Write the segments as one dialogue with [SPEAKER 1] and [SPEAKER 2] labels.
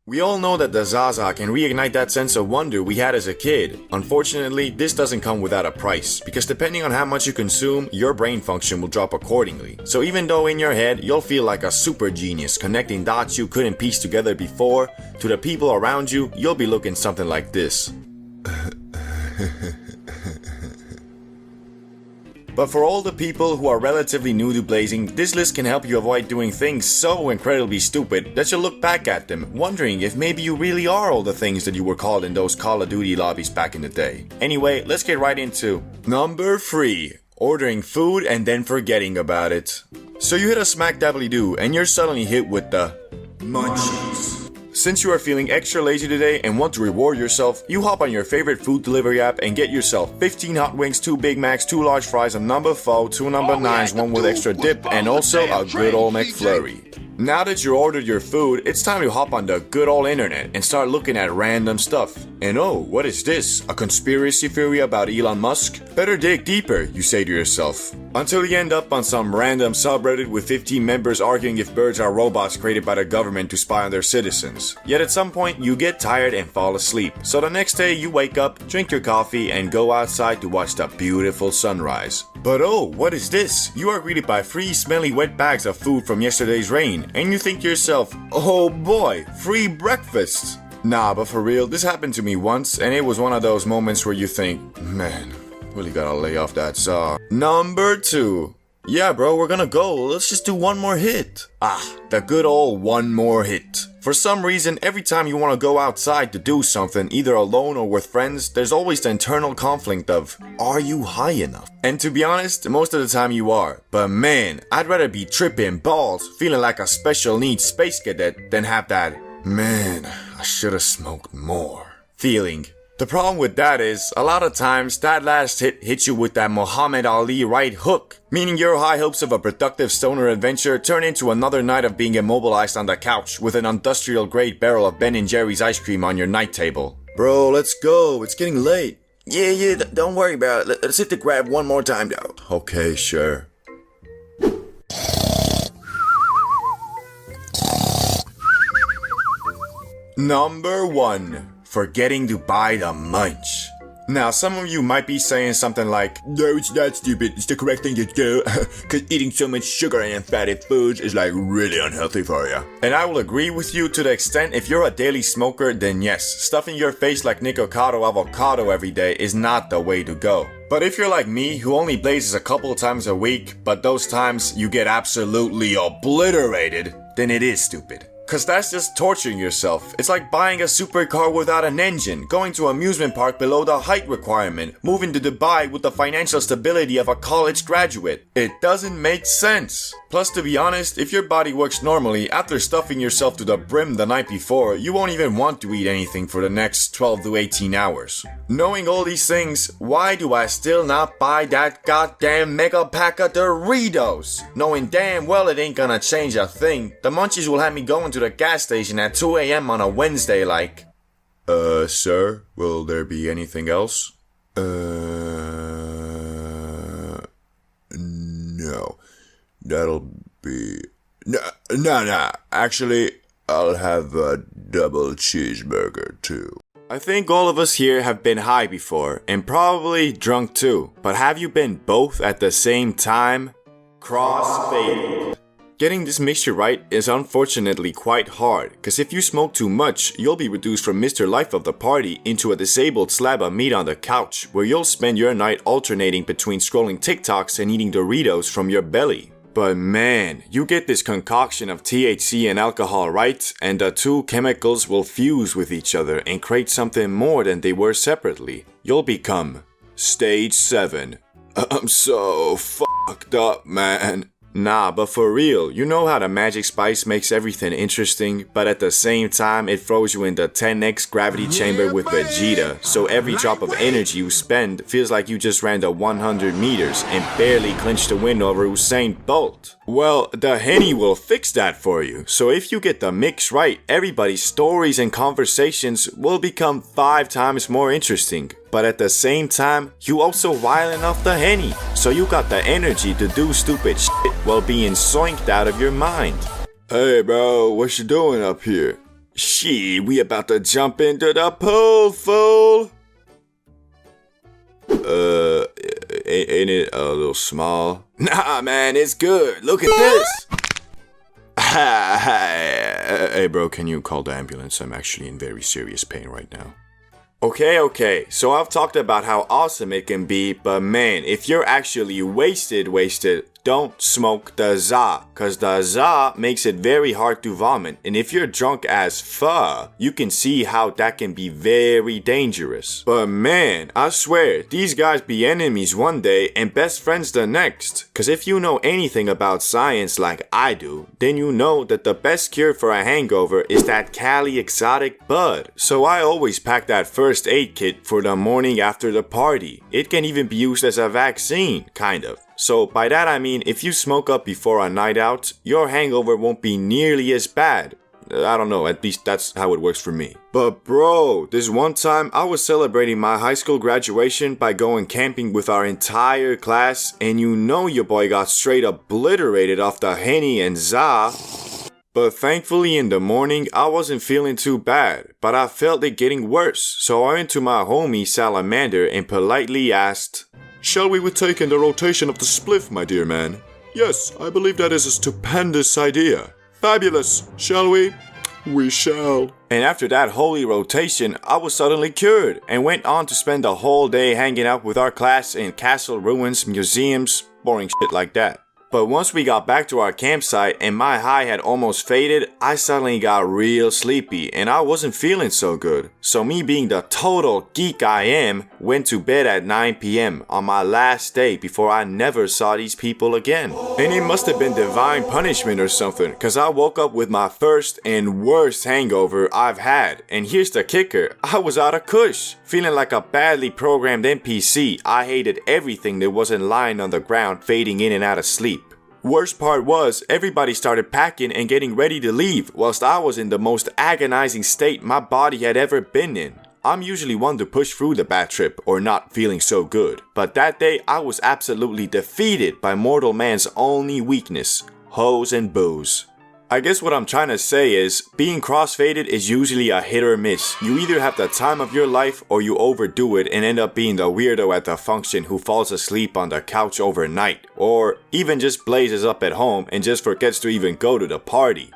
[SPEAKER 1] We all know that the Zaza can reignite that sense of wonder we had as a kid. Unfortunately, this doesn't come without a price, because depending on how much you consume, your brain function will drop accordingly. So even though in your head, you'll feel like a super genius connecting dots you couldn't piece together before, to the people around you, you'll be looking something like this. But for all the people who are relatively new to blazing, this list can help you avoid doing things so incredibly stupid that you'll look back at them, wondering if maybe you really are all the things that you were called in those Call of Duty lobbies back in the day. Anyway, let's get right into number 3. Ordering food and then forgetting about it. So you hit a smack dabbly do and you're suddenly hit with the munchies. Since you are feeling extra lazy today and want to reward yourself, you hop on your favorite food delivery app and get yourself 15 hot wings, 2 Big Macs, 2 large fries, a number 4, 2 number 9s, 1 with extra dip, and also a good old McFlurry. Now that you ordered your food, it's time to hop on the good old internet and start looking at random stuff. And oh, what is this? A conspiracy theory about Elon Musk? Better dig deeper, you say to yourself. Until you end up on some random subreddit with 15 members arguing if birds are robots created by the government to spy on their citizens. Yet at some point, you get tired and fall asleep. So the next day, you wake up, drink your coffee, and go outside to watch the beautiful sunrise. But oh, what is this? You are greeted by 3 smelly wet bags of food from yesterday's rain, and you think to yourself, oh boy, free breakfast. Nah, but for real, this happened to me once, and it was one of those moments where you think, man, really gotta lay off that saw. Number 2. Yeah bro, we're gonna go, let's just do one more hit. The good old one more hit. For some reason, every time you want to go outside to do something, either alone or with friends, there's always the internal conflict of, are you high enough? And to be honest, most of the time you are. But man, I'd rather be tripping balls, feeling like a special needs space cadet, than have that, man, I should've smoked more feeling. The problem with that is, a lot of times, that last hit hits you with that Muhammad Ali right hook, meaning your high hopes of a productive stoner adventure turn into another night of being immobilized on the couch with an industrial grade barrel of Ben & Jerry's ice cream on your night table. Bro, let's go, it's getting late. Yeah, don't worry about it, let's hit the grab one more time though. Okay, sure. Number 1. Forgetting to buy the munch. Now, some of you might be saying something like, no, it's not stupid, it's the correct thing to do, cause eating so much sugar and fatty foods is like really unhealthy for you. And I will agree with you to the extent if you're a daily smoker, then yes, stuffing your face like Nicocado avocado every day is not the way to go. But if you're like me, who only blazes a couple times a week, but those times you get absolutely obliterated, then it is stupid. Cause that's just torturing yourself. It's like buying a supercar without an engine, going to an amusement park below the height requirement, moving to Dubai with the financial stability of a college graduate. It doesn't make sense. Plus, to be honest, if your body works normally, after stuffing yourself to the brim the night before, you won't even want to eat anything for the next 12 to 18 hours. Knowing all these things, why do I still not buy that goddamn mega pack of Doritos? Knowing damn well it ain't gonna change a thing. The munchies will have me going to the gas station at 2 a.m. on a Wednesday like, sir, will there be anything else? No. That'll be... No. Actually, I'll have a double cheeseburger too. I think all of us here have been high before, and probably drunk too. But have you been both at the same time? Crossfade. Getting this mixture right is unfortunately quite hard, cause if you smoke too much, you'll be reduced from Mr. Life of the party into a disabled slab of meat on the couch, where you'll spend your night alternating between scrolling TikToks and eating Doritos from your belly. But man, you get this concoction of THC and alcohol right, and the two chemicals will fuse with each other and create something more than they were separately. You'll become Stage 7. I'm so fucked up, man. Nah, but for real, you know how the magic spice makes everything interesting, but at the same time it throws you in the 10x gravity chamber with Vegeta, so every drop of energy you spend feels like you just ran the 100 meters and barely clinched the win over Usain Bolt. Well, the Henny will fix that for you, so if you get the mix right, everybody's stories and conversations will become 5 times more interesting. But at the same time, you also riling off the Henny, so you got the energy to do stupid shit while being soinked out of your mind. Hey bro, what you doing up here? Shit, we about to jump into the pool, fool. Ain't it a little small? Nah, man, it's good. Look at this. Hey, bro, can you call the ambulance? I'm actually in very serious pain right now. Okay, so I've talked about how awesome it can be, but man, if you're actually wasted, don't smoke the za, cause the za makes it very hard to vomit, and if you're drunk as fuck, you can see how that can be very dangerous. But man, I swear, these guys be enemies one day and best friends the next, cause if you know anything about science like I do, then you know that the best cure for a hangover is that Cali exotic bud. So I always pack that first aid kit for the morning after the party. It can even be used as a vaccine, kind of. So by that I mean if you smoke up before a night out, your hangover won't be nearly as bad. I don't know, at least that's how it works for me. But bro, this one time I was celebrating my high school graduation by going camping with our entire class, and you know your boy got straight obliterated off the Henny and za. But thankfully in the morning I wasn't feeling too bad, but I felt it getting worse, so I went to my homie Salamander and politely asked, "Shall we partake in the rotation of the spliff, my dear man?" "Yes, I believe that is a stupendous idea." "Fabulous, shall we?" "We shall." And after that holy rotation, I was suddenly cured and went on to spend the whole day hanging out with our class in castle ruins, museums, boring shit like that. But once we got back to our campsite and my high had almost faded, I suddenly got real sleepy and I wasn't feeling so good. So me being the total geek I am, went to bed at 9 p.m. on my last day before I never saw these people again. And it must have been divine punishment or something, cause I woke up with my first and worst hangover I've had. And here's the kicker, I was out of kush. Feeling like a badly programmed NPC, I hated everything that wasn't lying on the ground fading in and out of sleep. Worst part was, everybody started packing and getting ready to leave, whilst I was in the most agonizing state my body had ever been in. I'm usually one to push through the bad trip or not feeling so good, but that day I was absolutely defeated by mortal man's only weakness, hoes and booze. I guess what I'm trying to say is, being crossfaded is usually a hit or miss. You either have the time of your life or you overdo it and end up being the weirdo at the function who falls asleep on the couch overnight, or even just blazes up at home and just forgets to even go to the party.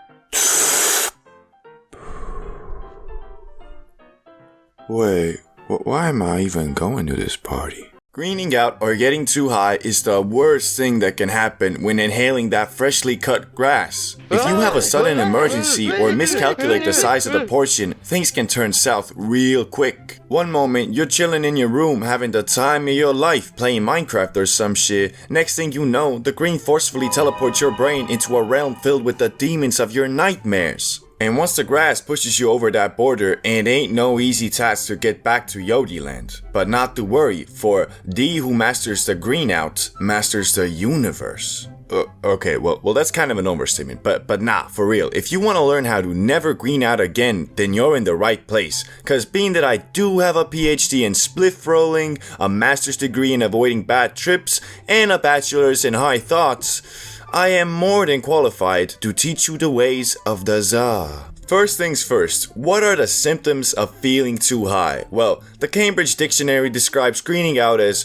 [SPEAKER 1] Wait, why am I even going to this party? Greening out or getting too high is the worst thing that can happen when inhaling that freshly cut grass. If you have a sudden emergency or miscalculate the size of the portion, things can turn south real quick. One moment you're chilling in your room having the time of your life playing Minecraft or some shit. Next thing you know, the green forcefully teleports your brain into a realm filled with the demons of your nightmares. And once the grass pushes you over that border, it ain't no easy task to get back to Yodi land. But not to worry, for D who masters the greenout masters the universe. Okay, well that's kind of an overstatement, but nah, for real. If you want to learn how to never green out again, then you're in the right place. Cause being that I do have a PhD in spliff rolling, a master's degree in avoiding bad trips, and a bachelor's in high thoughts, I am more than qualified to teach you the ways of the za. First things first, what are the symptoms of feeling too high? Well, the Cambridge Dictionary describes greening out as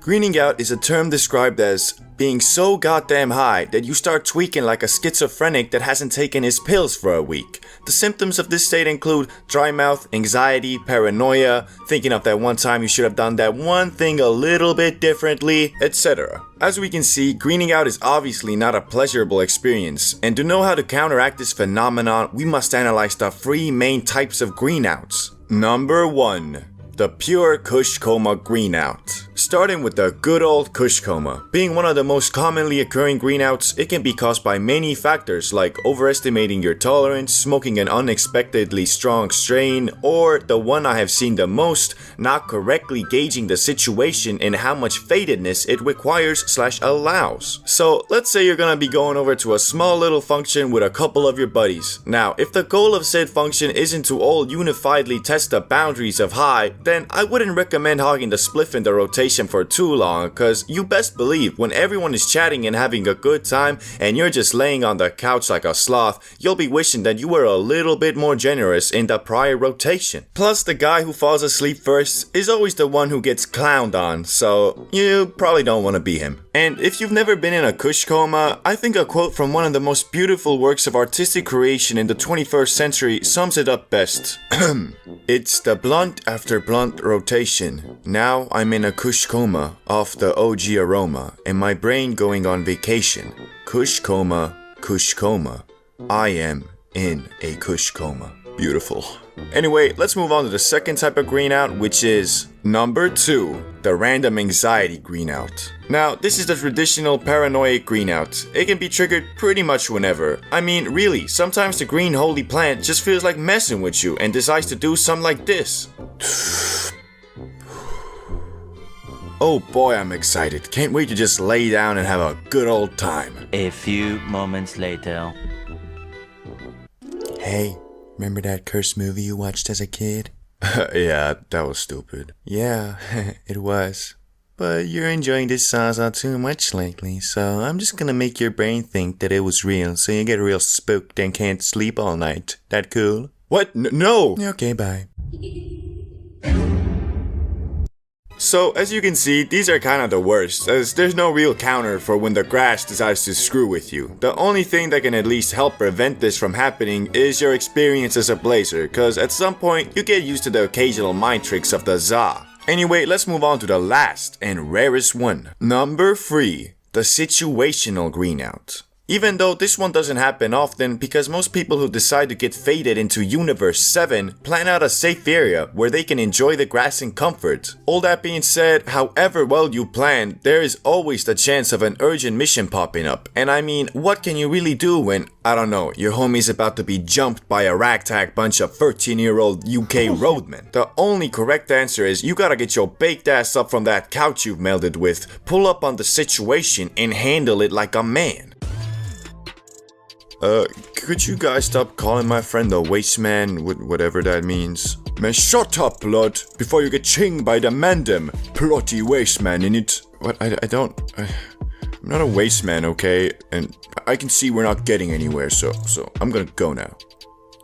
[SPEAKER 1] greening out is a term described as being so goddamn high that you start tweaking like a schizophrenic that hasn't taken his pills for a week. The symptoms of this state include dry mouth, anxiety, paranoia, thinking of that one time you should have done that one thing a little bit differently, etc. As we can see, greening out is obviously not a pleasurable experience, and to know how to counteract this phenomenon, we must analyze the three main types of greenouts. Number 1. The pure Kush coma greenout. Starting with the good old Kush coma. Being one of the most commonly occurring greenouts, it can be caused by many factors like overestimating your tolerance, smoking an unexpectedly strong strain, or the one I have seen the most, not correctly gauging the situation and how much fadedness it requires/allows. So let's say you're gonna be going over to a small little function with a couple of your buddies. Now, if the goal of said function isn't to all unifiedly test the boundaries of high, then I wouldn't recommend hogging the spliff in the rotation for too long, cause you best believe when everyone is chatting and having a good time and you're just laying on the couch like a sloth, you'll be wishing that you were a little bit more generous in the prior rotation. Plus, the guy who falls asleep first is always the one who gets clowned on, so you probably don't want to be him. And if you've never been in a kush coma, I think a quote from one of the most beautiful works of artistic creation in the 21st century sums it up best. It's the blunt after blunt rotation. Now I'm in a kush coma off the OG aroma, and my brain going on vacation. Kush coma, kush coma. I am in a kush coma. Beautiful. Anyway, let's move on to the second type of greenout, which is number 2, the random anxiety greenout. Now, this is the traditional paranoid greenout. It can be triggered pretty much whenever. I mean, really, sometimes the green holy plant just feels like messing with you and decides to do something like this. Oh boy, I'm excited. Can't wait to just lay down and have a good old time.
[SPEAKER 2] A few moments later.
[SPEAKER 1] Hey, remember that cursed movie you watched as a kid? Yeah, that was stupid. Yeah, it was. But you're enjoying this salsa too much lately, so I'm just gonna make your brain think that it was real, so you get real spooked and can't sleep all night. That cool? What? No! Okay, bye. So, as you can see, these are kind of the worst, as there's no real counter for when the grass decides to screw with you. The only thing that can at least help prevent this from happening is your experience as a blazer, cause at some point, you get used to the occasional mind tricks of the za. Anyway, let's move on to the last and rarest one. Number 3, the situational greenout. Even though this one doesn't happen often because most people who decide to get faded into Universe 7 plan out a safe area where they can enjoy the grass in comfort. All that being said, however well you plan, there is always the chance of an urgent mission popping up. And I mean, what can you really do when, I don't know, your homie's about to be jumped by a ragtag bunch of 13-year-old UK roadmen? The only correct answer is you gotta get your baked ass up from that couch you've melded with, pull up on the situation and handle it like a man. Could you guys stop calling my friend the waste man, whatever that means? Man, shut up, blood, before you get chinged by the mandem, plotty waste man in it. What? I'm not a waste man, okay? And I can see we're not getting anywhere, so I'm gonna go now.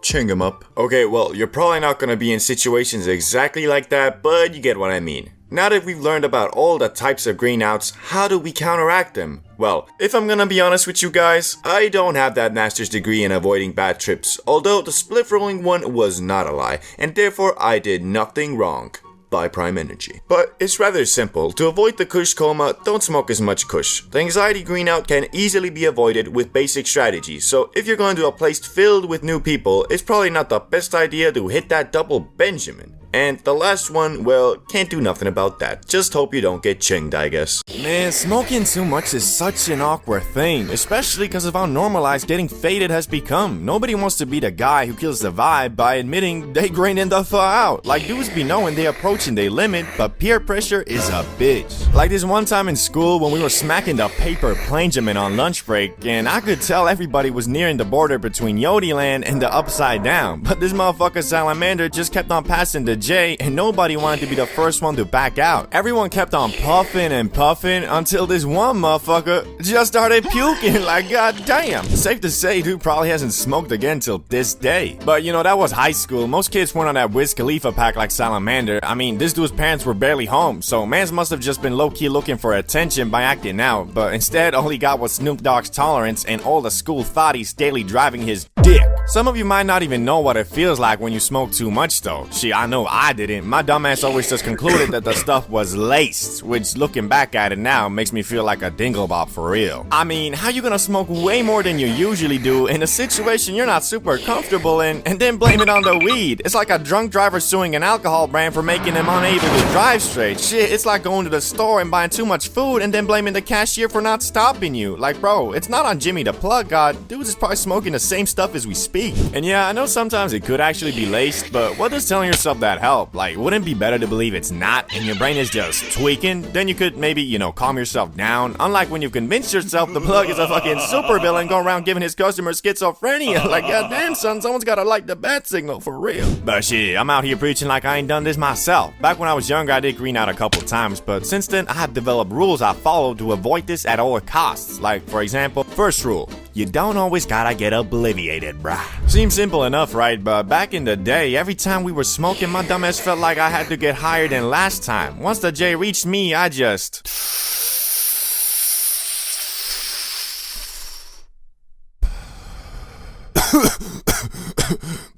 [SPEAKER 1] Ching him up. Okay, well, you're probably not gonna be in situations exactly like that, but you get what I mean. Now that we've learned about all the types of greenouts, how do we counteract them? Well, if I'm gonna be honest with you guys, I don't have that master's degree in avoiding bad trips, although the split rolling one was not a lie, and therefore I did nothing wrong. By Prime Energy. But it's rather simple. To avoid the kush coma, don't smoke as much kush. The anxiety greenout can easily be avoided with basic strategies, so if you're going to a place filled with new people, it's probably not the best idea to hit that double Benjamin. And the last one, well, can't do nothing about that. Just hope you don't get chinged, I guess.
[SPEAKER 3] Man, smoking too much is such an awkward thing, especially because of how normalized getting faded has become. Nobody wants to be the guy who kills the vibe by admitting they graining the fuck out. Like, dudes be knowing they approaching their limit, but peer pressure is a bitch. Like this one time in school when we were smacking the paper Plainjamin on lunch break, and I could tell everybody was nearing the border between Yodiland and the Upside Down, but this motherfucker Salamander just kept on passing the J, and nobody wanted to be the first one to back out. Everyone kept on puffing and puffing until this one motherfucker just started puking. Like, goddamn. Safe to say, dude probably hasn't smoked again till this day. But you know, that was high school. Most kids weren't on that Wiz Khalifa pack like Salamander. I mean, this dude's parents were barely home, so mans must have just been low-key looking for attention by acting out. But instead, all he got was Snoop Dogg's tolerance and all the school thotties daily driving his dick. Some of you might not even know what it feels like when you smoke too much though. Shit, I know I didn't. My dumbass always just concluded that the stuff was laced, which looking back at it now makes me feel like a dinglebop for real. I mean, how you gonna smoke way more than you usually do in a situation you're not super comfortable in and then blame it on the weed? It's like a drunk driver suing an alcohol brand for making them unable to drive straight. Shit, it's like going to the store and buying too much food and then blaming the cashier for not stopping you. Like, bro, it's not on Jimmy the Plug God. Dudes is probably smoking the same stuff as we speak. And yeah, I know sometimes it could actually be laced, but what does telling yourself that help? Like, wouldn't it be better to believe it's not and your brain is just tweaking? Then you could maybe, you know, calm yourself down. Unlike when you've convinced yourself the plug is a fucking supervillain going around giving his customers schizophrenia. Like, goddamn, son, someone's gotta like the bat signal for real. But shit, I'm out here preaching like I ain't done this myself. Back when I was younger, I did green out a couple times, but since then, I have developed rules I follow to avoid this at all costs. Like, for example, first rule, you don't always gotta get obliviated, bruh. Seems simple enough, right? But back in the day, every time we were smoking, my dumbass felt like I had to get higher than last time. Once the J reached me, I just...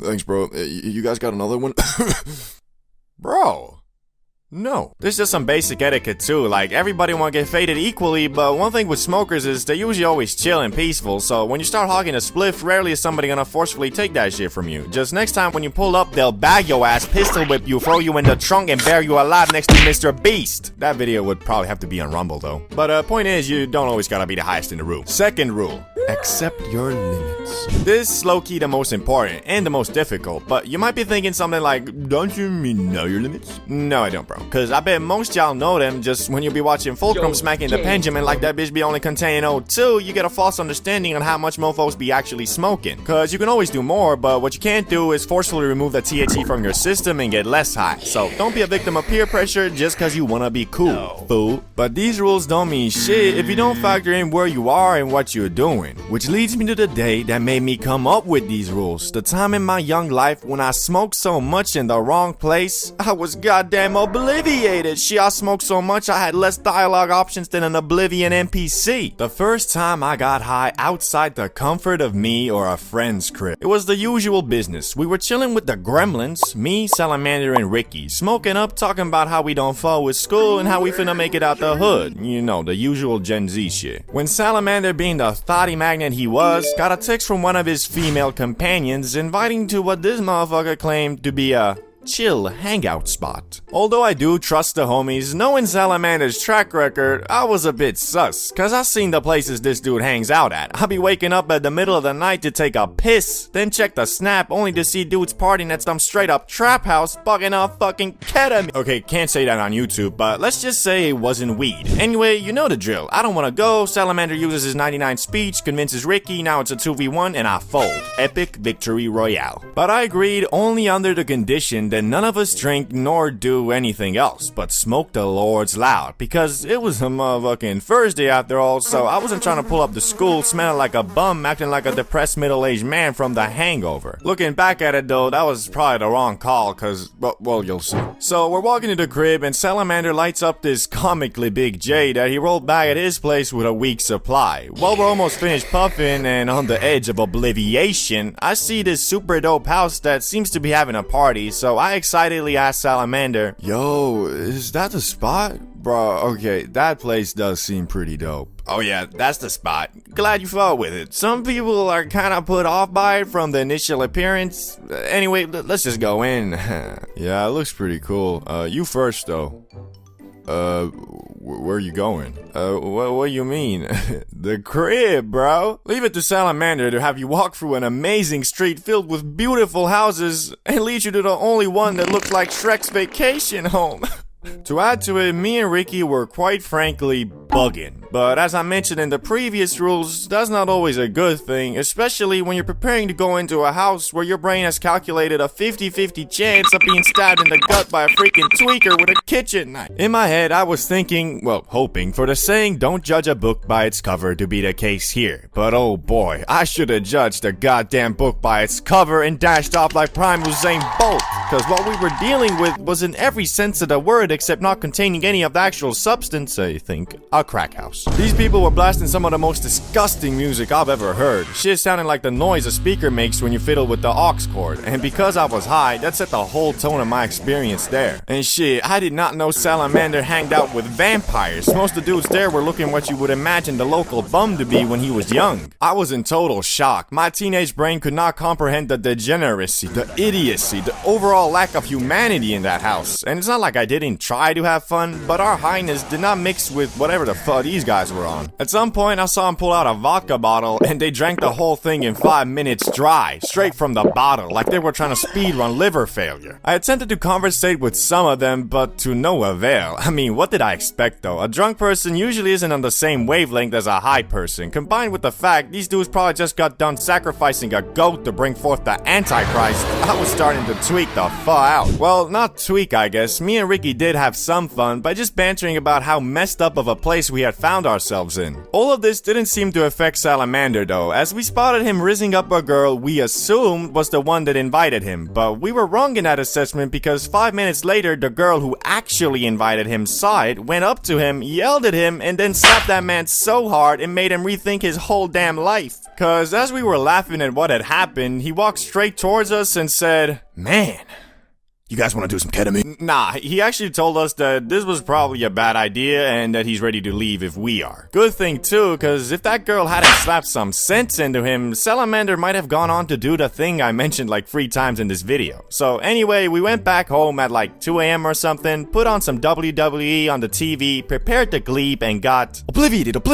[SPEAKER 3] Thanks, bro. You guys got another one? Bro. No. This is just some basic etiquette too, like everybody wanna get faded equally, but one thing with smokers is they're usually always chill and peaceful, so when you start hogging a spliff, rarely is somebody gonna forcefully take that shit from you. Just next time when you pull up, they'll bag your ass, pistol whip you, throw you in the trunk, and bury you alive next to Mr. Beast. That video would probably have to be on Rumble though. But point is, you don't always gotta be the highest in the room. Second rule, accept your limits. This is low-key the most important and the most difficult, but you might be thinking something like, don't you mean know your limits? No, I don't, bro. Cause I bet most y'all know them, just when you be watching Fulcrum smacking the pendulum like that bitch be only containing O2, you get a false understanding on how much mofos be actually smoking. Cause you can always do more, but what you can't do is forcefully remove the THC from your system and get less high. So don't be a victim of peer pressure just cause you wanna be cool, fool. But these rules don't mean shit if you don't factor in where you are and what you're doing. Which leads me to the day that made me come up with these rules. The time in my young life when I smoked so much in the wrong place, I was goddamn obliviated. Shit, I smoked so much I had less dialogue options than an Oblivion NPC. The first time I got high outside the comfort of me or a friend's crib. It was the usual business. We were chilling with the gremlins, me, Salamander, and Ricky, smoking up, talking about how we don't fall with school and how we finna make it out the hood. You know, the usual Gen Z shit. When Salamander, being the thotty magnet he was, got a text from one of his female companions inviting to what this motherfucker claimed to be a chill hangout spot. Although I do trust the homies, knowing Salamander's track record, I was a bit sus, cause I seen the places this dude hangs out at. I'll be waking up at the middle of the night to take a piss, then check the snap only to see dudes partying at some straight up trap house bugging off fucking ketamine. Okay, can't say that on YouTube, but let's just say it wasn't weed. Anyway, you know the drill. I don't wanna go, Salamander uses his 99 speech, convinces Ricky, now it's a 2v1, and I fold. Epic victory royale. But I agreed only under the condition that none of us drink nor do anything else but smoke the Lord's loud, because it was a motherfucking Thursday after all, so I wasn't trying to pull up to school smelling like a bum, acting like a depressed middle-aged man from The Hangover. Looking back at it though, that was probably the wrong call, cause, well, you'll see. So we're walking to the crib and Salamander lights up this comically big J that he rolled back at his place with a week's supply. While we're almost finished puffing and on the edge of obliviation, I see this super dope house that seems to be having a party, so I excitedly asked Salamander, yo, is that the spot? Bro, okay, that place does seem pretty dope. Oh yeah, that's the spot. Glad you fought with it. Some people are kinda put off by it from the initial appearance. Anyway, let's just go in. Yeah, it looks pretty cool. You first though. Where are you going? What do you mean? The crib, bro. Leave it to Salamander to have you walk through an amazing street filled with beautiful houses and lead you to the only one that looks like Shrek's vacation home. To add to it, me and Ricky were quite frankly bugging. But as I mentioned in the previous rules, that's not always a good thing, especially when you're preparing to go into a house where your brain has calculated a 50-50 chance of being stabbed in the gut by a freaking tweaker with a kitchen knife. In my head, I was thinking, well, hoping for the saying, don't judge a book by its cover to be the case here. But oh boy, I should have judged the goddamn book by its cover and dashed off like Prime Usain Bolt. Cause what we were dealing with was in every sense of the word except not containing any of the actual substance, I think, a crack house. These people were blasting some of the most disgusting music I've ever heard. Shit sounding like the noise a speaker makes when you fiddle with the aux cord. And because I was high, that set the whole tone of my experience there. And shit, I did not know Salamander hanged out with vampires. Most of the dudes there were looking what you would imagine the local bum to be when he was young. I was in total shock. My teenage brain could not comprehend the degeneracy, the idiocy, the overall lack of humanity in that house. And it's not like I didn't try to have fun, but our highness did not mix with whatever the fuck these guys were on. At some point, I saw him pull out a vodka bottle, and they drank the whole thing in 5 minutes dry, straight from the bottle, like they were trying to speedrun liver failure. I attempted to conversate with some of them, but to no avail. I mean, what did I expect though? A drunk person usually isn't on the same wavelength as a high person, combined with the fact these dudes probably just got done sacrificing a goat to bring forth the Antichrist. I was starting to tweak the fuck out. Well, not tweak, I guess. Me and Ricky did have some fun by just bantering about how messed up of a place we had found ourselves in. All of this didn't seem to affect Salamander though, as we spotted him rizzing up a girl we assumed was the one that invited him, but we were wrong in that assessment because 5 minutes later the girl who actually invited him saw it, went up to him, yelled at him, and then slapped that man so hard it made him rethink his whole damn life. Cause as we were laughing at what had happened, he walked straight towards us and said, "Man, you guys want to do some ketamine?" Nah, he actually told us that this was probably a bad idea and that he's ready to leave if we are. Good thing too, cause if that girl hadn't slapped some sense into him, Salamander might have gone on to do the thing I mentioned like 3 times in this video. So anyway, we went back home at like 2 AM or something, put on some WWE on the TV, prepared to gleep, and got obliviated.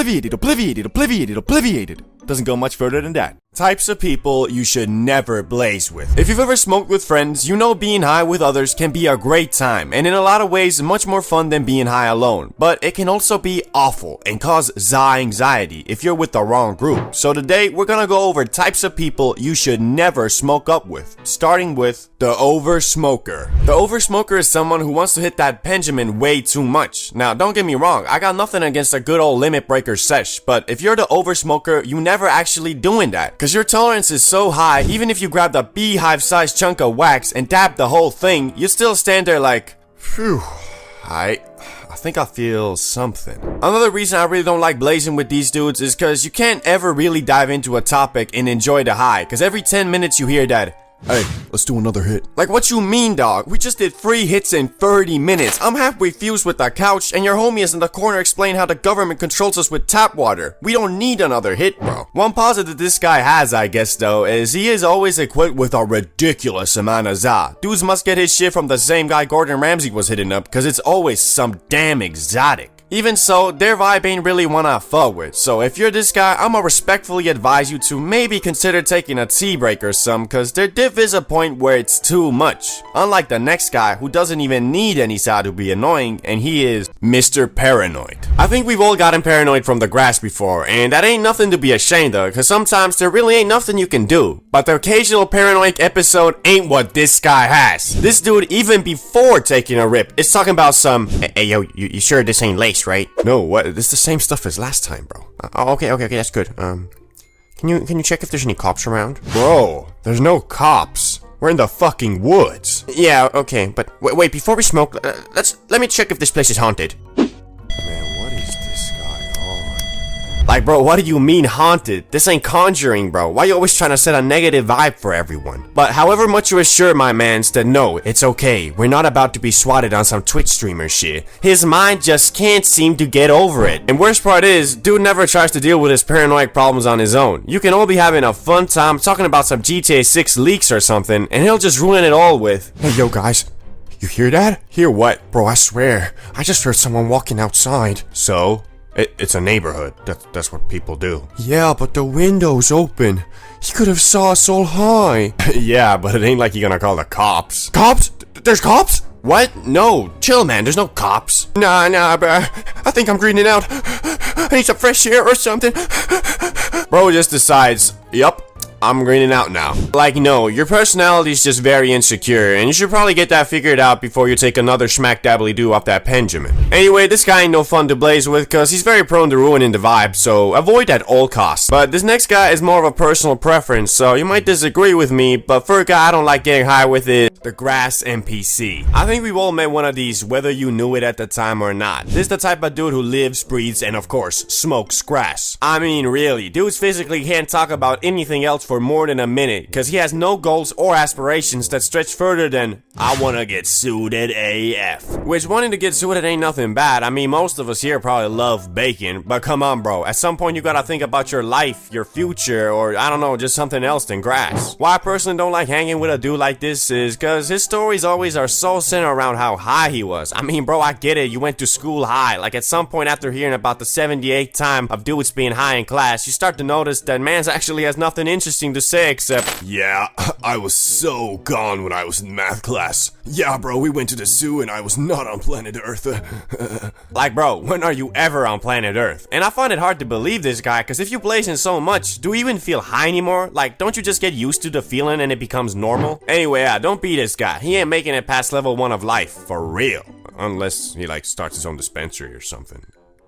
[SPEAKER 3] Doesn't go much further than that. Types of people you should never blaze with. If you've ever smoked with friends, you know being high with others can be a great time, and in a lot of ways much more fun than being high alone. But it can also be awful and cause anxiety if you're with the wrong group. So today we're gonna go over types of people you should never smoke up with, starting with the oversmoker. The oversmoker is someone who wants to hit that Benjamin way too much. Now don't get me wrong, I got nothing against a good old limit breaker sesh, but if you're the oversmoker, you never actually doing that. Cause your tolerance is so high, even if you grab a beehive-sized chunk of wax and dab the whole thing, you still stand there like, phew, I think I feel something. Another reason I really don't like blazing with these dudes is cause you can't ever really dive into a topic and enjoy the high, cause every 10 minutes you hear that, "Hey, let's do another hit." Like, what you mean, dog? We just did 3 hits in 30 minutes. I'm halfway fused with the couch, and your homie is in the corner explaining how the government controls us with tap water. We don't need another hit, bro. One positive this guy has, I guess, though, is he is always equipped with a ridiculous amount of za. Dudes must get his shit from the same guy Gordon Ramsay was hitting up, cause it's always some damn exotic. Even so, their vibe ain't really one I fuck with, so if you're this guy, I'ma respectfully advise you to maybe consider taking a tea break or some, cause their diff is a point where it's too much. Unlike the next guy, who doesn't even need any side to be annoying, and he is Mr. Paranoid. I think we've all gotten paranoid from the grass before, and that ain't nothing to be ashamed of, cause sometimes there really ain't nothing you can do. But the occasional paranoid episode ain't what this guy has. This dude, even before taking a rip, is talking about some, hey yo, you sure this ain't lace, right? No, what? This is the same stuff as last time, bro. Okay, that's good. Can you check if there's any cops around? Bro, there's no cops. We're in the fucking woods. Yeah, okay, but wait, before we smoke, let me check if this place is haunted. Man, what is this guy on? Like, bro, what do you mean haunted? This ain't Conjuring, bro. Why you always trying to set a negative vibe for everyone? But however much you assure my mans that no, it's okay, we're not about to be swatted on some Twitch streamer shit, his mind just can't seem to get over it. And worst part is, dude never tries to deal with his paranoid problems on his own. You can all be having a fun time talking about some GTA 6 leaks or something, and he'll just ruin it all with, "Hey yo guys, you hear that?" "Hear what?" "Bro, I swear, I just heard someone walking outside." "So?" It's a neighborhood. That's what people do." "Yeah, but the window's open. He could have saw us all high." "Yeah, but it ain't like you're gonna call the cops." "Cops? There's cops?" "What? No, chill, man. There's no cops." Nah, bruh. I think I'm greening out. I need some fresh air or something." Bro just decides, yup, I'm greening out now. Like, no, your personality is just very insecure, and you should probably get that figured out before you take another smack dabbly do off that Benjamin. Anyway, this guy ain't no fun to blaze with, cause he's very prone to ruining the vibe, so avoid at all costs. But this next guy is more of a personal preference, so you might disagree with me, but for a guy I don't like getting high with is the grass NPC. I think we've all met one of these, whether you knew it at the time or not. This is the type of dude who lives, breathes, and of course, smokes grass. I mean, really, dudes physically can't talk about anything else for for more than a minute, cause he has no goals or aspirations that stretch further than I wanna get suited AF. Which wanting to get suited ain't nothing bad. I mean, most of us here probably love bacon, but come on bro, at some point you gotta think about your life, your future, or I don't know, just something else than grass. Why I personally don't like hanging with a dude like this is cause his stories always are so centered around how high he was. I mean bro, I get it, you went to school high. Like at some point after hearing about the 78th time of dudes being high in class, you start to notice that man's actually has nothing interesting to say except,
[SPEAKER 4] yeah, I was so gone when I was in math class. Yeah bro, we went to the zoo and I was not on planet Earth.
[SPEAKER 3] like bro, when are you ever on planet Earth? And I find it hard to believe this guy, cause if you blazing so much, do you even feel high anymore? Like, don't you just get used to the feeling and it becomes normal? Anyway, yeah, don't be this guy. He ain't making it past level 1 of life, for real. Unless he like starts his own dispensary or something.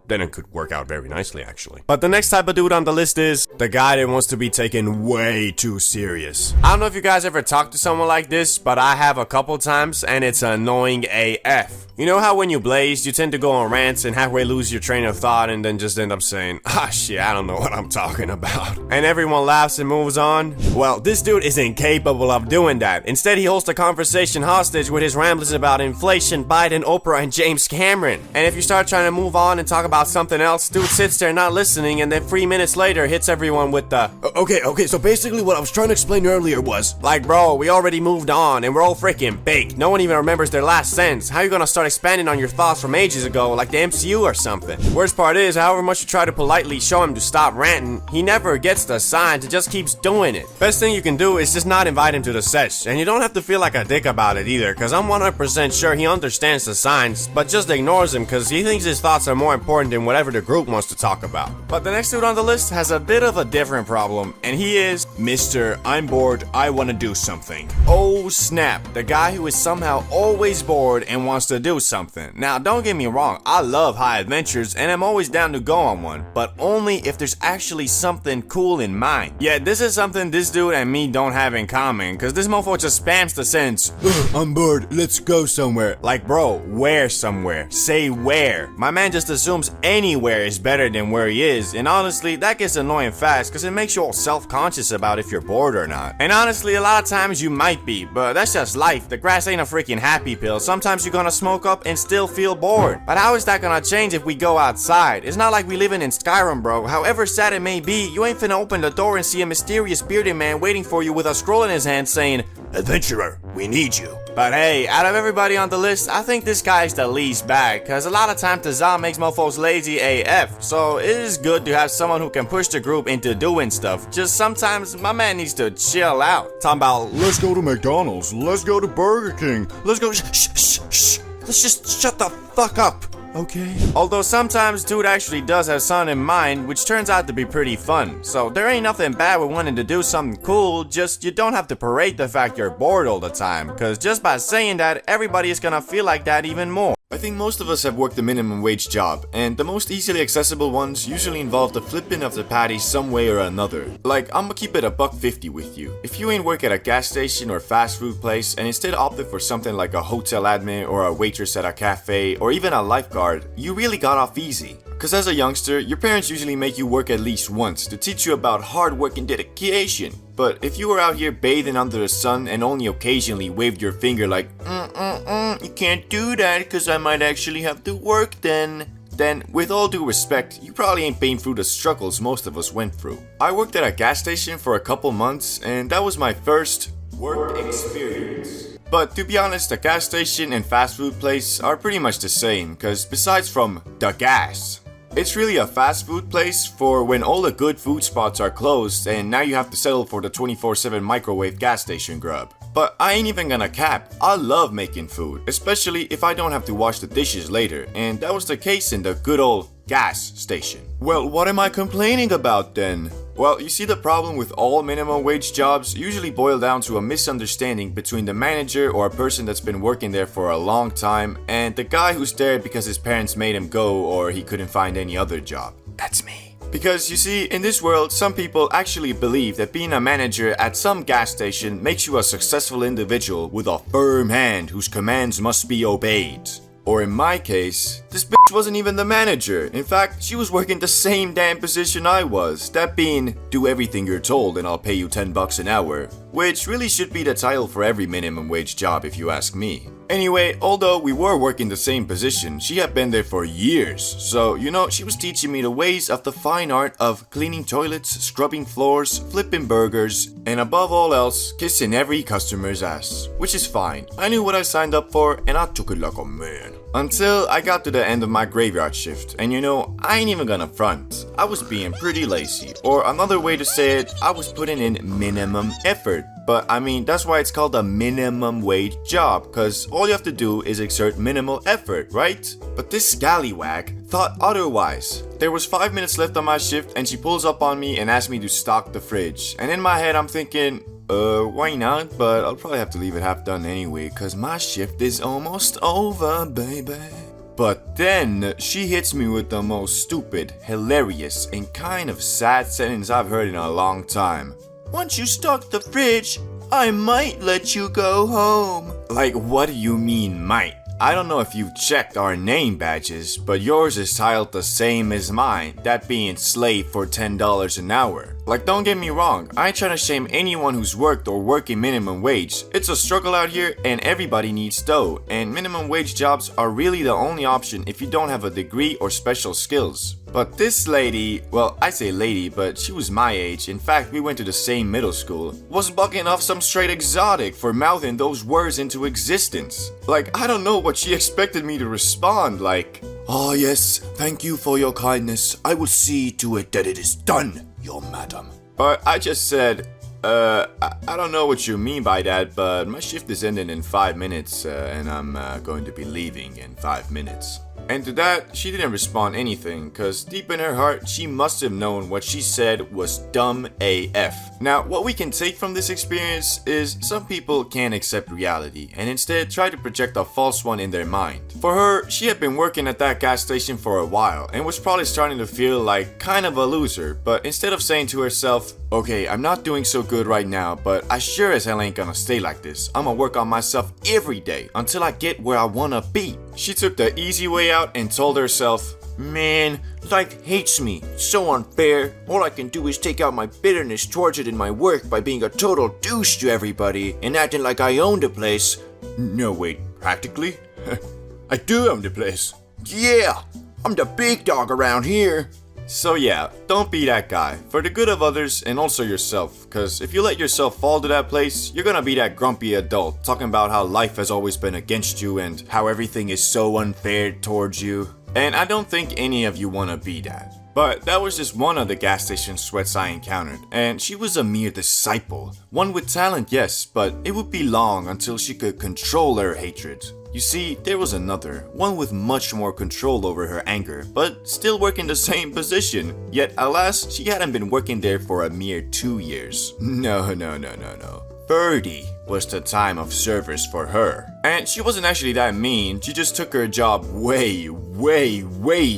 [SPEAKER 3] Then it could work out very nicely, actually. But the next type of dude on the list is the guy that wants to be taken way too serious. I don't know if you guys ever talked to someone like this, but I have a couple times, and it's annoying AF. You know how when you blaze, you tend to go on rants and halfway lose your train of thought and then just end up saying, ah shit, I don't know what I'm talking about. And everyone laughs and moves on? Well, this dude is incapable of doing that. Instead, he holds the conversation hostage with his ramblings about inflation, Biden, Oprah, and James Cameron. And if you start trying to move on and talk about something else, dude sits there not listening and then 3 minutes later hits everyone with the
[SPEAKER 4] Okay, so basically what I was trying to explain earlier was,
[SPEAKER 3] like bro, we already moved on and we're all freaking baked. No one even remembers their last sentence. How you gonna start expanding on your thoughts from ages ago like the MCU or something? Worst part is, however much you try to politely show him to stop ranting, he never gets the signs and just keeps doing it. Best thing you can do is just not invite him to the sesh, and you don't have to feel like a dick about it either, cause I'm 100% sure he understands the signs, but just ignores them cause he thinks his thoughts are more important than whatever the group wants to talk about. But the next dude on the list has a bit of a different problem, and he is
[SPEAKER 4] Mr. I'm bored, I wanna do something.
[SPEAKER 3] oh snap, the guy who is somehow always bored and wants to do something. Now don't get me wrong, I love high adventures and I'm always down to go on one, but only if there's actually something cool in mind. Yeah, this is something this dude and me don't have in common, cause this mofo just spams the sentence,
[SPEAKER 4] I'm bored, let's go somewhere.
[SPEAKER 3] like bro, where somewhere? Say where. My man just assumes anywhere is better than where he is, and honestly that gets annoying fast cause it makes you all self-conscious about if you're bored or not. And honestly, a lot of times you might be, but that's just life. The grass ain't a freaking happy pill. Sometimes you're gonna smoke up and still feel bored. But how is that gonna change if we go outside? It's not like we living in Skyrim, bro. However sad it may be, you ain't finna open the door and see a mysterious bearded man waiting for you with a scroll in his hand saying,
[SPEAKER 4] Adventurer, we need you.
[SPEAKER 3] but hey, out of everybody on the list, I think this guy's the least bad, cause a lot of times the ZA makes mofos lazy AF, so it is good to have someone who can push the group into doing stuff. Just sometimes my man needs to chill out. Talking about,
[SPEAKER 4] Let's go to McDonald's, let's go to Burger King, let's go
[SPEAKER 3] shh, let's just shut the fuck up.
[SPEAKER 4] Okay.
[SPEAKER 3] Although sometimes dude actually does have something in mind, which turns out to be pretty fun. So there ain't nothing bad with wanting to do something cool, just you don't have to parade the fact you're bored all the time, cause just by saying that, everybody is gonna feel like that even more.
[SPEAKER 1] I think most of us have worked a minimum wage job, and the most easily accessible ones usually involve the flipping of the patties some way or another. Like, I'ma keep it $1.50 with you. If you ain't work at a gas station or fast food place and instead opted for something like a hotel admin or a waitress at a cafe or even a lifeguard, you really got off easy. Cause as a youngster, your parents usually make you work at least once to teach you about hard work and dedication. But if you were out here bathing under the sun and only occasionally waved your finger like, you can't do that cause I might actually have to work then with all due respect, you probably ain't been through the struggles most of us went through. I worked at a gas station for a couple months and that was my first work experience. But to be honest, the gas station and fast food place are pretty much the same, cause besides from the gas, it's really a fast food place for when all the good food spots are closed and now you have to settle for the 24/7 microwave gas station grub. But I ain't even gonna cap, I love making food, especially if I don't have to wash the dishes later, and that was the case in the good old gas station. Well, what am I complaining about then? Well, you see, the problem with all minimum wage jobs usually boil down to a misunderstanding between the manager or a person that's been working there for a long time and the guy who's there because his parents made him go or he couldn't find any other job.
[SPEAKER 4] That's me.
[SPEAKER 1] Because you see, in this world, some people actually believe that being a manager at some gas station makes you a successful individual with a firm hand whose commands must be obeyed. Or in my case, this bitch wasn't even the manager. In fact, she was working the same damn position I was. That being, do everything you're told and I'll pay you $10 an hour. Which really should be the title for every minimum wage job if you ask me. Anyway, although we were working the same position, she had been there for years. So, you know, she was teaching me the ways of the fine art of cleaning toilets, scrubbing floors, flipping burgers, and above all else, kissing every customer's ass. Which is fine. I knew what I signed up for and I took it like a man. Until I got to the end of my graveyard shift, and you know, I ain't even gonna front. I was being pretty lazy, or another way to say it, I was putting in minimum effort. But I mean, that's why it's called a minimum wage job, cause all you have to do is exert minimal effort, right? But this scallywag thought otherwise. There was 5 minutes left on my shift and she pulls up on me and asks me to stock the fridge. And in my head I'm thinking, why not? But I'll probably have to leave it half done anyway, cause my shift is almost over, baby. But then she hits me with the most stupid, hilarious, and kind of sad sentence I've heard in a long time. Once you stock the fridge, I might let you go home. Like, what do you mean might? I don't know if you've checked our name badges, but yours is titled the same as mine, that being slave for $10 an hour. Like, don't get me wrong, I ain't trying to shame anyone who's worked or working minimum wage. It's a struggle out here and everybody needs dough, and minimum wage jobs are really the only option if you don't have a degree or special skills. But this lady, well, I say lady, but she was my age. In fact, we went to the same middle school. Was bucking off some straight exotic for mouthing those words into existence. Like, I don't know what she expected me to respond, like, "Ah, yes, thank you for your kindness. I will see to it that it is done, your madam." But I just said, I don't know what you mean by that, but my shift is ending in 5 minutes, and I'm going to be leaving in 5 minutes. And to that, she didn't respond anything, cause deep in her heart, she must have known what she said was dumb AF. Now, what we can take from this experience is some people can't accept reality, and instead try to project a false one in their mind. For her, she had been working at that gas station for a while, and was probably starting to feel like kind of a loser, but instead of saying to herself, okay, I'm not doing so good right now, but I sure as hell ain't gonna stay like this. I'ma work on myself every day until I get where I wanna be. She took the easy way out and told herself, man, life hates me. So unfair. All I can do is take out my bitterness towards it in my work by being a total douche to everybody and acting like I own the place. No, wait, practically? I do own the place. Yeah, I'm the big dog around here. So yeah, don't be that guy, for the good of others and also yourself, cause if you let yourself fall to that place, you're gonna be that grumpy adult, talking about how life has always been against you and how everything is so unfair towards you. And I don't think any of you wanna be that. But that was just one of the gas station sweats I encountered, and she was a mere disciple. One with talent, yes, but it would be long until she could control her hatred. You see, there was another, one with much more control over her anger, but still working the same position. Yet, alas, she hadn't been working there for a mere 2 years. No. 30 was the time of service for her. And she wasn't actually that mean, she just took her job way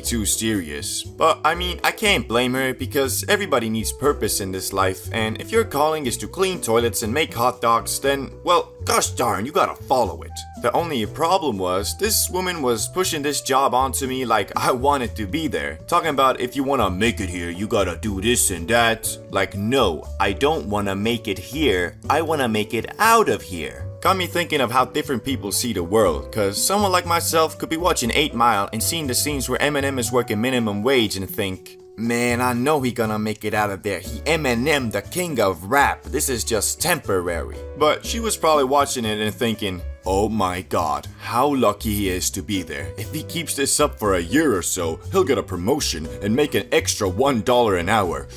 [SPEAKER 1] too serious. But I mean, I can't blame her because everybody needs purpose in this life, and if your calling is to clean toilets and make hot dogs, then, well, gosh darn, you gotta follow it. The only problem was, this woman was pushing this job onto me like I wanted to be there. Talking about if you wanna make it here, you gotta do this and that. Like, no, I don't wanna make it here, I wanna make it out of here. Got me thinking of how different people see the world, cause someone like myself could be watching 8 Mile and seeing the scenes where Eminem is working minimum wage and think, man, I know he gonna make it out of there. He Eminem, the king of rap. This is just temporary. But she was probably watching it and thinking, oh my god, how lucky he is to be there. If he keeps this up for a year or so, he'll get a promotion and make an extra $1 an hour.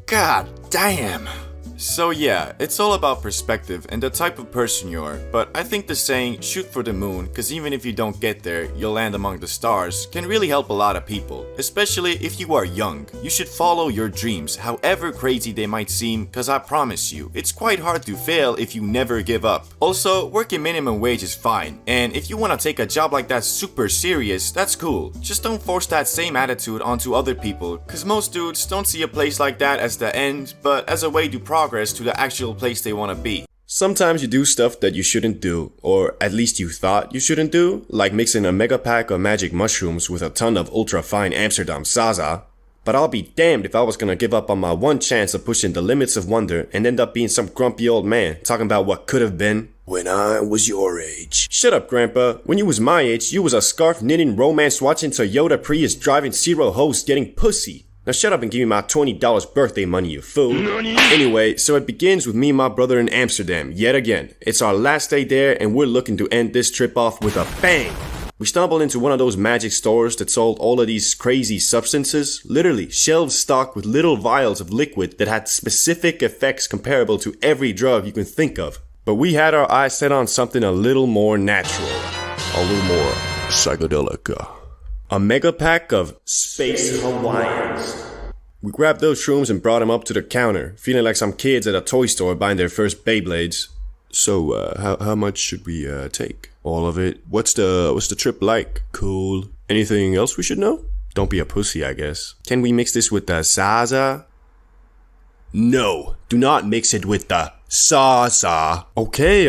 [SPEAKER 1] God damn. So yeah, it's all about perspective and the type of person you are, but I think the saying, shoot for the moon, cause even if you don't get there, you'll land among the stars, can really help a lot of people, especially if you are young. You should follow your dreams, however crazy they might seem, cause I promise you, it's quite hard to fail if you never give up. Also, working minimum wage is fine, and if you wanna take a job like that super serious, that's cool. Just don't force that same attitude onto other people, cause most dudes don't see a place like that as the end, but as a way to progress to the actual place they want to be. Sometimes you do stuff that you shouldn't do, or at least you thought you shouldn't do, like mixing a mega pack of magic mushrooms with a ton of ultra fine Amsterdam Zaza. But I'll be damned if I was gonna give up on my one chance of pushing the limits of wonder and end up being some grumpy old man talking about what could have been.
[SPEAKER 4] When I was your age.
[SPEAKER 1] Shut up, Grandpa. When you was my age, you was a scarf knitting, romance watching, Toyota Prius driving, zero host getting pussy. Now shut up and give me my $20 birthday money, you fool. Anyway, so it begins with me and my brother in Amsterdam, yet again. It's our last day there and we're looking to end this trip off with a bang. We stumbled into one of those magic stores that sold all of these crazy substances, literally shelves stocked with little vials of liquid that had specific effects comparable to every drug you can think of. But we had our eyes set on something a little more natural.
[SPEAKER 4] A little more psychedelic.
[SPEAKER 1] A mega pack of Space Hawaiians. We grabbed those shrooms and brought them up to the counter, feeling like some kids at a toy store buying their first Beyblades.
[SPEAKER 4] So, how much should we take?
[SPEAKER 1] All of it.
[SPEAKER 4] What's the trip like?
[SPEAKER 1] Cool. Anything else we should know? Don't be a pussy, I guess. Can we mix this with the Zaza?
[SPEAKER 4] No, do not mix it with the Zaza.
[SPEAKER 1] Okay.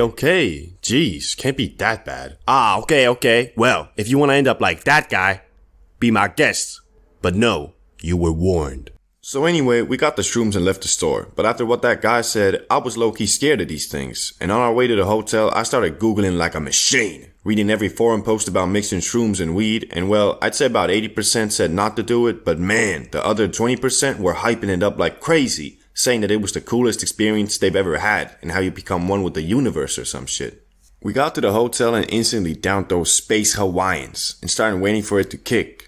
[SPEAKER 1] Jeez, can't be that bad.
[SPEAKER 4] Okay. Well, if you want to end up like that guy, be my guest. But no, you were warned.
[SPEAKER 1] So anyway, we got the shrooms and left the store. But after what that guy said, I was low-key scared of these things. And on our way to the hotel, I started Googling like a machine. Reading every forum post about mixing shrooms and weed. And well, I'd say about 80% said not to do it. But man, the other 20% were hyping it up like crazy. Saying that it was the coolest experience they've ever had. And how you become one with the universe or some shit. We got to the hotel and instantly downed those Space Hawaiians. And started waiting for it to kick.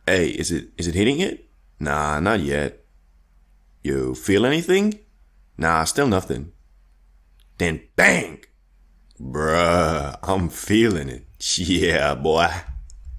[SPEAKER 1] Hey, is it hitting it? Nah, not yet. You feel anything? Nah, still nothing. Then bang! Bruh, I'm feeling it. Yeah, boy.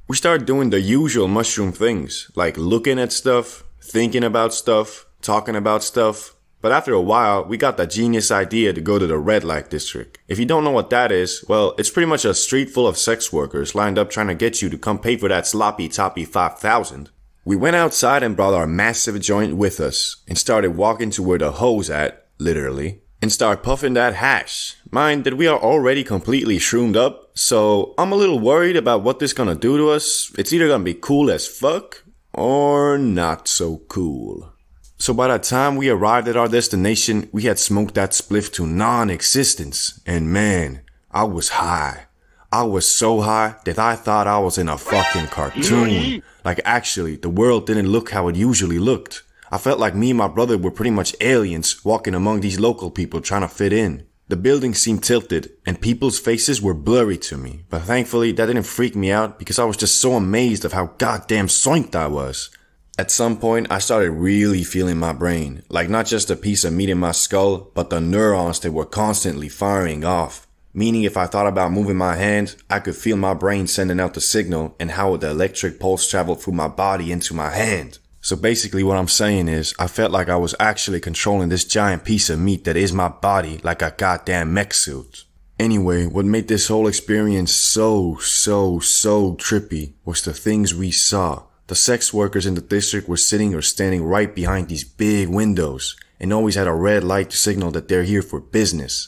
[SPEAKER 1] We started doing the usual mushroom things, like looking at stuff, thinking about stuff, talking about stuff. But after a while, we got the genius idea to go to the red light district. If you don't know what that is, well, it's pretty much a street full of sex workers lined up trying to get you to come pay for that sloppy toppy 5,000. We went outside and brought our massive joint with us and started walking to where the hoe's at, literally, and start puffing that hash. Mind that we are already completely shroomed up, so I'm a little worried about what this gonna do to us. It's either gonna be cool as fuck or not so cool. So by the time we arrived at our destination, we had smoked that spliff to non-existence, and man, I was high. I was so high that I thought I was in a fucking cartoon. Like actually, the world didn't look how it usually looked. I felt like me and my brother were pretty much aliens walking among these local people trying to fit in. The building seemed tilted and people's faces were blurry to me. But thankfully that didn't freak me out because I was just so amazed of how goddamn soinked I was. At some point I started really feeling my brain. Like not just a piece of meat in my skull, but the neurons that were constantly firing off. Meaning if I thought about moving my hand, I could feel my brain sending out the signal and how the electric pulse traveled through my body into my hand. So basically what I'm saying is, I felt like I was actually controlling this giant piece of meat that is my body like a goddamn mech suit. Anyway, what made this whole experience so trippy was the things we saw. The sex workers in the district were sitting or standing right behind these big windows and always had a red light to signal that they're here for business.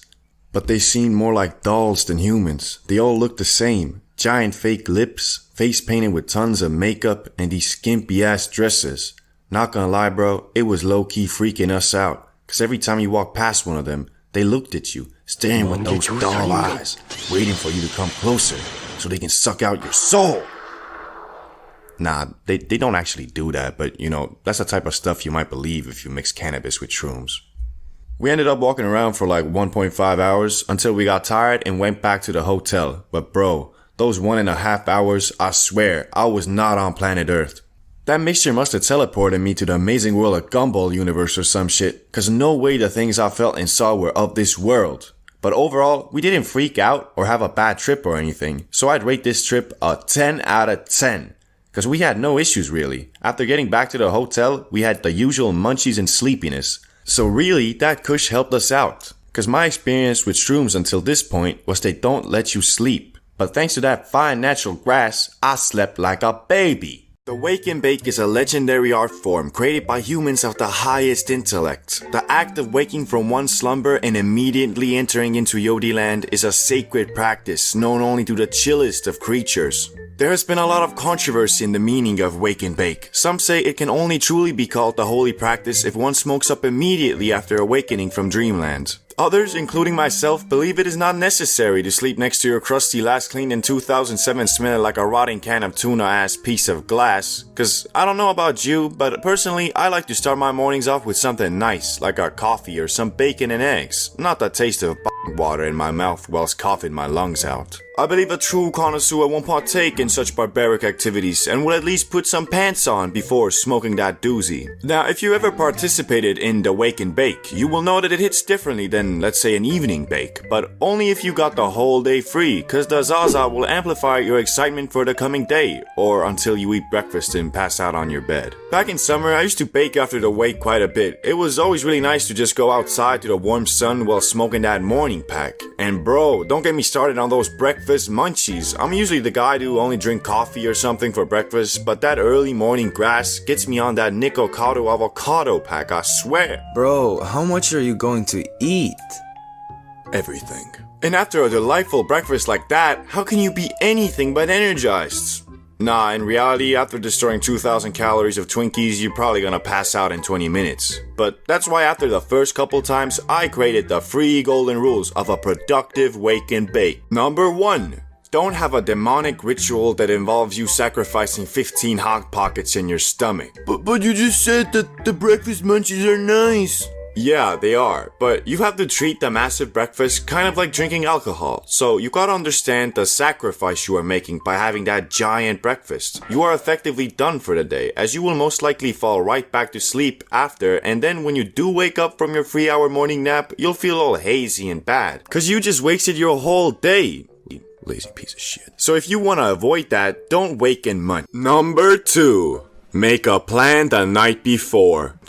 [SPEAKER 1] But they seemed more like dolls than humans. They all looked the same. Giant fake lips, face painted with tons of makeup, and these skimpy ass dresses. Not gonna lie bro, it was low key freaking us out. Cause every time you walked past one of them, they looked at you, staring with those doll eyes, waiting for you to come closer so they can suck out your soul. Nah, they don't actually do that, but you know, that's the type of stuff you might believe if you mix cannabis with shrooms. We ended up walking around for like 1.5 hours until we got tired and went back to the hotel. But bro, those 1.5 hours, I swear, I was not on planet Earth. That mixture must have teleported me to the amazing world of Gumball universe or some shit, cause no way the things I felt and saw were of this world. But overall, we didn't freak out or have a bad trip or anything, so I'd rate this trip a 10 out of 10. Cause we had no issues really. After getting back to the hotel, we had the usual munchies and sleepiness. So really, that kush helped us out. Cause my experience with shrooms until this point was they don't let you sleep. But thanks to that fine natural grass, I slept like a baby. The wake and bake is a legendary art form created by humans of the highest intellect. The act of waking from one slumber and immediately entering into Yodi land is a sacred practice known only to the chillest of creatures. There has been a lot of controversy in the meaning of wake and bake. Some say it can only truly be called the holy practice if one smokes up immediately after awakening from dreamland. Others, including myself, believe it is not necessary to sleep next to your crusty last cleaned in 2007 smelling like a rotting can of tuna ass piece of glass. Cause I don't know about you, but personally I like to start my mornings off with something nice, like a coffee or some bacon and eggs, not the taste of water in my mouth whilst coughing my lungs out. I believe a true connoisseur won't partake in such barbaric activities and will at least put some pants on before smoking that doozy. Now, if you ever participated in the wake and bake, you will know that it hits differently than, let's say, an evening bake, but only if you got the whole day free, cause the Zaza will amplify your excitement for the coming day, or until you eat breakfast and pass out on your bed. Back in summer, I used to bake after the wake quite a bit. It was always really nice to just go outside to the warm sun while smoking that morning pack. And bro, don't get me started on those breakfast munchies. I'm usually the guy to only drink coffee or something for breakfast, but that early morning grass gets me on that Nico Cotto avocado pack, I swear.
[SPEAKER 5] Bro, how much are you going to eat?
[SPEAKER 1] Everything. And after a delightful breakfast like that, how can you be anything but energized? Nah, in reality, after destroying 2,000 calories of Twinkies, you're probably gonna pass out in 20 minutes. But that's why after the first couple times, I created the 3 golden rules of a productive wake and bake. Number 1. Don't have a demonic ritual that involves you sacrificing 15 hot pockets in your stomach.
[SPEAKER 3] But you just said that the breakfast munchies are nice.
[SPEAKER 1] Yeah, they are, but you have to treat the massive breakfast kind of like drinking alcohol. So you gotta understand the sacrifice you are making by having that giant breakfast. You are effectively done for the day, as you will most likely fall right back to sleep after, and then when you do wake up from your 3-hour morning nap, you'll feel all hazy and bad, cause you just wasted your whole day. Lazy piece of shit. So if you wanna avoid that, don't wake and munch. Number 2. Make a plan the night before.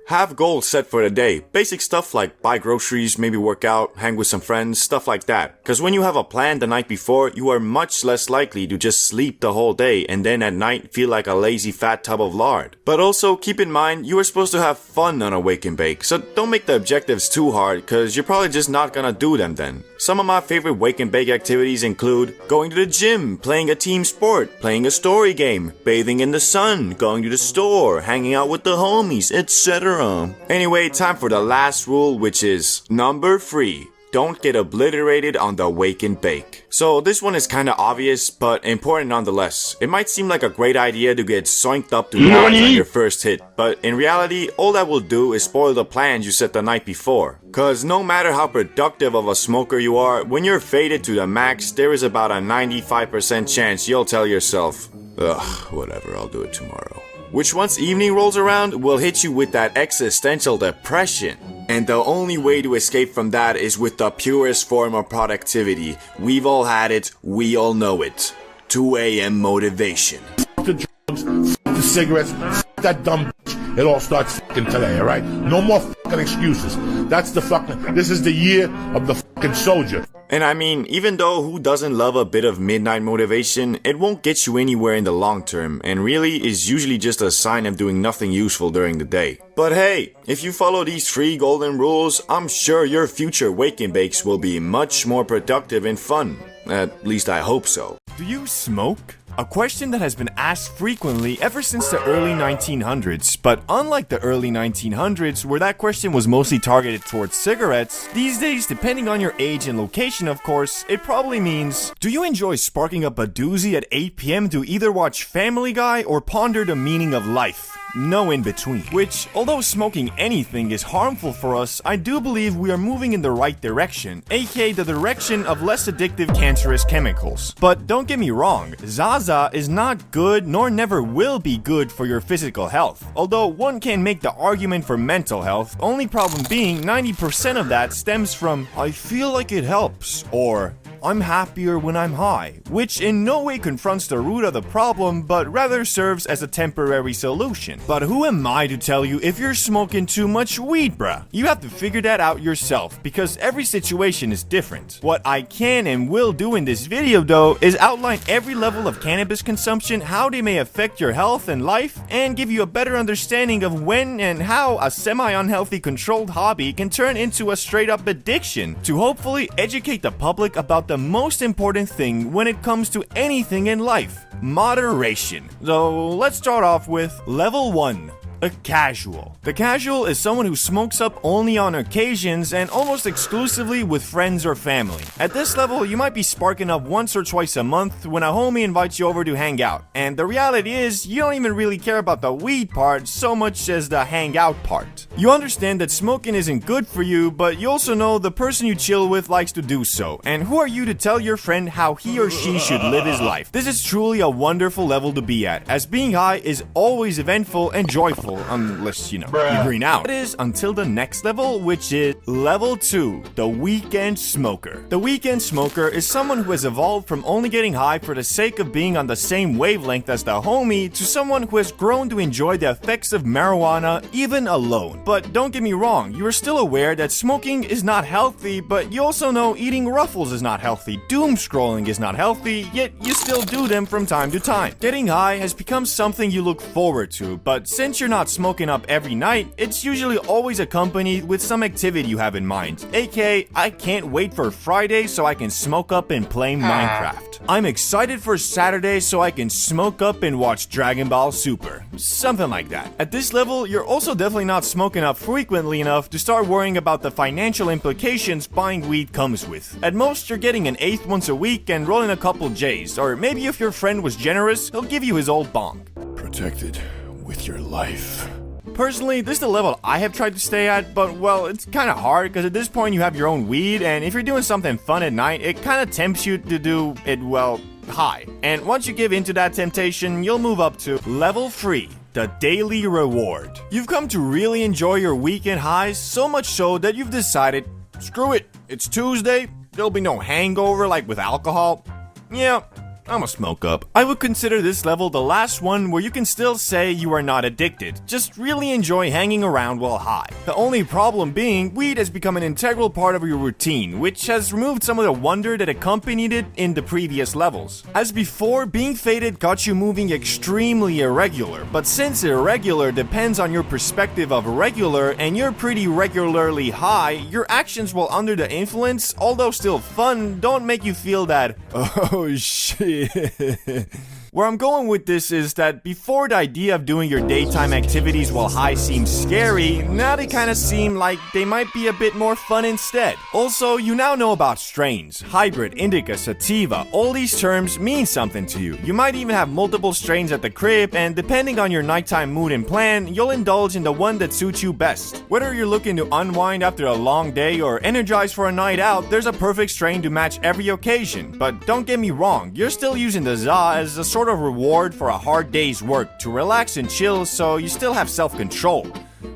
[SPEAKER 1] Have goals set for the day. Basic stuff like buy groceries, maybe work out, hang with some friends, stuff like that. Cause when you have a plan the night before, you are much less likely to just sleep the whole day and then at night feel like a lazy fat tub of lard. But also keep in mind, you are supposed to have fun on a wake and bake, so don't make the objectives too hard cause you're probably just not gonna do them then. Some of my favorite wake and bake activities include going to the gym, playing a team sport, playing a story game, bathing in the sun, going to the store, hanging out with the homies, etc. Anyway, time for the last rule, which is number 3. Don't get obliterated on the wake and bake. So this one is kinda obvious, but important nonetheless. It might seem like a great idea to get soinked up to nuts on your first hit, but in reality, all that will do is spoil the plans you set the night before. Cause no matter how productive of a smoker you are, when you're faded to the max, there is about a 95% chance you'll tell yourself, ugh, whatever, I'll do it tomorrow. Which once evening rolls around, will hit you with that existential depression. And the only way to escape from that is with the purest form of productivity. We've all had it, we all know it. 2 a.m. motivation.
[SPEAKER 6] The drugs, the cigarettes, that dumb bitch. It all starts fucking today, alright? No more fucking excuses. That's the fucking, this is the year of the fucking soldier.
[SPEAKER 1] And I mean, even though who doesn't love a bit of midnight motivation, it won't get you anywhere in the long term, and really is usually just a sign of doing nothing useful during the day. But hey, if you follow these 3 golden rules, I'm sure your future wake and bakes will be much more productive and fun. At least I hope so.
[SPEAKER 3] Do you smoke? A question that has been asked frequently ever since the early 1900s, but unlike the early 1900s where that question was mostly targeted towards cigarettes, these days, depending on your age and location of course, it probably means, do you enjoy sparking up a doozy at 8 p.m. to either watch Family Guy or ponder the meaning of life? No in between. Which, although smoking anything is harmful for us, I do believe we are moving in the right direction, aka the direction of less addictive cancerous chemicals. But don't get me wrong, Zaza is not good nor never will be good for your physical health. Although one can make the argument for mental health, only problem being 90% of that stems from, I feel like it helps, or I'm happier when I'm high, which in no way confronts the root of the problem, but rather serves as a temporary solution. But who am I to tell you if you're smoking too much weed, bruh? You have to figure that out yourself, because every situation is different. What I can and will do in this video though is outline every level of cannabis consumption, how they may affect your health and life, and give you a better understanding of when and how a semi-unhealthy controlled hobby can turn into a straight-up addiction, to hopefully educate the public about the most important thing when it comes to anything in life: moderation. So let's start off with level 1. A casual. The casual is someone who smokes up only on occasions and almost exclusively with friends or family. At this level, you might be sparking up once or twice a month when a homie invites you over to hang out. And the reality is, you don't even really care about the weed part so much as the hangout part. You understand that smoking isn't good for you, but you also know the person you chill with likes to do so. And who are you to tell your friend how he or she should live his life? This is truly a wonderful level to be at, as being high is always eventful and joyful. Unless, you green out. It is until the next level, which is level 2, the weekend smoker. The weekend smoker is someone who has evolved from only getting high for the sake of being on the same wavelength as the homie to someone who has grown to enjoy the effects of marijuana even alone. But don't get me wrong, you are still aware that smoking is not healthy, but you also know eating Ruffles is not healthy, doom scrolling is not healthy, yet you still do them from time to time. Getting high has become something you look forward to, but since you're not smoking up every night, it's usually always accompanied with some activity you have in mind, aka I can't wait for Friday so I can smoke up and play Minecraft. I'm excited for Saturday so I can smoke up and watch Dragon Ball Super. Something like that. At this level, you're also definitely not smoking up frequently enough to start worrying about the financial implications buying weed comes with. At most, you're getting an eighth once a week and rolling a couple J's, or maybe if your friend was generous, he'll give you his old bonk.
[SPEAKER 6] Protected with your life.
[SPEAKER 3] Personally, this is the level I have tried to stay at, but well, it's kind of hard because at this point you have your own weed, and if you're doing something fun at night, it kind of tempts you to do it, well, high. And once you give into that temptation, you'll move up to level 3. The daily reward. You've come to really enjoy your weekend highs, so much so that you've decided, screw it, it's Tuesday, there'll be no hangover like with alcohol. Yeah, I'ma smoke up. I would consider this level the last one where you can still say you are not addicted, just really enjoy hanging around while high. The only problem being, weed has become an integral part of your routine, which has removed some of the wonder that accompanied it in the previous levels. As before, being faded got you moving extremely irregular, but since irregular depends on your perspective of regular and you're pretty regularly high, your actions while under the influence, although still fun, don't make you feel that, oh shit. Where I'm going with this is that before the idea of doing your daytime activities while high seems scary, now they kind of seem like they might be a bit more fun instead. Also, you now know about strains, hybrid, indica, sativa. All these terms mean something to you. You might even have multiple strains at the crib, and depending on your nighttime mood and plan, you'll indulge in the one that suits you best. Whether you're looking to unwind after a long day or energize for a night out, there's a perfect strain to match every occasion. But don't get me wrong, you're still using the ZA as a sort of reward for a hard day's work to relax and chill, so you still have self-control,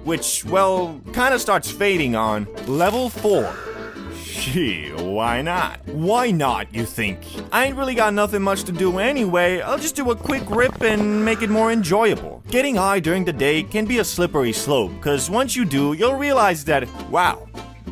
[SPEAKER 3] which, well, kind of starts fading on level 4. Gee, why not? Why not, you think? I ain't really got nothing much to do anyway, I'll just do a quick rip and make it more enjoyable. Getting high during the day can be a slippery slope, cause once you do, you'll realize that, wow,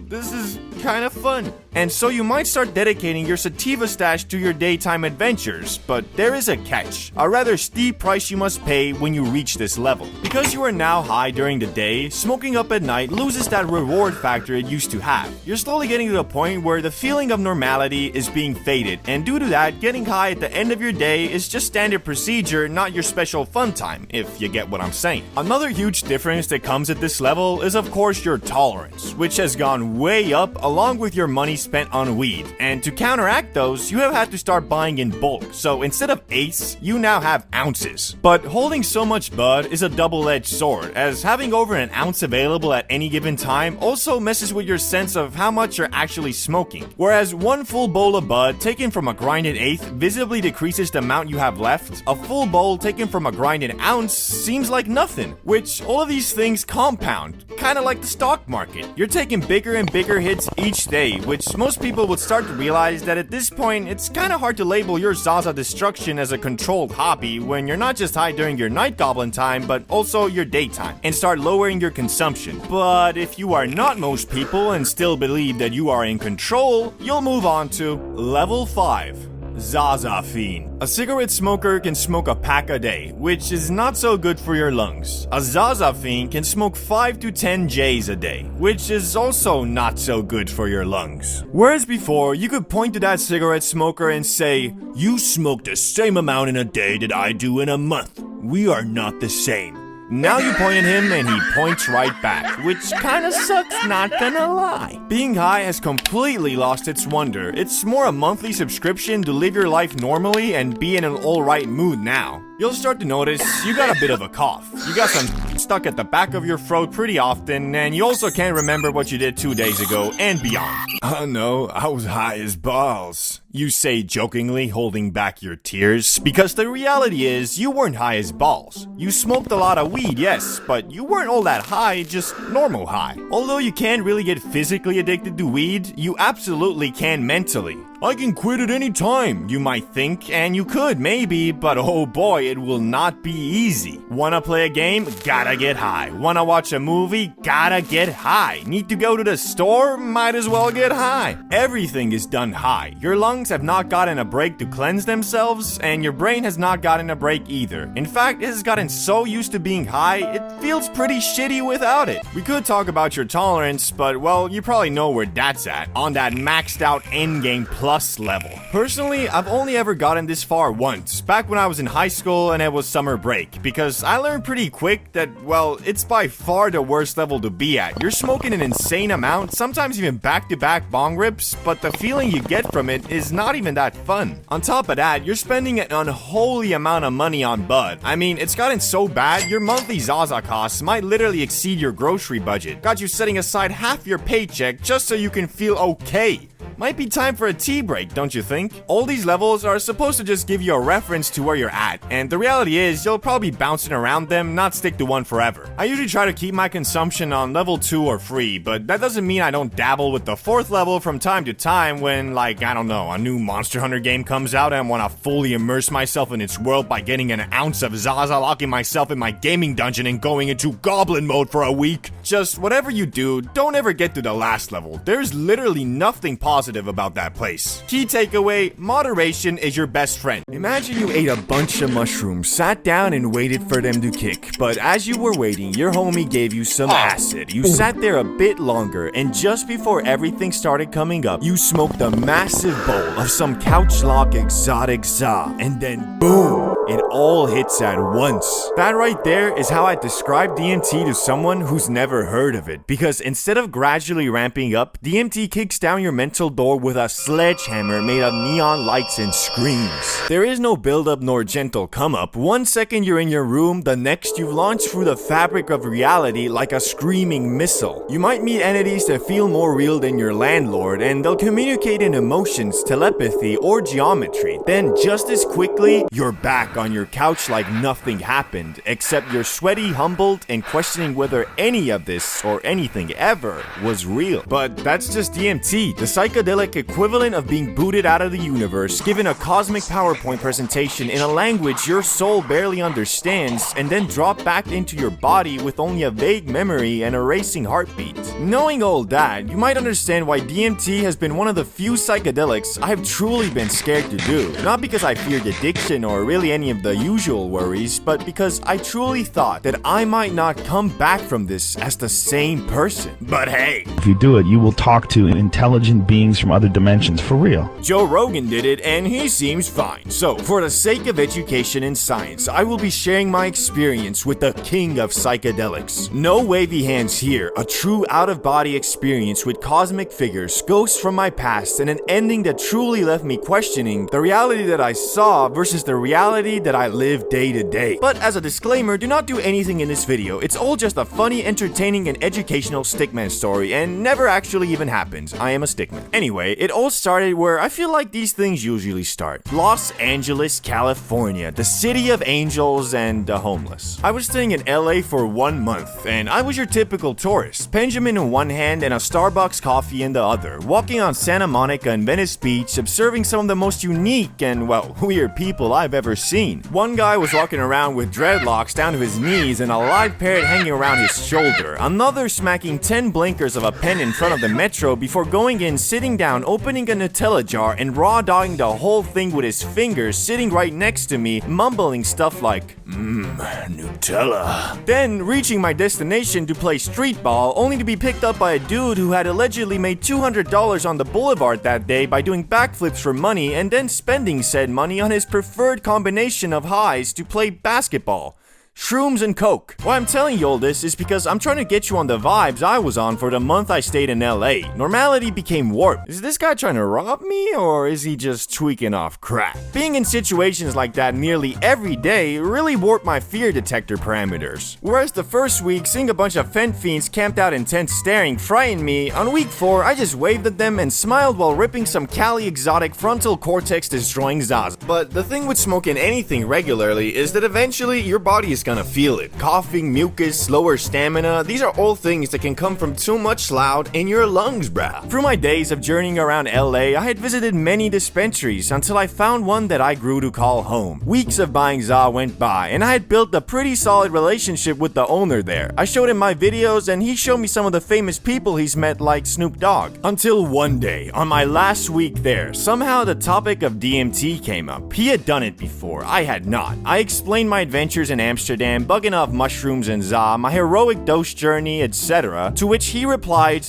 [SPEAKER 3] this is kind of fun. And so you might start dedicating your sativa stash to your daytime adventures, but there is a catch, a rather steep price you must pay when you reach this level. Because you are now high during the day, smoking up at night loses that reward factor it used to have. You're slowly getting to the point where the feeling of normality is being faded, and due to that, getting high at the end of your day is just standard procedure, not your special fun time, if you get what I'm saying. Another huge difference that comes at this level is of course your tolerance, which has gone way up along with your money spent on weed, and to counteract those, you have had to start buying in bulk, so instead of eighths, you now have ounces. But holding so much bud is a double-edged sword, as having over an ounce available at any given time also messes with your sense of how much you're actually smoking. Whereas one full bowl of bud taken from a grinded eighth visibly decreases the amount you have left, a full bowl taken from a grinded ounce seems like nothing, which all of these things compound, kinda like the stock market. You're taking bigger and bigger hits each day, which cigarettes, most people would start to realize that at this point, it's kinda hard to label your Zaza destruction as a controlled hobby when you're not just high during your night goblin time, but also your daytime, and start lowering your consumption. But if you are not most people and still believe that you are in control, you'll move on to level 5. Zaza Fiend. A cigarette smoker can smoke a pack a day, which is not so good for your lungs. A Zaza Fiend can smoke 5 to 10 J's a day, which is also not so good for your lungs. Whereas before, you could point to that cigarette smoker and say, "You smoke the same amount in a day that I do in a month. We are not the same." Now you point at him and he points right back, which kinda sucks, not gonna lie. Being high has completely lost its wonder. It's more a monthly subscription to live your life normally and be in an alright mood now. You'll start to notice you got a bit of a cough. You got some stuck at the back of your throat pretty often, and you also can't remember what you did 2 days ago and beyond.
[SPEAKER 4] Oh no, I was high as balls.
[SPEAKER 3] You say jokingly, holding back your tears, because the reality is you weren't high as balls. You smoked a lot of weed, yes, but you weren't all that high, just normal high. Although you can't really get physically addicted to weed, you absolutely can mentally. I can quit at any time, you might think, and you could maybe, but oh boy, it will not be easy. Wanna play a game? Gotta get high. Wanna watch a movie? Gotta get high. Need to go to the store? Might as well get high. Everything is done high. Your lungs have not gotten a break to cleanse themselves, and your brain has not gotten a break either. In fact, it has gotten so used to being high, it feels pretty shitty without it. We could talk about your tolerance, but well, you probably know where that's at. On that maxed out endgame plus level. Personally, I've only ever gotten this far once, back when I was in high school and it was summer break, because I learned pretty quick that, well, it's by far the worst level to be at. You're smoking an insane amount, sometimes even back-to-back bong rips, but the feeling you get from it is not even that fun. On top of that, you're spending an unholy amount of money on bud. I mean, it's gotten so bad, your monthly Zaza costs might literally exceed your grocery budget. Got you setting aside half your paycheck just so you can feel okay. Might be time for a tea break, don't you think? All these levels are supposed to just give you a reference to where you're at, and the reality is you'll probably be bouncing around them, not stick to one forever. I usually try to keep my consumption on level 2 or 3, but that doesn't mean I don't dabble with the 4th level from time to time when, like, I don't know, a new Monster Hunter game comes out and I want to fully immerse myself in its world by getting an ounce of Zaza, locking myself in my gaming dungeon and going into goblin mode for a week. Just whatever you do, don't ever get to the last level. There's literally nothing positive about that place. Key takeaway, moderation is your best friend. Imagine you ate a bunch of mushrooms, sat down and waited for them to kick, but as you were waiting, your homie gave you some acid. You sat there a bit longer, and just before everything started coming up, you smoked a massive bowl of some couch lock exotic za, and then boom, it all hits at once. That right there is how I describe DMT to someone who's never heard of it, because instead of gradually ramping up, DMT kicks down your mental door with a sledgehammer made of neon lights and screams. There is no build-up nor gentle come-up. 1 second you're in your room, the next you've launched through the fabric of reality like a screaming missile. You might meet entities that feel more real than your landlord, and they'll communicate in emotions, telepathy, or geometry. Then just as quickly, you're back on your couch like nothing happened, except you're sweaty, humbled, and questioning whether any of this, or anything ever, was real. But that's just DMT, the psychedelic equivalent of being booted out of the universe, given a cosmic PowerPoint presentation in a language your soul barely understands, and then drop back into your body with only a vague memory and a racing heartbeat. Knowing all that, you might understand why DMT has been one of the few psychedelics I've truly been scared to do. Not because I feared addiction or really any of the usual worries, but because I truly thought that I might not come back from this as the same person. But hey,
[SPEAKER 7] if you do it, you will talk to intelligent beings from other dimensions, for real.
[SPEAKER 3] Joe Rogan did it and he seems fine. So, for the sake of education and science, I will be sharing my experience with the king of psychedelics. No wavy hands here, a true out-of-body experience with cosmic figures, ghosts from my past, and an ending that truly left me questioning the reality that I saw versus the reality reality that I live day to day. But as a disclaimer, do not do anything in this video. It's all just a funny, entertaining, and educational stickman story, and never actually even happens. I am a stickman. Anyway, it all started where I feel like these things usually start. Los Angeles, California, the city of angels and the homeless. I was staying in LA for 1 month, and I was your typical tourist. Benjamin in one hand and a Starbucks coffee in the other, walking on Santa Monica and Venice Beach, observing some of the most unique and, well, weird people I've ever seen. One guy was walking around with dreadlocks down to his knees and a live parrot hanging around his shoulder. Another smacking 10 blinkers of a pen in front of the metro before going in, sitting down, opening a Nutella jar and raw dogging the whole thing with his fingers, sitting right next to me, mumbling stuff like, Nutella. Then reaching my destination to play street ball, only to be picked up by a dude who had allegedly made $200 on the boulevard that day by doing backflips for money and then spending said money on his preferred combination of highs to play basketball. Shrooms and coke. Why I'm telling you all this is because I'm trying to get you on the vibes I was on for the month I stayed in LA. Normality became warped. Is this guy trying to rob me, or is he just tweaking off crack? Being in situations like that nearly every day really warped my fear detector parameters. Whereas the first week, seeing a bunch of fent fiends camped out in tents staring frightened me, on week 4 I just waved at them and smiled while ripping some Cali exotic frontal cortex destroying Zaza. But the thing with smoking anything regularly is that eventually your body is gonna feel it. Coughing, mucus, lower stamina, these are all things that can come from too much loud in your lungs, bruh. Through my days of journeying around LA, I had visited many dispensaries until I found one that I grew to call home. Weeks of buying za went by, and I had built a pretty solid relationship with the owner there. I showed him my videos, and he showed me some of the famous people he's met, like Snoop Dogg. Until one day, on my last week there, somehow the topic of DMT came up. He had done it before, I had not. I explained my adventures in Amsterdam, bugging off mushrooms and za, my heroic dose journey, etc., to which he replied,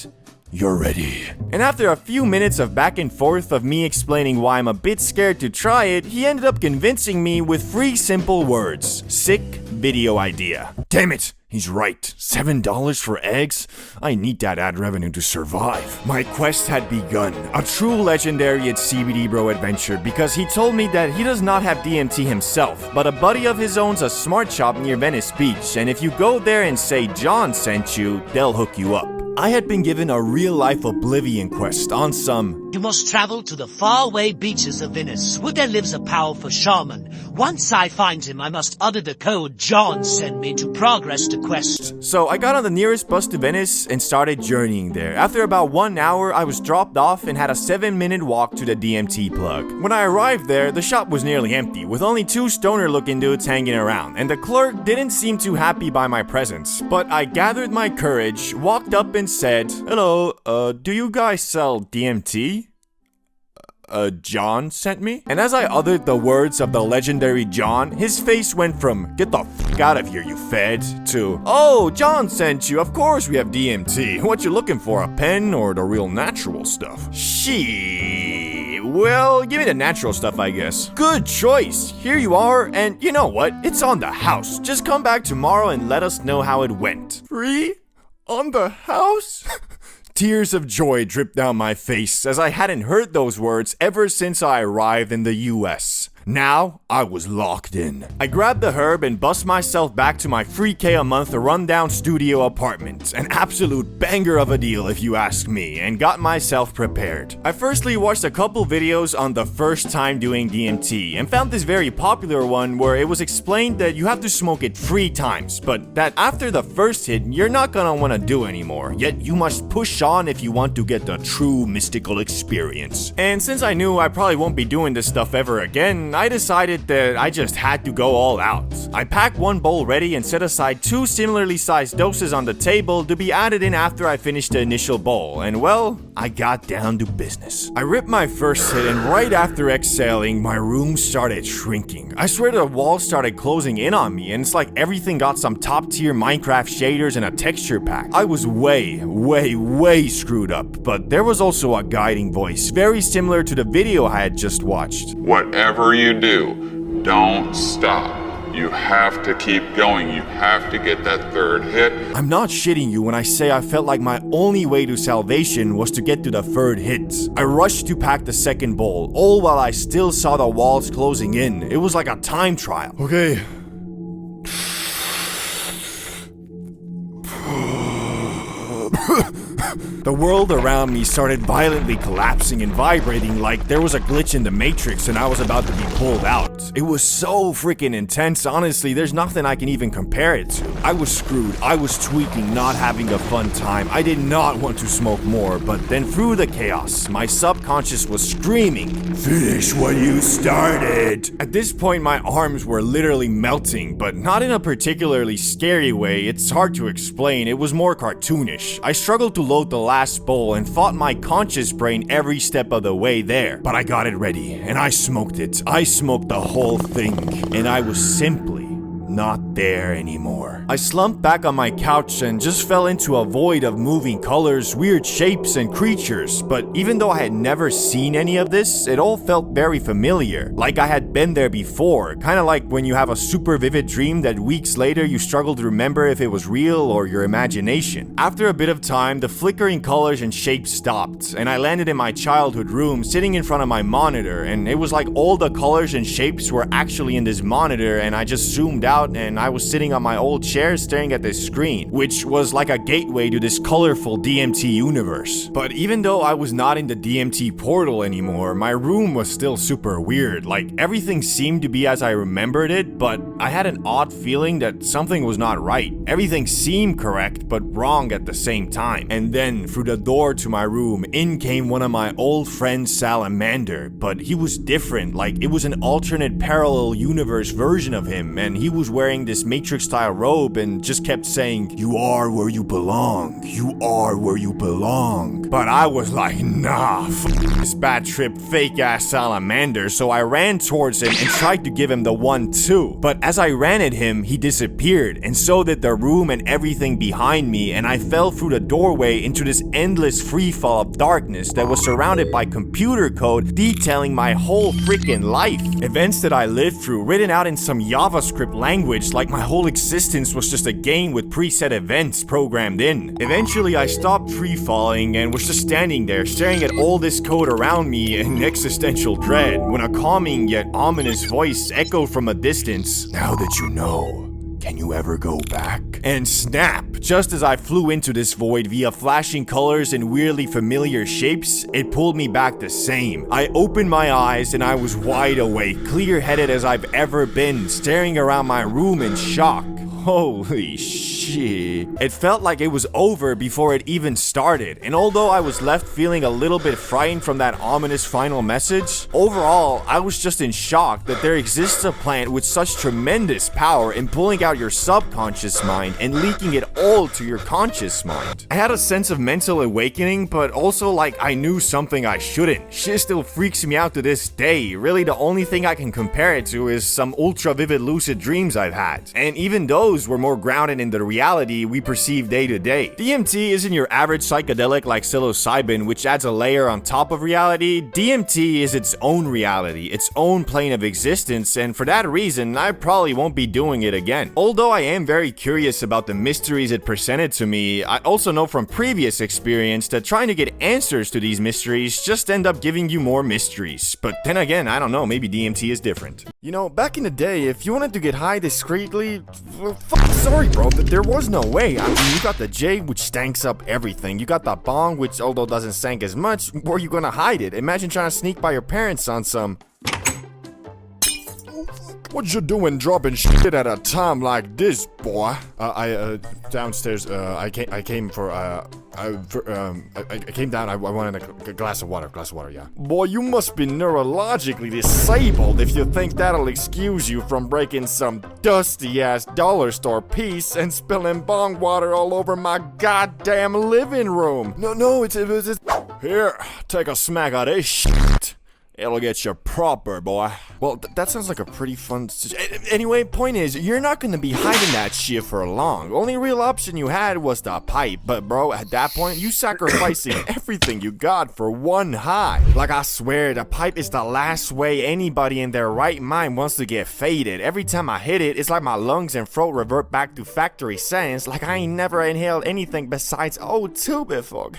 [SPEAKER 3] "You're ready." And after a few minutes of back and forth of me explaining why I'm a bit scared to try it, he ended up convincing me with 3 simple words. Sick video idea. Damn it! He's right. $7 for eggs? I need that ad revenue to survive. My quest had begun. A true legendary at CBD Bro adventure, because he told me that he does not have DMT himself, but a buddy of his owns a smart shop near Venice Beach, and if you go there and say John sent you, they'll hook you up. I had been given a real-life oblivion quest on some...
[SPEAKER 8] You must travel to the faraway beaches of Venice, where there lives a powerful shaman. Once I find him, I must utter the code John sent me to progress the quest.
[SPEAKER 3] So I got on the nearest bus to Venice and started journeying there. After about 1 hour, I was dropped off and had a 7-minute walk to the DMT plug. When I arrived there, the shop was nearly empty, with only 2 stoner-looking dudes hanging around, and the clerk didn't seem too happy by my presence. But I gathered my courage, walked up and said, "Hello, do you guys sell DMT?" John sent me? And as I uttered the words of the legendary John, his face went from, "Get the f*** out of here, you fed," to, "Oh, John sent you, of course we have DMT. What you looking for, a pen or the real natural stuff?" Shit. Well, give me the natural stuff, I guess. Good choice. Here you are, and you know what? It's on the house. Just come back tomorrow and let us know how it went. Free? On the house? Tears of joy dripped down my face as I hadn't heard those words ever since I arrived in the US. Now, I was locked in. I grabbed the herb and bust myself back to my $3K a month rundown studio apartment. An absolute banger of a deal if you ask me, and got myself prepared. I firstly watched a couple videos on the first time doing DMT, and found this very popular one where it was explained that you have to smoke it 3 times, but that after the first hit, you're not gonna wanna do anymore, yet you must push on if you want to get the true mystical experience. And since I knew I probably won't be doing this stuff ever again, I decided that I just had to go all out. I packed 1 bowl ready and set aside 2 similarly sized doses on the table to be added in after I finished the initial bowl, and well, I got down to business. I ripped my first hit, and right after exhaling, my room started shrinking. I swear the walls started closing in on me, and it's like everything got some top tier Minecraft shaders and a texture pack. I was way screwed up, but there was also a guiding voice, very similar to the video I had just watched.
[SPEAKER 9] Whatever you do, don't stop. You have to keep going. You have to get that third hit.
[SPEAKER 3] I'm not shitting you when I say I felt like my only way to salvation was to get to the third hit. I rushed to pack the second bowl, all while I still saw the walls closing in. It was like a time trial. Okay. The world around me started violently collapsing and vibrating like there was a glitch in the Matrix and I was about to be pulled out. It was so freaking intense, honestly, there's nothing I can even compare it to. I was screwed, I was tweaking, not having a fun time. I did not want to smoke more, but then through the chaos, my subconscious was screaming, "Finish what you started!" At this point, my arms were literally melting, but not in a particularly scary way. It's hard to explain, it was more cartoonish. I struggled to load the last bowl and fought my conscious brain every step of the way there. But I got it ready, and I smoked it. I smoked the whole thing, and I was simply not there anymore. I slumped back on my couch and just fell into a void of moving colors, weird shapes, and creatures. But even though I had never seen any of this, it all felt very familiar, like I had been there before, kind of like when you have a super vivid dream that weeks later you struggle to remember if it was real or your imagination. After a bit of time, the flickering colors and shapes stopped, and I landed in my childhood room, sitting in front of my monitor, and it was like all the colors and shapes were actually in this monitor, and I just zoomed out and I was sitting on my old chair staring at this screen, which was like a gateway to this colorful DMT universe. But even though I was not in the DMT portal anymore, my room was still super weird. Like, everything seemed to be as I remembered it, but I had an odd feeling that something was not right. Everything seemed correct, but wrong at the same time. And then, through the door to my room, in came one of my old friends, Salamander, but he was different. Like, it was an alternate parallel universe version of him, and he was wearing this Matrix-style robe and just kept saying, "You are where you belong. You are where you belong." But I was like, nah, this bad trip fake-ass Salamander, so I ran towards him and tried to give him the 1-2. But as I ran at him, he disappeared, and so did the room and everything behind me, and I fell through the doorway into this endless freefall of darkness that was surrounded by computer code detailing my whole freaking life. Events that I lived through, written out in some JavaScript language, like my whole existence was just a game with preset events programmed in. Eventually, I stopped free-falling and was just standing there, staring at all this code around me in existential dread, when a calming yet ominous voice echoed from a distance, "Now that you know, can you ever go back?" And snap! Just as I flew into this void via flashing colors and weirdly familiar shapes, it pulled me back the same. I opened my eyes and I was wide awake, clear-headed as I've ever been, staring around my room in shock. Holy shit. It felt like it was over before it even started, and although I was left feeling a little bit frightened from that ominous final message, overall, I was just in shock that there exists a plant with such tremendous power in pulling out your subconscious mind and leaking it all to your conscious mind. I had a sense of mental awakening, but also like I knew something I shouldn't. Shit still freaks me out to this day. Really, the only thing I can compare it to is some ultra vivid lucid dreams I've had, and even those were more grounded in the reality we perceive day to day. DMT isn't your average psychedelic like psilocybin, which adds a layer on top of reality. DMT is its own reality, its own plane of existence, and for that reason, I probably won't be doing it again. Although I am very curious about the mysteries it presented to me, I also know from previous experience that trying to get answers to these mysteries just end up giving you more mysteries. But then again, I don't know, maybe DMT is different. You know, back in the day, if you wanted to get high discreetly, sorry bro, there was no way. I mean, you got the J, which stanks up everything. You got the bong, which although doesn't stank as much, where are you gonna hide it? Imagine trying to sneak by your parents on some... What you doing dropping shit at a time like this, boy? Downstairs, I came for, I came down, I wanted a glass of water, yeah. Boy, you must be neurologically disabled if you think that'll excuse you from breaking some dusty-ass dollar store piece and spilling bong water all over my goddamn living room. No, it's... Here, take a smack of this shit. It'll get you proper, boy. Well, that sounds like a pretty fun... Anyway, point is, you're not gonna be hiding that shit for long. Only real option you had was the pipe. But bro, at that point, you sacrificing everything you got for one high. Like, I swear, the pipe is the last way anybody in their right mind wants to get faded. Every time I hit it, it's like my lungs and throat revert back to factory settings. Like I ain't never inhaled anything besides O2 before.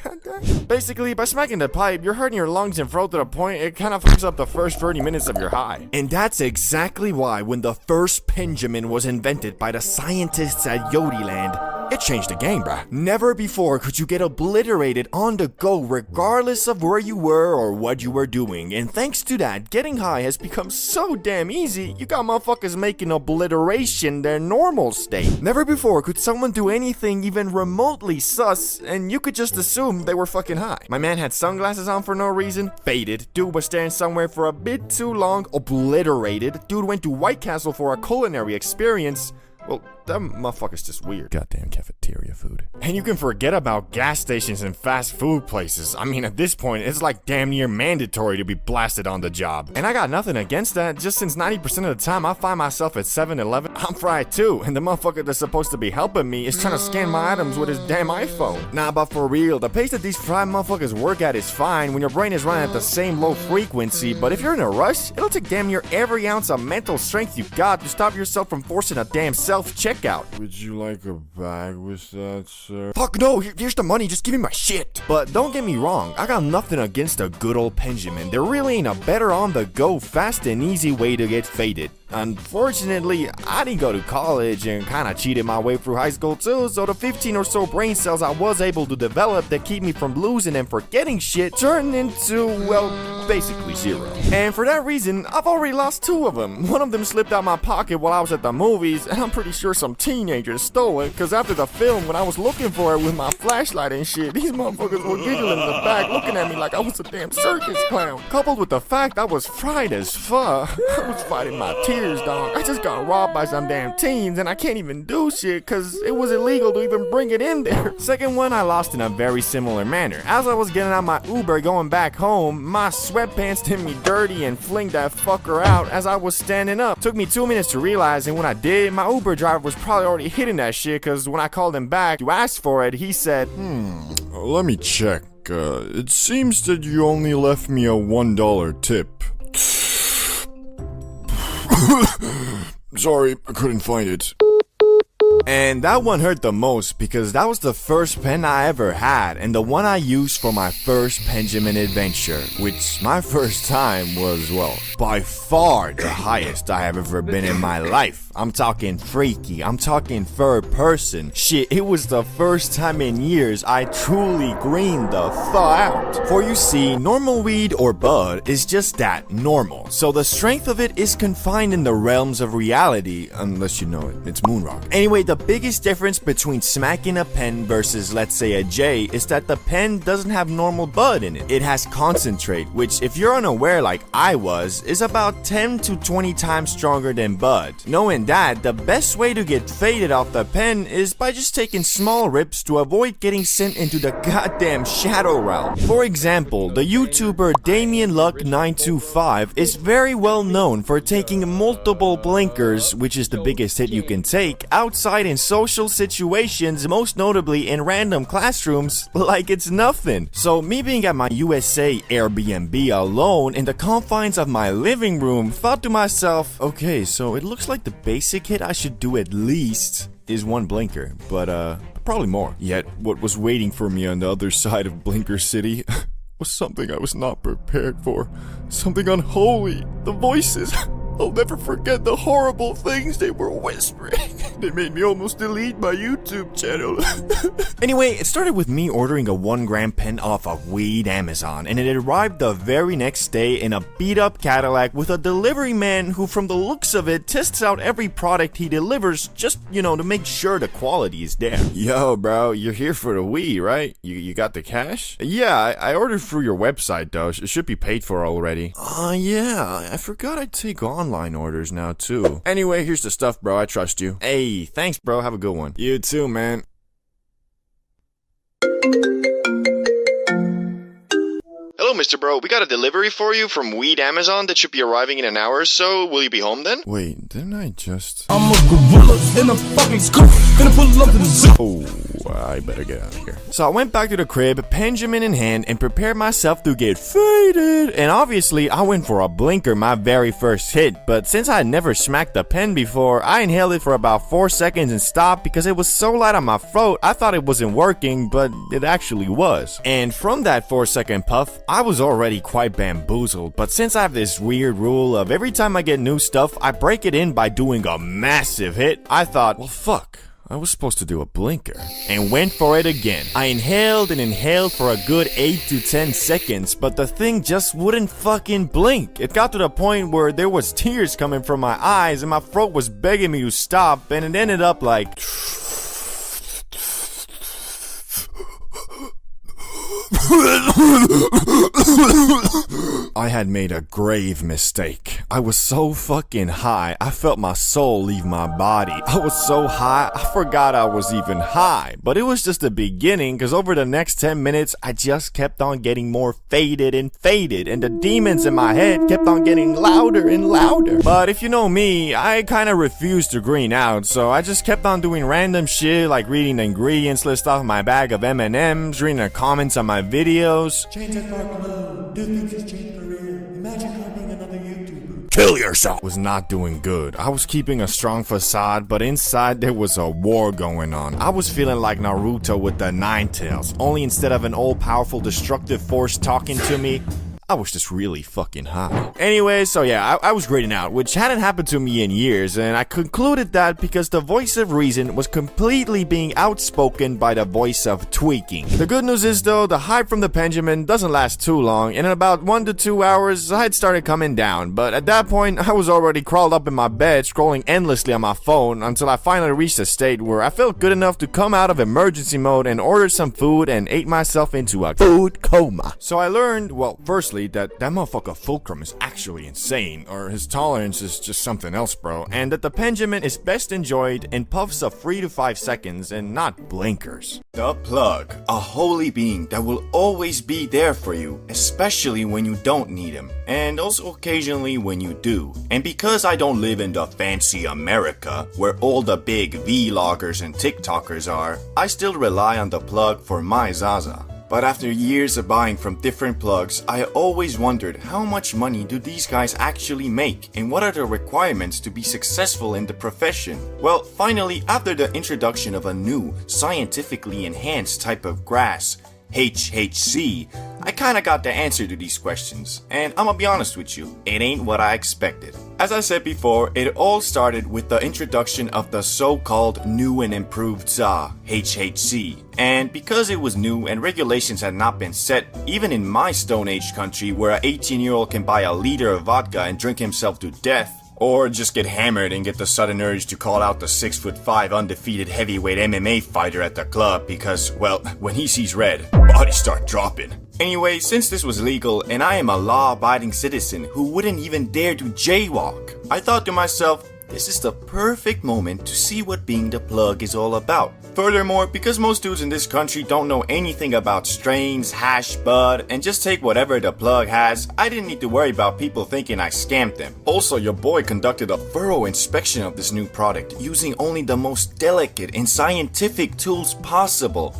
[SPEAKER 3] Basically, by smacking the pipe, you're hurting your lungs and throat to the point it kind of fucks up the first 30 minutes of your high. And that's exactly why when the first Benjamin was invented by the scientists at Yodiland, it changed the game, bruh. Never before could you get obliterated on the go regardless of where you were or what you were doing. And thanks to that, getting high has become so damn easy, you got motherfuckers making obliteration their normal state. Never before could someone do anything even remotely sus and you could just assume they were fucking high. My man had sunglasses on for no reason, faded. Dude was staring somewhere for a bit too long, obliterated. Dude went to White Castle for a culinary experience. Well, that motherfucker's just weird. Goddamn cafeteria food. And you can forget about gas stations and fast food places. I mean, at this point, it's like damn near mandatory to be blasted on the job. And I got nothing against that, just since 90% of the time I find myself at 7-Eleven, I'm fried too. And the motherfucker that's supposed to be helping me is trying to scan my items with his damn iPhone. Nah, but for real, the pace that these fried motherfuckers work at is fine when your brain is running at the same low frequency, but if you're in a rush, it'll take damn near every ounce of mental strength you got to stop yourself from forcing a damn self-checkout. Would you like a bag with that, sir? Fuck no, here's the money, just give me my shit. But don't get me wrong, I got nothing against a good old Benjamin. There really ain't a better on-the-go, fast and easy way to get faded. Unfortunately, I didn't go to college and kinda cheated my way through high school too, so the 15 or so brain cells I was able to develop that keep me from losing and forgetting shit turned into, well, basically zero. And for that reason, I've already lost 2 of them. One of them slipped out my pocket while I was at the movies, and I'm pretty sure some teenagers stole it, cause after the film, when I was looking for it with my flashlight and shit, these motherfuckers were giggling in the back, looking at me like I was a damn circus clown. Coupled with the fact I was fried as fuck, I was fighting my tears, dog. I just got robbed by some damn teens, and I can't even do shit, cause it was illegal to even bring it in there. Second one I lost in a very similar manner. As I was getting out my Uber going back home, my sweatpants did me dirty and flinged that fucker out as I was standing up. Took me 2 minutes to realize, and when I did, my Uber driver was probably already hitting that shit, cause when I called him back to ask for it, he said, let me check. It seems that you only left me a $1 tip. Sorry, I couldn't find it. And that one hurt the most because that was the first pen I ever had and the one I used for my first Benjamin adventure, which my first time was, well, by far the highest I have ever been in my life. I'm talking freaky, I'm talking third person. Shit, it was the first time in years I truly greened the thaw out. For you see, normal weed or bud is just that, normal. So the strength of it is confined in the realms of reality, unless you know it, it's Moonrock. Anyway, the biggest difference between smacking a pen versus, let's say, a J is that the pen doesn't have normal bud in it. It has concentrate, which if you're unaware like I was, is about 10 to 20 times stronger than bud. Knowing that, the best way to get faded off the pen is by just taking small rips to avoid getting sent into the goddamn shadow realm. For example, the YouTuber Damien Luck 925 is very well known for taking multiple blinkers, which is the biggest hit you can take, outside in social situations, most notably in random classrooms, like it's nothing. So me being at my USA Airbnb alone in the confines of my living room, thought to myself, okay, so it looks like the basic hit I should do at least is 1 blinker, but probably more. Yet what was waiting for me on the other side of Blinker City was something I was not prepared for. Something unholy. The voices. I'll never forget the horrible things they were whispering. They made me almost delete my YouTube channel. Anyway, it started with me ordering a 1-gram pen off of Weed Amazon, and it arrived the very next day in a beat-up Cadillac with a delivery man who, from the looks of it, tests out every product he delivers just, you know, to make sure the quality is there. Yo, bro, you're here for the Wii, right? You got the cash? Yeah, I ordered through your website, though. It should be paid for already. Yeah, I forgot I'd take online orders now, too. Anyway, here's the stuff, bro. I trust you. Hey, thanks, bro. Have a good one. You too, man.
[SPEAKER 10] Hello
[SPEAKER 1] Hello, Mr. Bro. We got a delivery for you from Weed Amazon that should be arriving in an hour or so. Will you be home then?
[SPEAKER 3] Wait, didn't I just...
[SPEAKER 4] I'm a gorilla in a fucking scoop. Gonna pull up to the zoo.
[SPEAKER 3] Oh, I better get out of here. So I went back to the crib, Benjamin in hand, and prepared myself to get faded. And obviously, I went for a blinker my very first hit. But since I had never smacked a pen before, I inhaled it for about 4 seconds and stopped because it was so light on my throat, I thought it wasn't working, but it actually was. And from that 4-second puff, I was already quite bamboozled. But since I have this weird rule of every time I get new stuff, I break it in by doing a massive hit, I thought, well, fuck. I was supposed to do a blinker, and went for it again. I inhaled and inhaled for a good 8 to 10 seconds, but the thing just wouldn't fucking blink. It got to the point where there was tears coming from my eyes and my throat was begging me to stop, and it ended up like... I had made a grave mistake. I was so fucking high, I felt my soul leave my body. I was so high, I forgot I was even high. But it was just the beginning, cause over the next 10 minutes, I just kept on getting more faded, and the demons in my head kept on getting louder and louder. But if you know me, I kinda refused to green out, so I just kept on doing random shit like reading the ingredients list off my bag of M&Ms, reading the comments on my videos.
[SPEAKER 10] Change that dark blue, do things has changed career. Imagine her being another YouTuber.
[SPEAKER 3] Kill yourself. Was not doing good. I was keeping a strong facade, but inside there was a war going on. I was feeling like Naruto with the 9 tails, only instead of an all-powerful destructive force talking to me, I was just really fucking high. Anyway, so yeah, I was grading out, which hadn't happened to me in years, and I concluded that because the voice of reason was completely being outspoken by the voice of tweaking. The good news is though, the hype from the Benjamin doesn't last too long, and in about 1 to 2 hours, I had started coming down, but at that point, I was already crawled up in my bed, scrolling endlessly on my phone, until I finally reached a state where I felt good enough to come out of emergency mode and order some food and ate myself into a food coma. So I learned, well, firstly, that motherfucker Fulcrum is actually insane, or his tolerance is just something else, bro, and that the Benjamin is best enjoyed in puffs of 3 to 5 seconds and not blinkers.
[SPEAKER 1] The Plug, a holy being that will always be there for you, especially when you don't need him, and also occasionally when you do. And because I don't live in the fancy America, where all the big vloggers and TikTokers are, I still rely on the Plug for my Zaza. But after years of buying from different plugs, I always wondered how much money do these guys actually make, and what are the requirements to be successful in the profession? Well, finally, after the introduction of a new, scientifically enhanced type of grass, HHC, I kinda got the answer to these questions, and I'ma be honest with you, it ain't what I expected. As I said before, it all started with the introduction of the so-called new and improved ZA, HHC. And because it was new and regulations had not been set, even in my Stone Age country where an 18-year-old can buy a liter of vodka and drink himself to death, or just get hammered and get the sudden urge to call out the 6'5" undefeated heavyweight MMA fighter at the club because, well, when he sees red, bodies start dropping. Anyway, since this was legal and I am a law-abiding citizen who wouldn't even dare to jaywalk, I thought to myself, this is the perfect moment to see what being the Plug is all about. Furthermore, because most dudes in this country don't know anything about strains, hash, bud, and just take whatever the Plug has, I didn't need to worry about people thinking I scammed them. Also, your boy conducted a thorough inspection of this new product, using only the most delicate and scientific tools possible.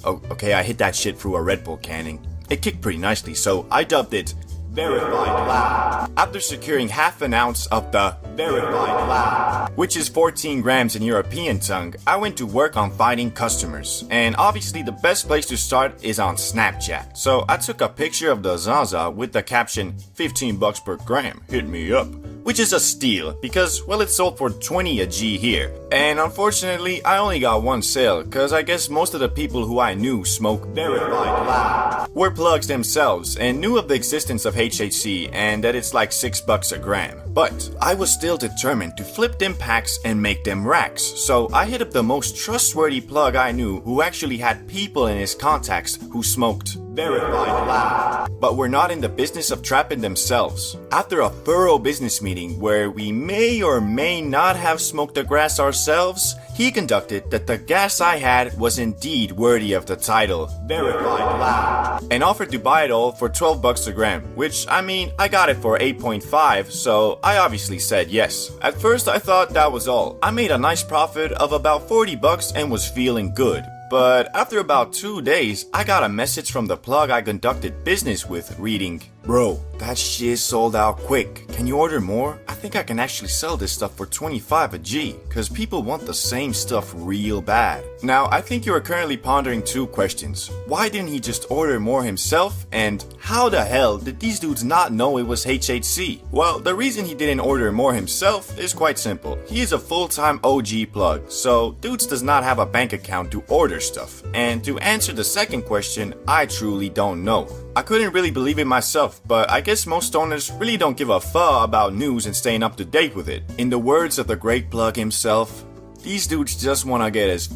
[SPEAKER 1] Oh, okay, I hit that shit through a Red Bull canning. It kicked pretty nicely, so I dubbed it Verified Lab. After securing half an ounce of the Verified Lab, which is 14 grams in European tongue, I went to work on finding customers. And obviously the best place to start is on Snapchat. So I took a picture of the Zaza with the caption, 15 bucks per gram, hit me up. Which is a steal, because, well, it sold for 20 a G here. And unfortunately, I only got one sale, cause I guess most of the people who I knew smoked Verified Lab were plugs themselves, and knew of the existence of HHC, and that it's like 6 bucks a gram. But I was still determined to flip them packs and make them racks, so I hit up the most trustworthy plug I knew who actually had people in his contacts who smoked verified lab. But we're not in the business of trapping themselves. After a thorough business meeting where we may or may not have smoked the grass ourselves, he conducted that the gas I had was indeed worthy of the title, verified lab, and offered to buy it all for 12 bucks a gram, which I mean, I got it for 8.5, so I obviously said yes. At first I thought that was all. I made a nice profit of about 40 bucks and was feeling good. But after about 2 days, I got a message from the plug I conducted business with reading, "Bro, that shit sold out quick. Can you order more? I think I can actually sell this stuff for 25 a G, cause people want the same stuff real bad." Now, I think you are currently pondering two questions. Why didn't he just order more himself? And how the hell did these dudes not know it was HHC? Well, the reason he didn't order more himself is quite simple. He is a full-time OG plug, so dudes does not have a bank account to order stuff. And to answer the second question, I truly don't know. I couldn't really believe it myself, but I guess most stoners really don't give a fuck about news and staying up to date with it. In the words of the great plug himself, these dudes just wanna get as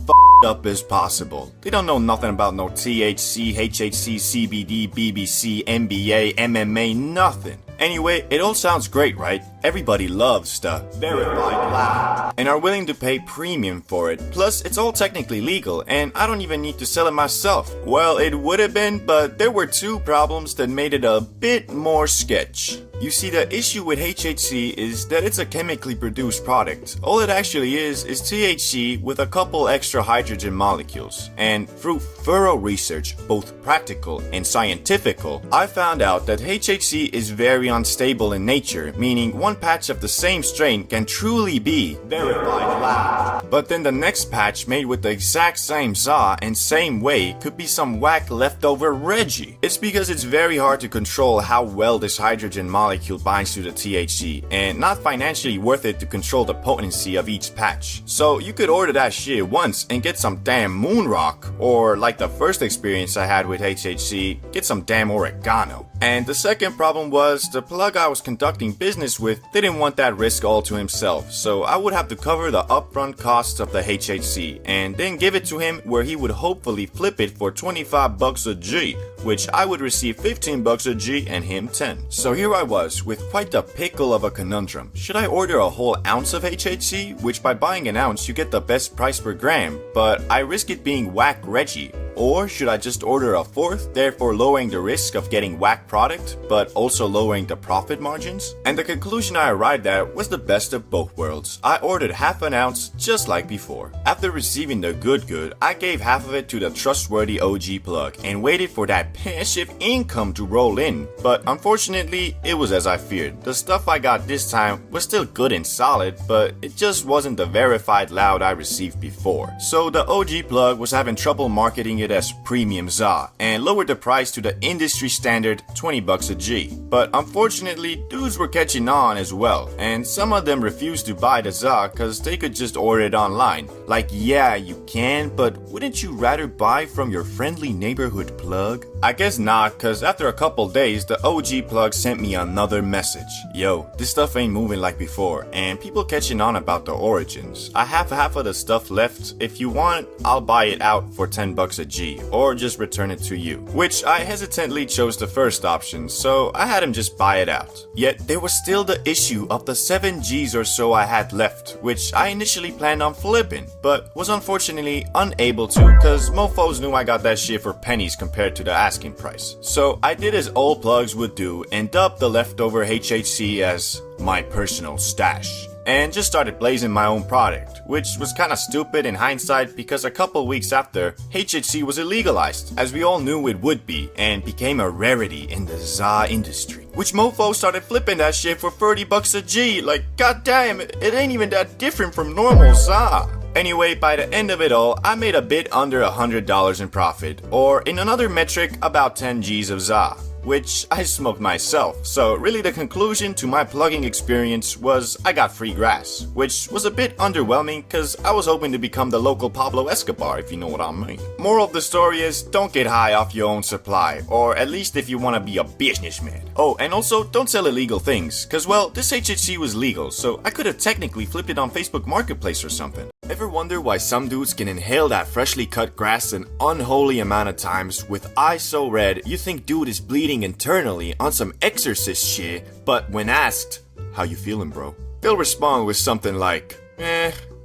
[SPEAKER 1] up as possible. They don't know nothing about no THC, HHC, CBD, BBC, NBA, MMA, nothing. Anyway, it all sounds great, right? Everybody loves the verified lab and are willing to pay premium for it. Plus, it's all technically legal and I don't even need to sell it myself. Well, it would have been, but there were two problems that made it a bit more sketch. You see, the issue with HHC is that it's a chemically produced product. All it actually is THC with a couple extra hydrogen molecules. And through thorough research, both practical and scientifical, I found out that HHC is very unstable in nature, meaning one patch of the same strain can truly be verified lab. But then the next patch made with the exact same ZA and same way could be some whack leftover Reggie. It's because it's very hard to control how well this hydrogen molecule binds to the THC, and not financially worth it to control the potency of each patch. So you could order that shit once and get some damn Moonrock, or like the first experience I had with HHC, get some damn oregano. And the second problem was the plug I was conducting business with didn't want that risk all to himself, so I would have to cover the upfront costs of the HHC and then give it to him where he would hopefully flip it for 25 bucks a G, which I would receive 15 bucks a G and him 10. So here I was with quite the pickle of a conundrum. Should I order a whole ounce of HHC, which by buying an ounce you get the best price per gram, but I risk it being whack Reggie? Or should I just order a fourth, therefore lowering the risk of getting whack product, but also lowering the profit margins? And the conclusion I arrived at was the best of both worlds. I ordered half an ounce just like before. After receiving the good, I gave half of it to the trustworthy OG plug and waited for that passive income to roll in. But unfortunately, it was as I feared. The stuff I got this time was still good and solid, but it just wasn't the verified loud I received before. So the OG plug was having trouble marketing it as premium ZA and lowered the price to the industry standard 20 bucks a G. But unfortunately, dudes were catching on as well, and some of them refused to buy the ZA cause they could just order it online. Like, yeah, you can, but wouldn't you rather buy from your friendly neighborhood plug? I guess not, cause after a couple days, the OG plug sent me another message. Yo, this stuff ain't moving like before, and people catching on about the origins. I have half of the stuff left. If you want, I'll buy it out for 10 bucks a G, or just return it to you. Which I hesitantly chose the first option, so I had him just buy it out. Yet there was still the issue of the 7 Gs or so I had left, which I initially planned on flipping, but was unfortunately unable to, cause mofos knew I got that shit for pennies compared to the asking price. So I did as all plugs would do and dubbed the leftover HHC as my personal stash, and just started blazing my own product, which was kinda stupid in hindsight because a couple weeks after, HHC was illegalized, as we all knew it would be, and became a rarity in the ZA industry. Which mofos started flipping that shit for 30 bucks a G, like goddamn, it ain't even that different from normal ZA. Anyway, by the end of it all, I made a bit under $100 in profit, or in another metric, about 10 Gs of ZA. which I smoked myself. So really the conclusion to my plugging experience was I got free grass, which was a bit underwhelming cause I was hoping to become the local Pablo Escobar, if you know what I mean. Moral of the story is don't get high off your own supply, or at least if you want to be a businessman. Oh, and also don't sell illegal things, cause well, this HHC was legal, so I could have technically flipped it on Facebook Marketplace or something. Ever wonder why some dudes can inhale that freshly cut grass an unholy amount of times with eyes so red you think dude is bleeding internally on some exorcist shit, but when asked, how you feeling bro? They'll respond with something like,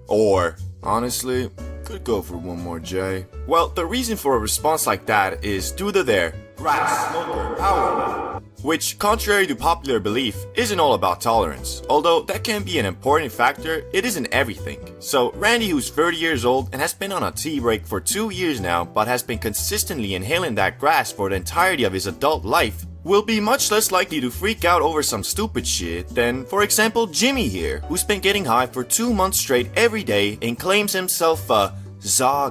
[SPEAKER 1] or, honestly, could go for one more J. Well, the reason for a response like that is due to their crack smoker power, which, contrary to popular belief, isn't all about tolerance. Although that can be an important factor, it isn't everything. So Randy, who's 30 years old and has been on a tea break for 2 years now, but has been consistently inhaling that grass for the entirety of his adult life, will be much less likely to freak out over some stupid shit than, for example, Jimmy here, who's been getting high for 2 months straight every day and claims himself a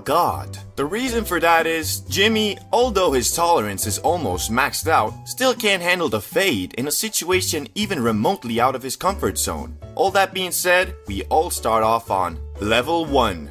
[SPEAKER 1] God. The reason for that is, Jimmy, although his tolerance is almost maxed out, still can't handle the fade in a situation even remotely out of his comfort zone. All that being said, we all start off on level 1.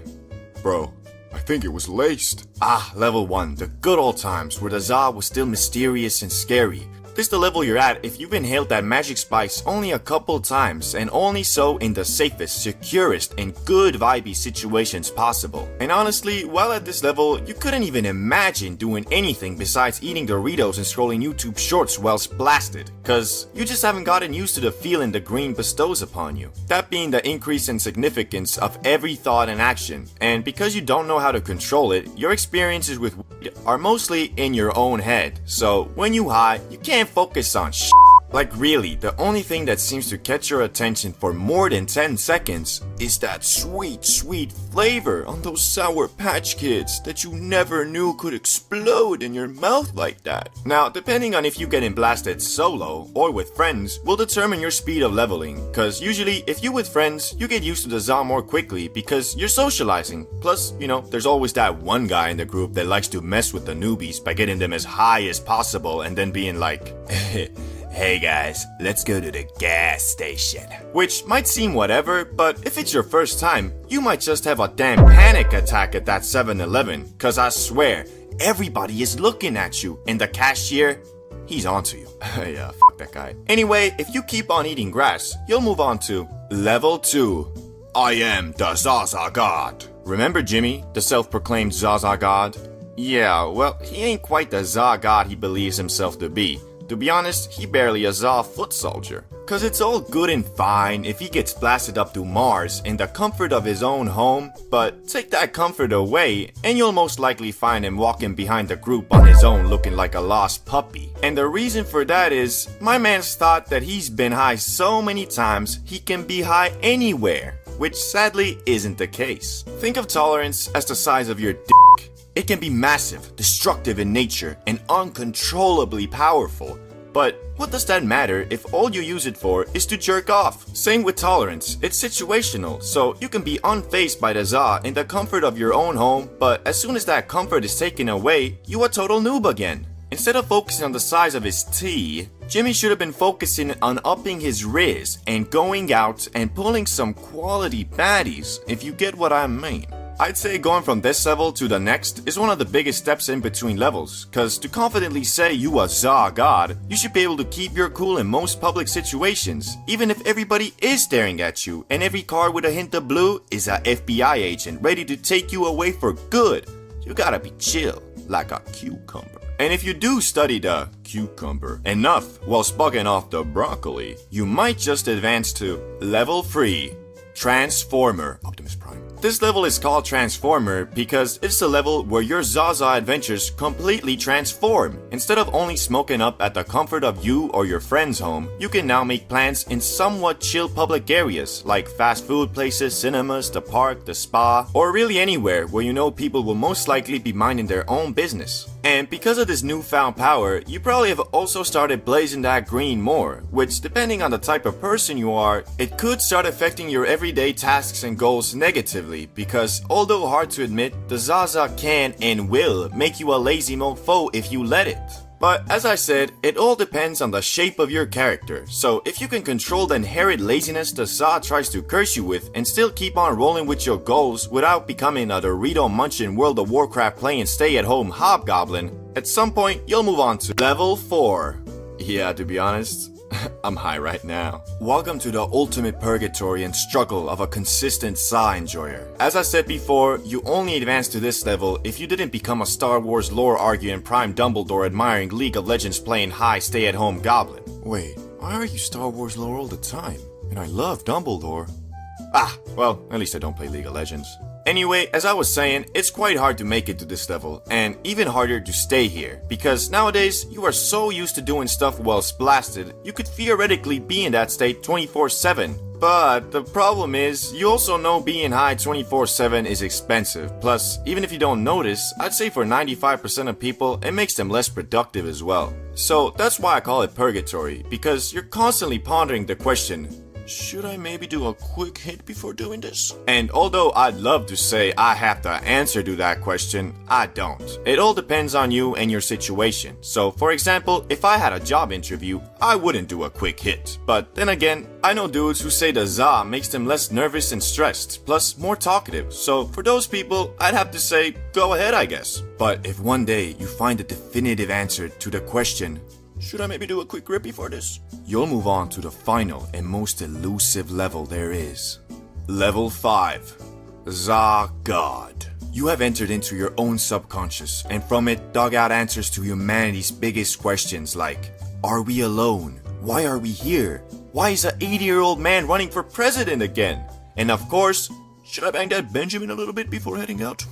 [SPEAKER 4] Bro, I think it was laced.
[SPEAKER 1] Level 1, the good old times where the za was still mysterious and scary. This is the level you're at if you've inhaled that magic spice only a couple times, and only so in the safest, securest, and good vibey situations possible. And honestly, while at this level, you couldn't even imagine doing anything besides eating Doritos and scrolling YouTube shorts whilst blasted, cause you just haven't gotten used to the feeling the green bestows upon you. That being the increase in significance of every thought and action, and because you don't know how to control it, your experiences with weed are mostly in your own head. So when you high, you can't focus on shit. Like really, the only thing that seems to catch your attention for more than 10 seconds is that sweet, sweet flavor on those Sour Patch Kids that you never knew could explode in your mouth like that. Now, depending on if you getting blasted solo or with friends will determine your speed of leveling, cause usually if you with friends, you get used to the za more quickly because you're socializing. Plus, you know, there's always that one guy in the group that likes to mess with the newbies by getting them as high as possible and then being like, hey guys, let's go to the gas station. Which might seem whatever, but if it's your first time, you might just have a damn panic attack at that 7-Eleven, cause I swear, everybody is looking at you, and the cashier, he's onto you. Yeah, fuck that guy. Anyway, if you keep on eating grass, you'll move on to level 2. I am the Zaza God. Remember Jimmy, the self-proclaimed Zaza God? Yeah, well, he ain't quite the Za God he believes himself to be. To be honest, he barely a za foot soldier. Cause it's all good and fine if he gets blasted up to Mars in the comfort of his own home, but take that comfort away and you'll most likely find him walking behind the group on his own looking like a lost puppy. And the reason for that is, my man's thought that he's been high so many times he can be high anywhere, which sadly isn't the case. Think of tolerance as the size of your dick. It can be massive, destructive in nature, and uncontrollably powerful. But what does that matter if all you use it for is to jerk off? Same with tolerance, it's situational, so you can be unfazed by the za in the comfort of your own home, but as soon as that comfort is taken away, you a total noob again. Instead of focusing on the size of his T, Jimmy should have been focusing on upping his riz and going out and pulling some quality baddies, if you get what I mean. I'd say going from this level to the next is one of the biggest steps in between levels, cause to confidently say you a za god, you should be able to keep your cool in most public situations, even if everybody is staring at you and every car with a hint of blue is a FBI agent ready to take you away for good. You gotta be chill, like a cucumber. And if you do study the cucumber enough while bugging off the broccoli, you might just advance to level 3, Transformer Optimus Prime. This level is called Transformer because it's the level where your Zaza adventures completely transform. Instead of only smoking up at the comfort of you or your friend's home, you can now make plans in somewhat chill public areas like fast food places, cinemas, the park, the spa, or really anywhere where you know people will most likely be minding their own business. And because of this newfound power, you probably have also started blazing that green more, which depending on the type of person you are, it could start affecting your everyday tasks and goals negatively because although hard to admit, the Zaza can and will make you a lazy mofo if you let it. But as I said, it all depends on the shape of your character. So if you can control the inherent laziness the Za tries to curse you with and still keep on rolling with your goals without becoming a Dorito munching World of Warcraft playing stay-at-home hobgoblin, at some point you'll move on to level 4. Yeah, to be honest, I'm high right now. Welcome to the ultimate purgatory and struggle of a consistent Za enjoyer. As I said before, you only advance to this level if you didn't become a Star Wars lore arguing Prime Dumbledore admiring League of Legends playing high stay-at-home goblin. Wait, why are you Star Wars lore all the time? And I love Dumbledore. Well, at least I don't play League of Legends. Anyway, as I was saying, it's quite hard to make it to this level, and even harder to stay here, because nowadays, you are so used to doing stuff while blasted, you could theoretically be in that state 24/7. But the problem is, you also know being high 24/7 is expensive. Plus, even if you don't notice, I'd say for 95% of people, it makes them less productive as well. So that's why I call it purgatory, because you're constantly pondering the question, should I maybe do a quick hit before doing this? And although I'd love to say I have the answer to that question, I don't. It all depends on you and your situation. So for example, if I had a job interview, I wouldn't do a quick hit. But then again, I know dudes who say the Za makes them less nervous and stressed, plus more talkative. So for those people, I'd have to say, go ahead I guess. But if one day you find a definitive answer to the question, should I maybe do a quick rip before this? You'll move on to the final and most elusive level there is. Level 5. Za God. You have entered into your own subconscious and from it dug out answers to humanity's biggest questions like, are we alone? Why are we here? Why is an 80-year-old man running for president again? And of course, should I bang that Benjamin a little bit before heading out?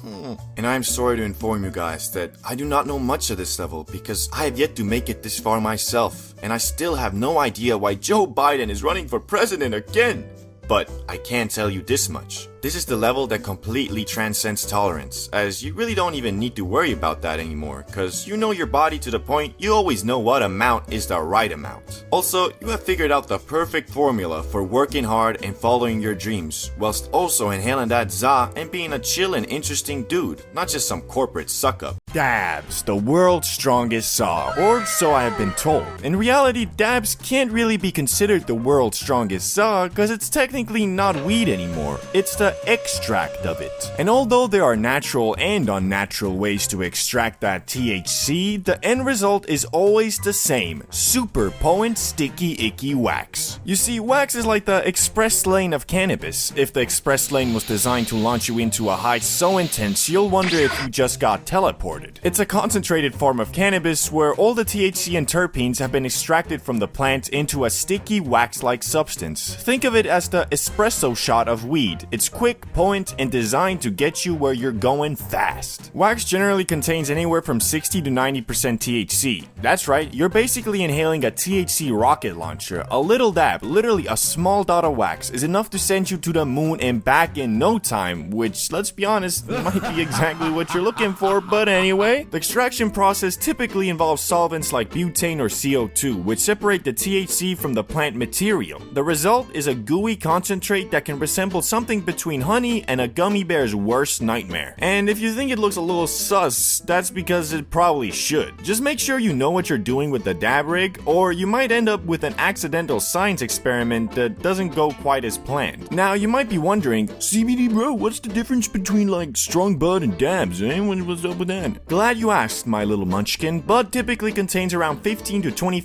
[SPEAKER 1] And I am sorry to inform you guys that I do not know much of this level because I have yet to make it this far myself, and I still have no idea why Joe Biden is running for president again. But I can tell you this much. This is the level that completely transcends tolerance, as you really don't even need to worry about that anymore, cause you know your body to the point you always know what amount is the right amount. Also, you have figured out the perfect formula for working hard and following your dreams, whilst also inhaling that Za and being a chill and interesting dude, not just some corporate suck-up.
[SPEAKER 3] Dabs, the world's strongest Za, or so I have been told. In reality, dabs can't really be considered the world's strongest Za, cause it's technically not weed anymore. It's the extract of it. And although there are natural and unnatural ways to extract that THC, the end result is always the same: super potent, sticky, icky wax. You see, wax is like the express lane of cannabis. If the express lane was designed to launch you into a high so intense, you'll wonder if you just got teleported. It's a concentrated form of cannabis where all the THC and terpenes have been extracted from the plant into a sticky wax-like substance. Think of it as the espresso shot of weed. It's quick, potent, and designed to get you where you're going fast. Wax generally contains anywhere from 60 to 90% THC. That's right, you're basically inhaling a THC rocket launcher. A little dab, literally a small dot of wax, is enough to send you to the moon and back in no time, which, let's be honest, might be exactly what you're looking for, but anyway. The extraction process typically involves solvents like butane or CO2, which separate the THC from the plant material. The result is a gooey concentrate that can resemble something between honey and a gummy bear's worst nightmare. And if you think it looks a little sus, that's because it probably should. Just make sure you know what you're doing with the dab rig, or you might end up with an accidental science experiment that doesn't go quite as planned. Now, you might be wondering, CBD bro, what's the difference between like strong bud and dabs, eh? What's up with that? Glad you asked, my little munchkin. Bud typically contains around 15 to 25%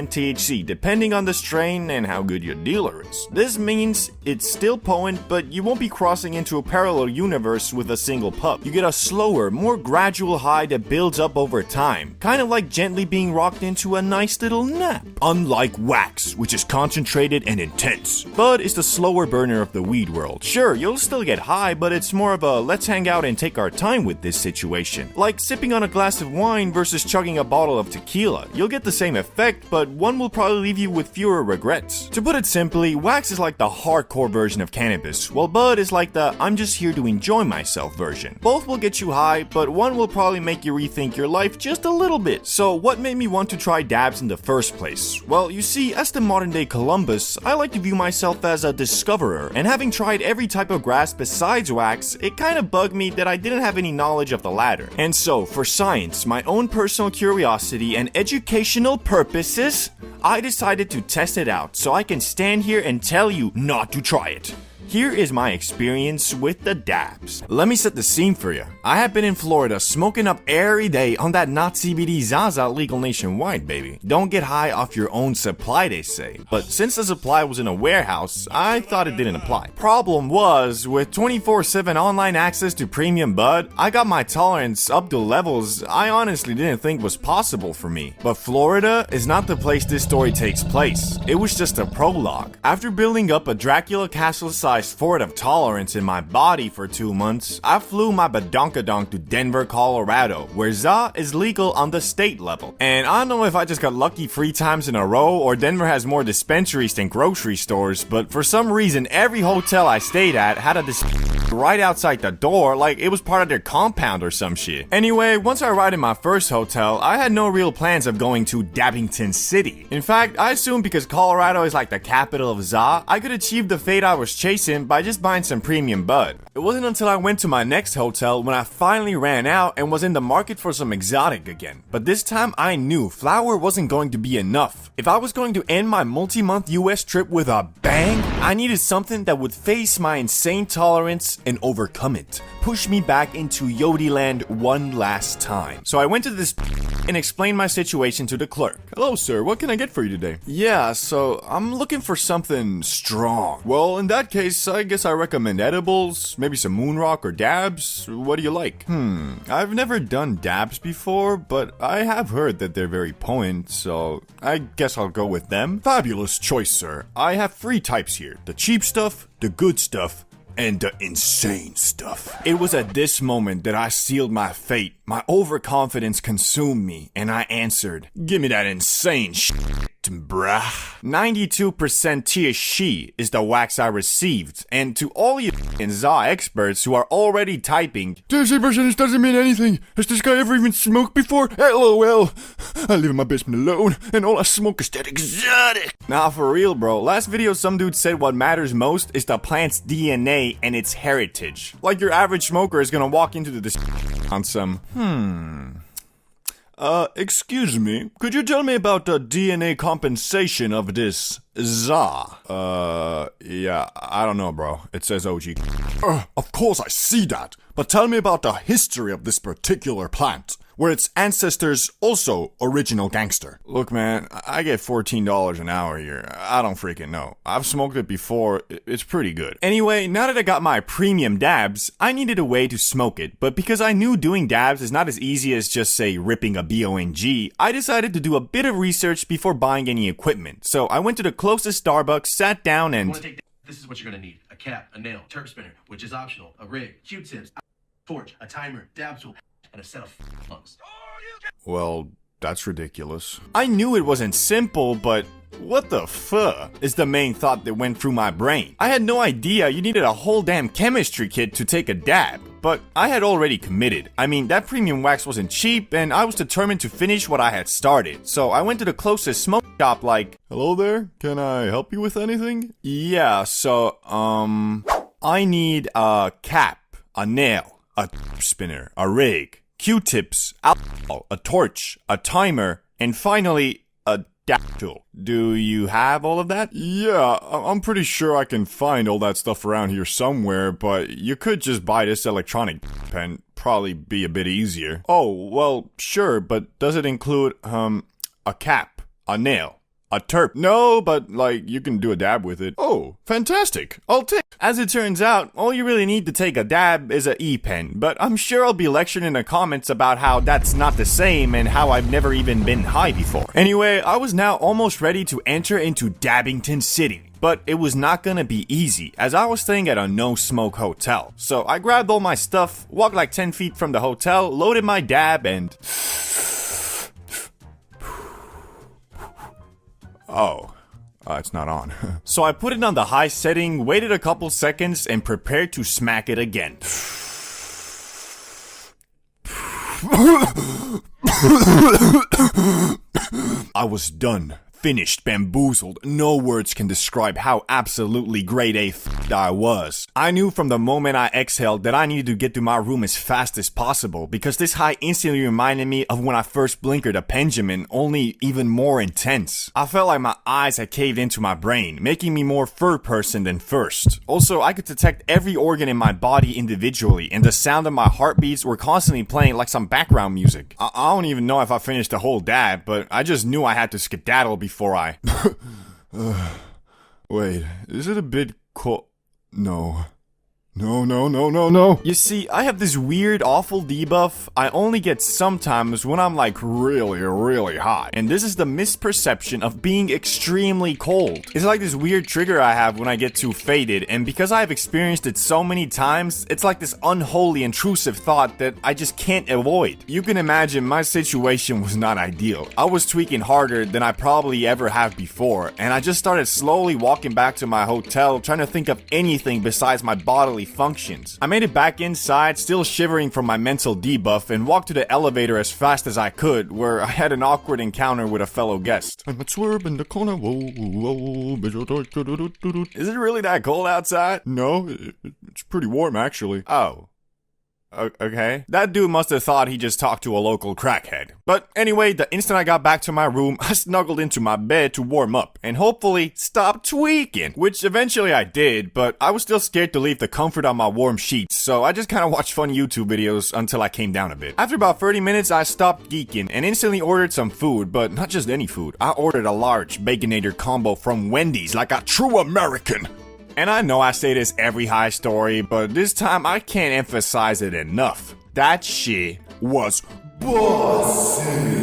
[SPEAKER 3] THC, depending on the strain and how good your dealer is. This means it's still potent, but you won't be crossing into a parallel universe with a single puff. You get a slower, more gradual high that builds up over time, kind of like gently being rocked into a nice little nap. Unlike wax, which is concentrated and intense, Bud is the slower burner of the weed world. Sure, you'll still get high, but it's more of a let's hang out and take our time with this situation. Like sipping on a glass of wine versus chugging a bottle of tequila. You'll get the same effect, but one will probably leave you with fewer regrets. To put it simply, wax is like the hardcore version of cannabis, while Bud bud is like the I'm just here to enjoy myself version. Both will get you high, but one will probably make you rethink your life just a little bit. So what made me want to try dabs in the first place? Well, you see, as the modern day Columbus, I like to view myself as a discoverer, and having tried every type of grass besides wax, it kind of bugged me that I didn't have any knowledge of the latter. And so, for science, my own personal curiosity, and educational purposes, I decided to test it out so I can stand here and tell you not to try it. Here is my experience with the dabs. Let me set the scene for you. I have been in Florida smoking up every day on that not CBD Zaza legal nationwide, baby. Don't get high off your own supply, they say. But since the supply was in a warehouse, I thought it didn't apply. Problem was, with 24/7 online access to premium bud, I got my tolerance up to levels I honestly didn't think was possible for me. But Florida is not the place this story takes place. It was just a prologue. After building up a Dracula castle-sized fort of tolerance in my body for 2 months, I flew my badonkadonk to Denver, Colorado, where ZA is legal on the state level. And I don't know if I just got lucky 3 times in a row or Denver has more dispensaries than grocery stores, but for some reason every hotel I stayed at had a right outside the door, like it was part of their compound or some shit. Anyway, once I arrived in my first hotel, I had no real plans of going to Dabbington City. In fact, I assumed because Colorado is like the capital of ZA, I could achieve the fate I was chasing by just buying some premium bud. It wasn't until I went to my next hotel when I finally ran out and was in the market for some exotic again. But this time I knew flour wasn't going to be enough. If I was going to end my multi-month US trip with a bang, I needed something that would face my insane tolerance and overcome it. Push me back into Yodi land one last time. So I went to this and explained my situation to the clerk. Hello sir, what can I get for you today? Yeah, so I'm looking for something strong. Well, in that case, I guess I recommend edibles, maybe some Moonrock or dabs. What do you like? I've never done dabs before, but I have heard that they're very potent, so I guess I'll go with them. Fabulous choice, sir. I have 3 types here. The cheap stuff, the good stuff, and the insane stuff. It was at this moment that I sealed my fate. My overconfidence consumed me, and I answered, "Give me that insane shit, bruh." 92% THC is the wax I received, and to all you ZA experts who are already typing, "THC% doesn't mean anything. Has this guy ever even smoked before? LOL. I live in my basement alone, and all I smoke is that exotic." Nah, for real, bro. Last video, some dude said what matters most is the plant's DNA and its heritage. Like your average smoker is gonna walk into the on some, excuse me, could you tell me about the DNA compensation of this ZA? Yeah, I don't know, bro. It says OG. Of course I see that, but tell me about the history of this particular plant. Were its ancestors also original gangster? Look, man, I get $14 an hour here. I don't freaking know. I've smoked it before. It's pretty good. Anyway, now that I got my premium dabs, I needed a way to smoke it. But because I knew doing dabs is not as easy as just, say, ripping a BONG, I decided to do a bit of research before buying any equipment. So I went to the closest Starbucks, sat down, and...
[SPEAKER 11] This is what you're gonna need. A cap, a nail, terp spinner, which is optional, a rig, Q-tips, torch, a timer, dab tool, and a set of lungs.
[SPEAKER 3] Well, that's ridiculous. I knew it wasn't simple, but what the fuck is the main thought that went through my brain. I had no idea you needed a whole damn chemistry kit to take a dab. But I had already committed. I mean, that premium wax wasn't cheap, and I was determined to finish what I had started. So I went to the closest smoke shop like, "Hello there, can I help you with anything?" Yeah, so, I need a cap, a nail, a spinner, a rig, Q-tips, alcohol, a torch, a timer, and finally, a dab tool. Do you have all of that? Yeah, I'm pretty sure I can find all that stuff around here somewhere, but you could just buy this electronic pen. Probably be a bit easier. Oh, well, sure, but does it include, a cap, a nail, a terp? No, but, like, you can do a dab with it. Oh, fantastic. I'll take. As it turns out, all you really need to take a dab is a e-pen, but I'm sure I'll be lectured in the comments about how that's not the same and how I've never even been high before. Anyway, I was now almost ready to enter into Dabbington City. But it was not gonna be easy, as I was staying at a no-smoke hotel. So I grabbed all my stuff, walked like 10 feet from the hotel, loaded my dab, and... Oh, It's not on. So I put it on the high setting, waited a couple seconds, and prepared to smack it again. I was done. Finished, bamboozled. No words can describe how absolutely grade A I was. I knew from the moment I exhaled that I needed to get to my room as fast as possible because this high instantly reminded me of when I first blinkered a Benjamin, only even more intense. I felt like my eyes had caved into my brain, making me more third person than first. Also, I could detect every organ in my body individually, and the sound of my heartbeats were constantly playing like some background music. I don't even know if I finished the whole dab, but I just knew I had to skedaddle before I... Wait, is it a bit cold? No. No. You see, I have this weird, awful debuff I only get sometimes when I'm like really hot. And this is the misperception of being extremely cold. It's like this weird trigger I have when I get too faded, and because I've experienced it so many times, it's like this unholy, intrusive thought that I just can't avoid. You can imagine my situation was not ideal. I was tweaking harder than I probably ever have before, and I just started slowly walking back to my hotel, trying to think of anything besides my bodily functions. I made it back inside, still shivering from my mental debuff, and walked to the elevator as fast as I could, where I had an awkward encounter with a fellow guest. I'm a swerve in the corner, whoa. Is it really that cold outside? No, it's pretty warm actually. Oh. Okay. That dude must have thought he just talked to a local crackhead. But anyway, the instant I got back to my room, I snuggled into my bed to warm up and hopefully stop tweaking, which eventually I did, but I was still scared to leave the comfort on my warm sheets, so I just kind of watched fun YouTube videos until I came down a bit. After about 30 minutes, I stopped geeking and instantly ordered some food, but not just any food. I ordered a large Baconator combo from Wendy's like a true American. And I know I say this every high story, but this time I can't emphasize it enough. That shit was bussin'.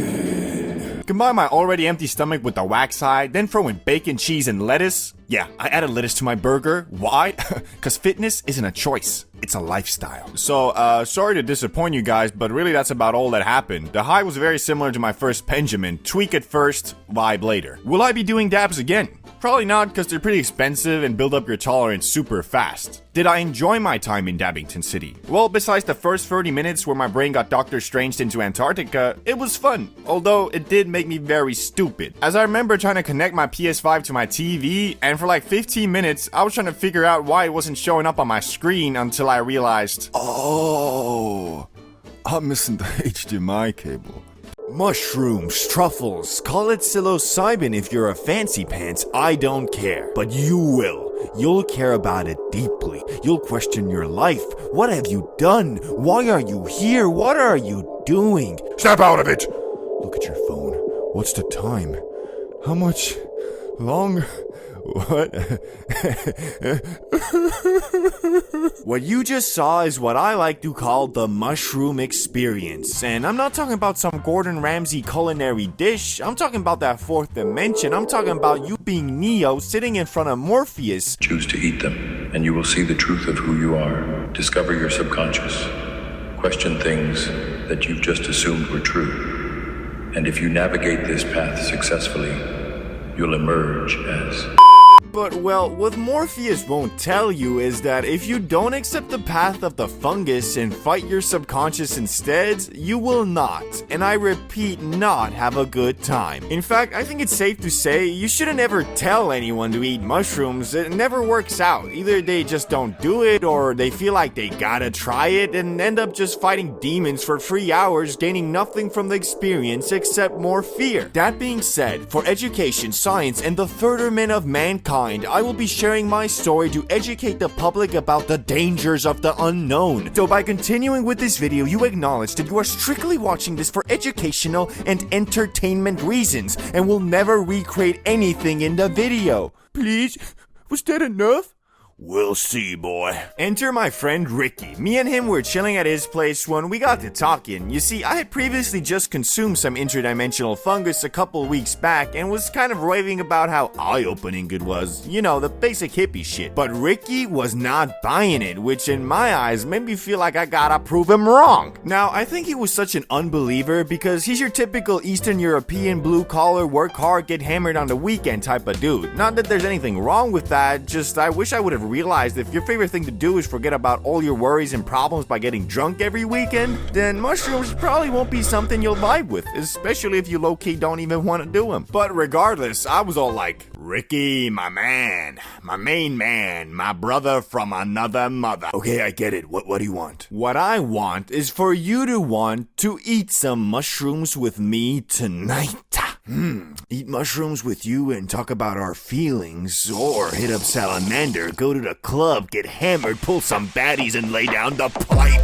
[SPEAKER 3] Combine my already empty stomach with the wax high, then throw in bacon, cheese, and lettuce. Yeah, I added lettuce to my burger. Why? Because fitness isn't a choice. It's a lifestyle. So, sorry to disappoint you guys, but really that's about all that happened. The high was very similar to my first Benjamin. Tweak at first, vibe later. Will I be doing dabs again? Probably not, because they're pretty expensive and build up your tolerance super fast. Did I enjoy my time in Dabbington City? Well, besides the first 30 minutes where my brain got Doctor Stranged into Antarctica, it was fun, although it did make me very stupid. As I remember trying to connect my PS5 to my TV, and for like 15 minutes, I was trying to figure out why it wasn't showing up on my screen until I realized, oh, I'm missing the HDMI cable. Mushrooms, truffles, call it psilocybin if you're a fancy pants, I don't care. But you will. You'll care about it deeply. You'll question your life. What have you done? Why are you here? What are you doing?
[SPEAKER 6] Snap out of it!
[SPEAKER 3] Look at your phone. What's the time? How much longer? What? What you just saw is what I like to call the mushroom experience. And I'm not talking about some Gordon Ramsay culinary dish. I'm talking about that fourth dimension. I'm talking about you being Neo sitting in front of Morpheus.
[SPEAKER 12] Choose to eat them, and you will see the truth of who you are. Discover your subconscious. Question things that you've just assumed were true. And if you navigate this path successfully, you'll emerge as...
[SPEAKER 3] But, well, what Morpheus won't tell you is that if you don't accept the path of the fungus and fight your subconscious instead, you will not, and I repeat, not have a good time. In fact, I think it's safe to say you shouldn't ever tell anyone to eat mushrooms. It never works out. Either they just don't do it, or they feel like they gotta try it and end up just fighting demons for 3 hours, gaining nothing from the experience except more fear. That being said, for education, science, and the furtherment of mankind, I will be sharing my story to educate the public about the dangers of the unknown. So by continuing with this video, you acknowledge that you are strictly watching this for educational and entertainment reasons and will never recreate anything in the video. Please? Was that enough? We'll see, boy. Enter my friend Ricky. Me and him were chilling at his place when we got to talking. You see, I had previously just consumed some interdimensional fungus a couple weeks back and was kind of raving about how eye-opening it was. You know, the basic hippie shit. But Ricky was not buying it, which in my eyes made me feel like I gotta prove him wrong. Now, I think he was such an unbeliever because he's your typical Eastern European blue-collar, work hard, get hammered on the weekend type of dude. Not that there's anything wrong with that, just I wish I would have realized if your favorite thing to do is forget about all your worries and problems by getting drunk every weekend, then mushrooms probably won't be something you'll vibe with, especially if you low-key don't even want to do them. But regardless, I was all like, Ricky, my man, my main man, my brother from another mother. Okay, I get it. What do you want? What I want is for you to want to eat some mushrooms with me tonight. Eat mushrooms with you and talk about our feelings, or hit up Salamander, go to the club, get hammered, pull some baddies and lay down the pipe.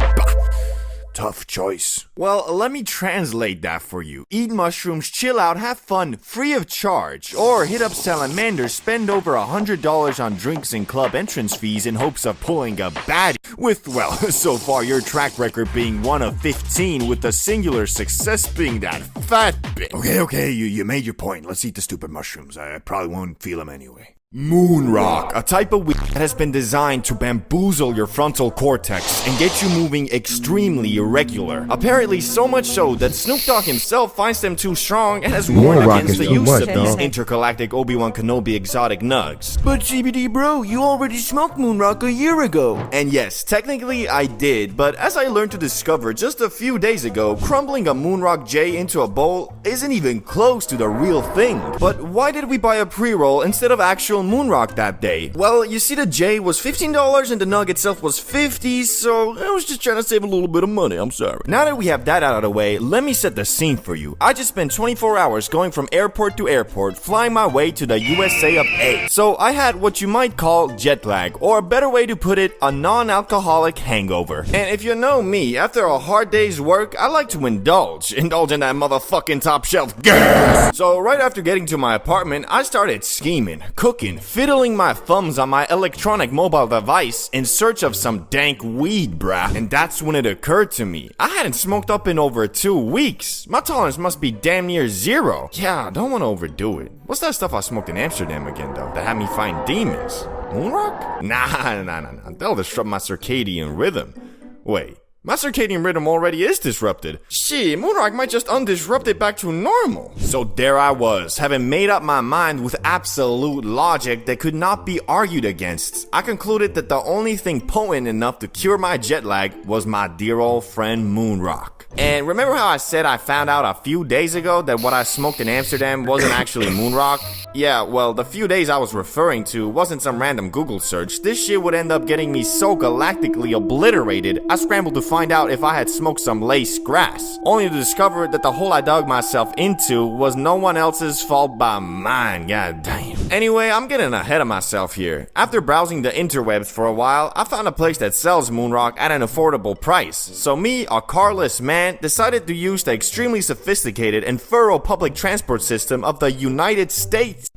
[SPEAKER 3] Tough choice. Well, let me translate that for you. Eat mushrooms, chill out, have fun, free of charge. Or hit up Salamander, spend over $100 on drinks and club entrance fees in hopes of pulling a baddie. With, well, so far your track record being 1 of 15, with the singular success being that fat bitch. Okay, you made your point. Let's eat the stupid mushrooms. I probably won't feel them anyway. Moonrock, a type of weed that has been designed to bamboozle your frontal cortex and get you moving extremely irregular. Apparently so much so that Snoop Dogg himself finds them too strong and has warned against the use of these intergalactic Obi-Wan Kenobi exotic nugs. But CBD bro, you already smoked Moonrock a year ago. And yes, technically I did, but as I learned to discover just a few days ago, crumbling a Moonrock J into a bowl isn't even close to the real thing. But why did we buy a pre-roll instead of actual Moonrock that day? Well, you see, the J was $15 and the nug itself was $50, so I was just trying to save a little bit of money, I'm sorry. Now that we have that out of the way, let me set the scene for you. I just spent 24 hours going from airport to airport, flying my way to the USA of A. So I had what you might call jet lag, or a better way to put it, a non-alcoholic hangover. And if you know me, after a hard day's work, I like to indulge in that motherfucking top shelf gas. So right after getting to my apartment, I started scheming, cooking, fiddling my thumbs on my electronic mobile device in search of some dank weed, brah. And that's when it occurred to me. I hadn't smoked up in over 2 weeks. My tolerance must be damn near 0. Yeah, I don't want to overdo it. What's that stuff I smoked in Amsterdam again, though, that had me find demons? Moonrock? Nah. That'll disrupt my circadian rhythm. Wait. My circadian rhythm already is disrupted. Shit, Moonrock might just undisrupt it back to normal. So there I was, having made up my mind with absolute logic that could not be argued against. I concluded that the only thing potent enough to cure my jet lag was my dear old friend Moonrock. And remember how I said I found out a few days ago that what I smoked in Amsterdam wasn't actually Moonrock? Yeah, well, the few days I was referring to wasn't some random Google search. This shit would end up getting me so galactically obliterated, I scrambled to find out if I had smoked some lace grass, only to discover that the hole I dug myself into was no one else's fault but mine, god damn. Anyway, I'm getting ahead of myself here. After browsing the interwebs for a while, I found a place that sells Moonrock at an affordable price. So me, a carless man, decided to use the extremely sophisticated and thorough public transport system of the United States.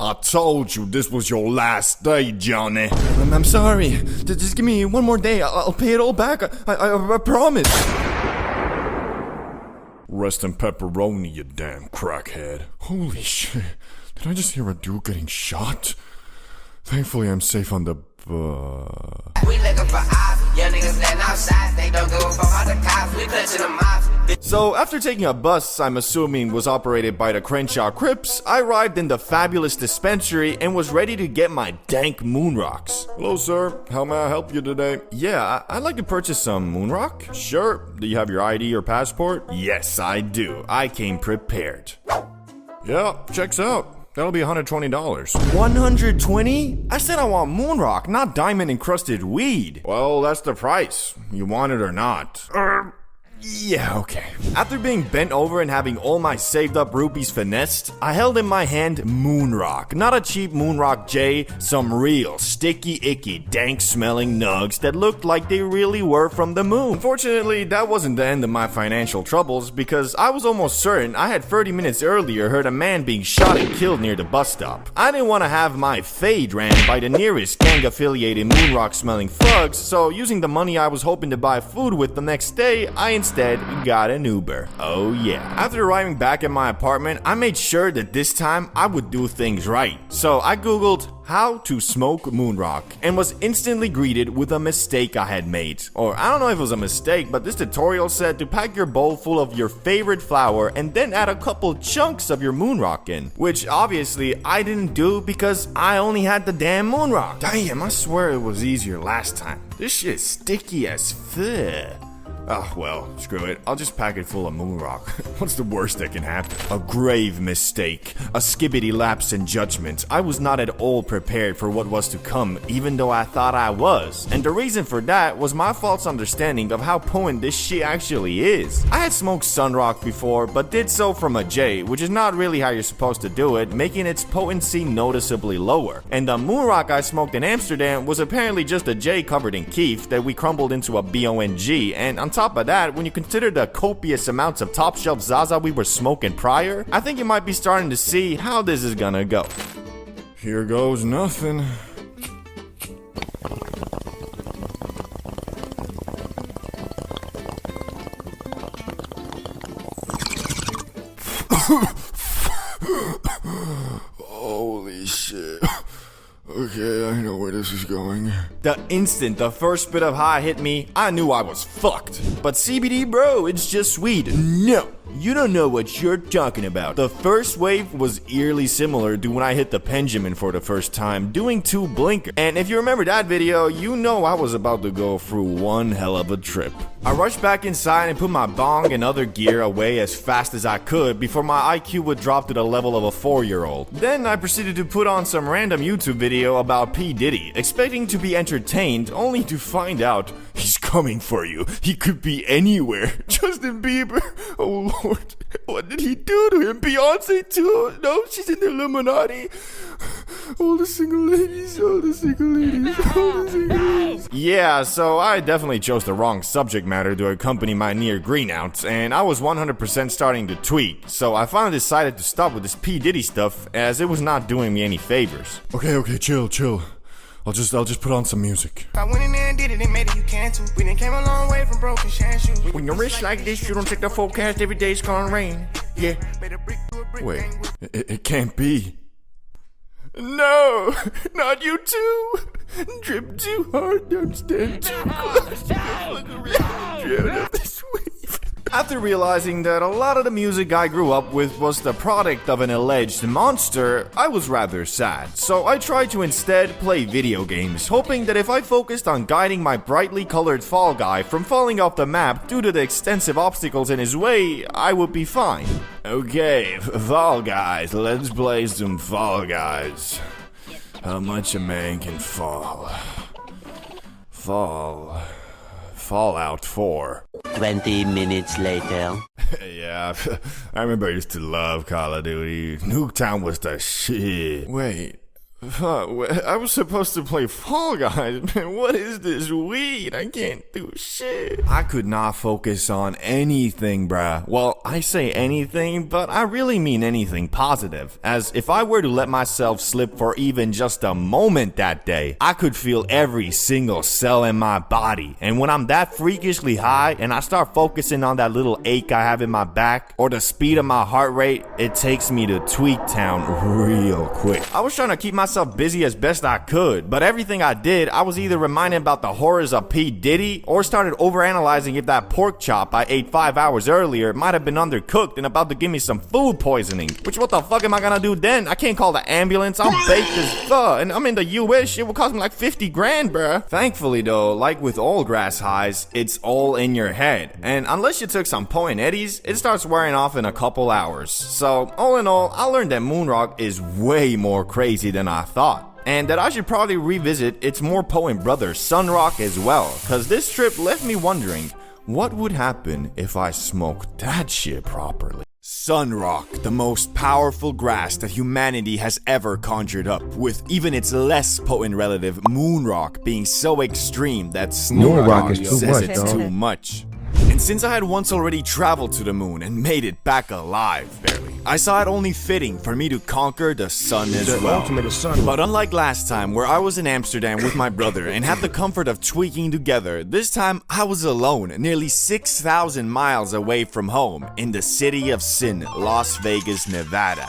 [SPEAKER 3] I told you this was your last day, Johnny. I'm sorry. Just give me one more day. I'll pay it all back. I promise. Rest in pepperoni, you damn crackhead. Holy shit. Did I just hear a dude getting shot? Thankfully, I'm safe on the We looking for ops. Young niggas letting out shots. They don't give a fuck about the cops. We clutching them ops. So, after taking a bus I'm assuming was operated by the Crenshaw Crips, I arrived in the fabulous dispensary and was ready to get my dank Moonrocks. Hello, sir. How may I help you today? Yeah, I'd like to purchase some Moonrock. Sure. Do you have your ID or passport? Yes, I do. I came prepared. Yeah, checks out. That'll be $120. $120? I said I want Moonrock, not diamond-encrusted weed. Well, that's the price. You want it or not. Yeah, okay. After being bent over and having all my saved up rupees finessed, I held in my hand Moonrock. Not a cheap Moonrock J, some real sticky, icky, dank smelling nugs that looked like they really were from the moon. Unfortunately, that wasn't the end of my financial troubles because I was almost certain I had 30 minutes earlier heard a man being shot and killed near the bus stop. I didn't want to have my fade ran by the nearest gang affiliated Moonrock smelling thugs, so using the money I was hoping to buy food with the next day, I instead got an Uber. Oh yeah. After arriving back at my apartment, I made sure that this time I would do things right. So I googled how to smoke Moonrock and was instantly greeted with a mistake I had made. Or I don't know if it was a mistake, but this tutorial said to pack your bowl full of your favorite flower and then add a couple chunks of your Moonrock in. Which obviously I didn't do because I only had the damn Moonrock. Damn, I swear it was easier last time. This shit is sticky as fuck. Oh, well, screw it. I'll just pack it full of Moonrock. What's the worst that can happen? A grave mistake. A skibbity lapse in judgment. I was not at all prepared for what was to come, even though I thought I was. And the reason for that was my false understanding of how potent this shit actually is. I had smoked Sunrock before, but did so from a J, which is not really how you're supposed to do it, making its potency noticeably lower. And the Moonrock I smoked in Amsterdam was apparently just a J covered in keef that we crumbled into a BONG, and on top of that, when you consider the copious amounts of top shelf Zaza we were smoking prior, I think you might be starting to see how this is gonna go. Here goes nothing. Holy shit. Okay, I know where this is going. The instant the first bit of high hit me, I knew I was fucked. But CBD, bro, it's just weed. No, you don't know what you're talking about. The first wave was eerily similar to when I hit the Benjamin for the first time, doing 2 blinkers. And if you remember that video, you know I was about to go through one hell of a trip. I rushed back inside and put my bong and other gear away as fast as I could before my IQ would drop to the level of a 4-year-old. Then I proceeded to put on some random YouTube video about P. Diddy, expecting to be entertained, only to find out he's coming for you. He could be anywhere. Justin Bieber. Oh Lord, what did he do to him? Beyonce too? No, she's in the Illuminati. All the single ladies, all the single ladies, all the single ladies. Yeah, so I definitely chose the wrong subject matter to accompany my near greenouts, and I was 100% starting to tweak, so I finally decided to stop with this P. Diddy stuff, as it was not doing me any favors. Okay, chill. I'll just put on some music.
[SPEAKER 13] I went in there and did it and made it, you can too. We done came a long way from broken shoes.
[SPEAKER 3] When you're rich like this, you don't check the forecast, every day's gonna rain. Yeah. Wait, it can't be. No, not you too. Drip too hard, don't stand too close. Look around, drown out this wave. After realizing that a lot of the music I grew up with was the product of an alleged monster, I was rather sad. So I tried to instead play video games, hoping that if I focused on guiding my brightly colored Fall Guy from falling off the map due to the extensive obstacles in his way, I would be fine. Okay, Fall Guys, let's play some Fall Guys. How much a man can fall. Fallout 4.
[SPEAKER 2] 20 minutes later.
[SPEAKER 3] Yeah, I remember I used to love Call of Duty. Nuketown was the shit. Wait. I was supposed to play Fall Guys, man. What is this weed? I can't do shit. I could not focus on anything, bruh. Well, I say anything, but I really mean anything positive. As if I were to let myself slip for even just a moment that day, I could feel every single cell in my body. And when I'm that freakishly high and I start focusing on that little ache I have in my back or the speed of my heart rate, it takes me to Tweak Town real quick. I was trying to keep myself busy as best I could, but everything I did, I was either reminded about the horrors of P. Diddy or started overanalyzing if that pork chop I ate 5 hours earlier might have been undercooked and about to give me some food poisoning. Which, what the fuck am I gonna do then? I can't call the ambulance. I'm baked as fuck, and I'm in the US. It would cost me like 50 grand, bruh. Thankfully though, like with all grass highs, it's all in your head, and unless you took some Point Eddies, it starts wearing off in a couple hours. So all in all, I learned that Moonrock is way more crazy than I thought, and that I should probably revisit its more potent brother Sunrock as well, cause this trip left me wondering, What would happen if I smoked that shit properly? Sunrock, the most powerful grass that humanity has ever conjured up, with even its less potent relative Moonrock being so extreme that Snoop Dogg says it's too much. And since I had once already traveled to the moon and made it back alive, barely, I saw it only fitting for me to conquer the sun as well. But unlike last time, where I was in Amsterdam with my brother and had the comfort of tweaking together, this time I was alone, nearly 6,000 miles away from home, in the city of sin, Las Vegas, Nevada.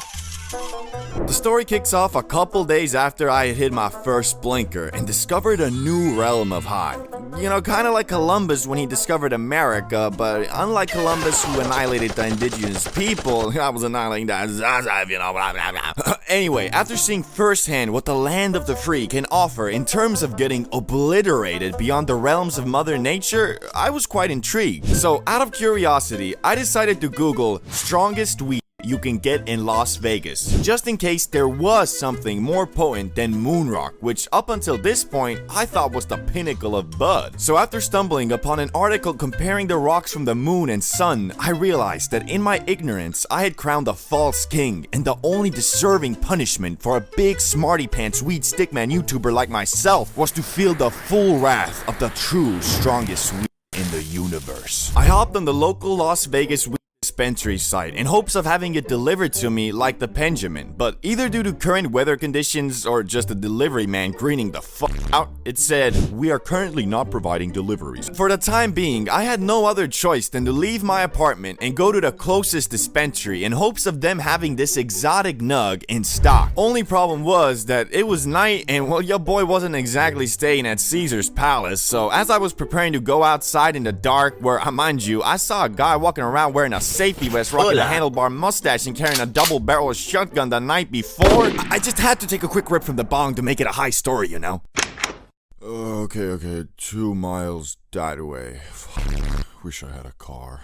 [SPEAKER 3] The story kicks off a couple days after I had hit my first blinker and discovered a new realm of high. You know, kinda like Columbus when he discovered America, but unlike Columbus who annihilated the indigenous people, I was annihilating the you know, blah, blah, blah. Anyway, after seeing firsthand what the land of the free can offer in terms of getting obliterated beyond the realms of Mother Nature, I was quite intrigued. So out of curiosity, I decided to Google strongest weed you can get in Las Vegas, just in case there was something more potent than Moonrock, which up until this point I thought was the pinnacle of bud. So after stumbling upon an article comparing the rocks from the moon and sun, I realized that in my ignorance I had crowned a false king, and the only deserving punishment for a big smarty pants weed stickman YouTuber like myself was to feel the full wrath of the true strongest weed in the universe. I hopped on the local Las Vegas weed dispensary site in hopes of having it delivered to me like the Benjamin, but either due to current weather conditions or just the delivery man greening the fuck out, it said, "We are currently not providing deliveries." For the time being, I had no other choice than to leave my apartment and go to the closest dispensary in hopes of them having this exotic nug in stock. Only problem was that it was night and, well, your boy wasn't exactly staying at Caesar's Palace, so as I was preparing to go outside in the dark, where, mind you, I saw a guy walking around wearing a safety vest, rocking a handlebar mustache, and carrying a double-barrel shotgun the night before, I just had to take a quick rip from the bong to make it a high story, you know? Okay, 2 miles that way. Wish I had a car.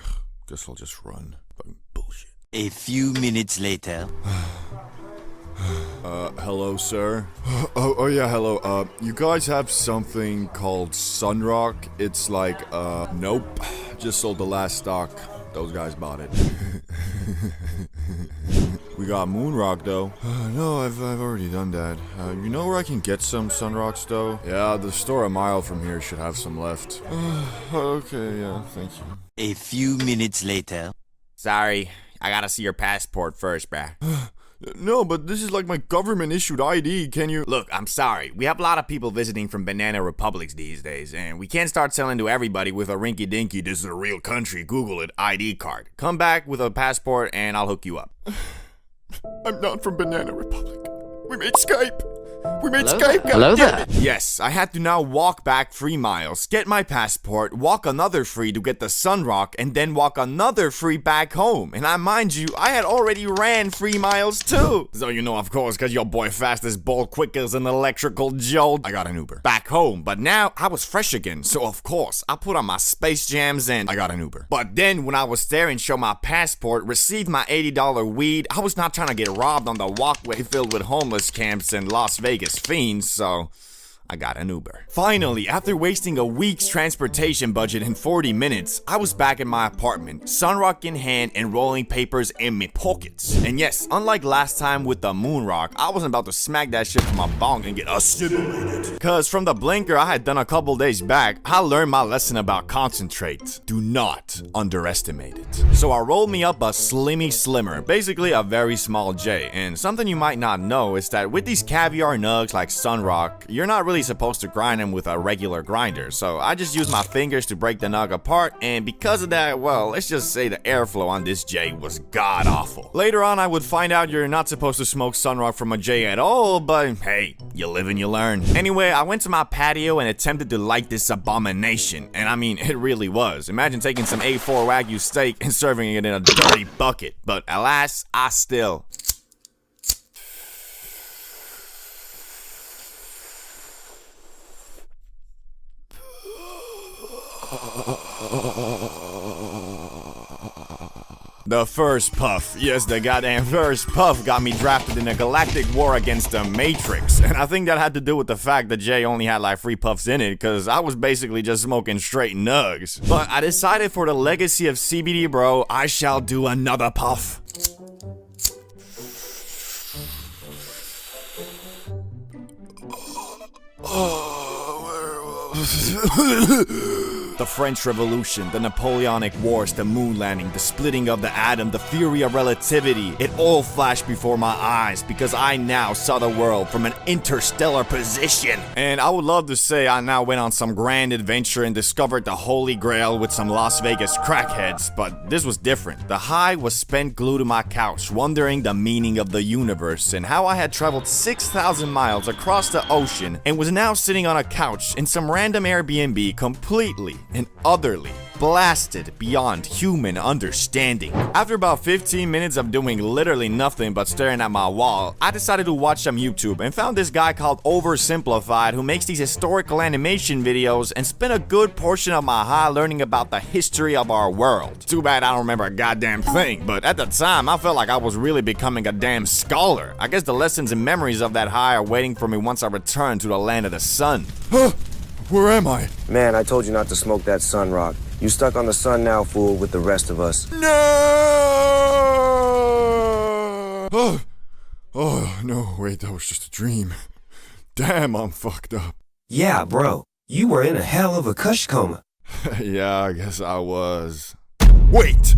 [SPEAKER 3] Guess I'll just run. Fucking bullshit.
[SPEAKER 2] A few minutes later.
[SPEAKER 3] Hello, sir? Oh yeah, hello. You guys have something called Sunrock? It's like, nope. Just sold the last stock. Those guys bought it. We got Moonrock though. No, I've already done that. You know where I can get some Sunrocks though? Yeah, the store a mile from here should have some left. Okay, yeah, thank you.
[SPEAKER 2] A few minutes later.
[SPEAKER 3] Sorry, I gotta see your passport first, bruh. No, but this is like my government-issued ID, can you... Look, I'm sorry. We have a lot of people visiting from banana republics these days, and we can't start selling to everybody with a rinky-dinky, this is a real country, Google it, ID card. Come back with a passport and I'll hook you up. I'm not from Banana Republic. We made Skype.
[SPEAKER 2] Hello there.
[SPEAKER 3] Yes, I had to now walk back 3 miles, get my passport, walk another 3 to get the Sunrock, and then walk another 3 back home. And mind you, I had already ran 3 miles too. So you know, of course, cause your boy fast as ball, quick as an electrical jolt, I got an Uber back home. But now I was fresh again, so of course I put on my Space Jams and I got an Uber. But then when I was there and showed my passport, received my $80 weed, I was not trying to get robbed on the walkway filled with homeless camps in Las Vegas fiends, so I got an Uber. Finally, after wasting a week's transportation budget in 40 minutes, I was back in my apartment, Sunrock in hand and rolling papers in my pockets. And yes, unlike last time with the Moonrock, I wasn't about to smack that shit from my bong and get assimilated. Cause from the blinker I had done a couple days back, I learned my lesson about concentrate. Do not underestimate it. So I rolled me up a Slimmy Slimmer, basically a very small J. And something you might not know is that with these caviar nugs like Sunrock, you're not really supposed to grind them with a regular grinder, so I just used my fingers to break the nug apart, and because of that, well, let's just say the airflow on this J was god awful. Later on I would find out you're not supposed to smoke Sunrock from a J at all, but hey, you live and you learn. Anyway, I went to my patio and attempted to light this abomination, and I mean, it really was. Imagine taking some A4 Wagyu steak and serving it in a dirty bucket, but alas, I still... The first puff, yes, the goddamn first puff got me drafted in a galactic war against the Matrix. And I think that had to do with the fact that Jay only had like 3 puffs in it, because I was basically just smoking straight nugs. But I decided for the legacy of CBD, bro, I shall do another puff. The French Revolution, the Napoleonic Wars, the moon landing, the splitting of the atom, the theory of relativity, it all flashed before my eyes because I now saw the world from an interstellar position. And I would love to say I now went on some grand adventure and discovered the Holy Grail with some Las Vegas crackheads, but this was different. The high was spent glued to my couch, wondering the meaning of the universe and how I had traveled 6,000 miles across the ocean and was now sitting on a couch in some random Airbnb completely and utterly blasted beyond human understanding. After about 15 minutes of doing literally nothing but staring at my wall, I decided to watch some YouTube and found this guy called Oversimplified who makes these historical animation videos and spent a good portion of my high learning about the history of our world. Too bad I don't remember a goddamn thing, but at the time I felt like I was really becoming a damn scholar. I guess the lessons and memories of that high are waiting for me once I return to the land of the sun. Where am I?
[SPEAKER 5] Man, I told you not to smoke that sun rock. You stuck on the sun now, fool, with the rest of us.
[SPEAKER 3] No! Oh, no, wait, that was just a dream. Damn, I'm fucked up.
[SPEAKER 14] Yeah, bro. You were in a hell of a kush coma.
[SPEAKER 3] Yeah, I guess I was. Wait!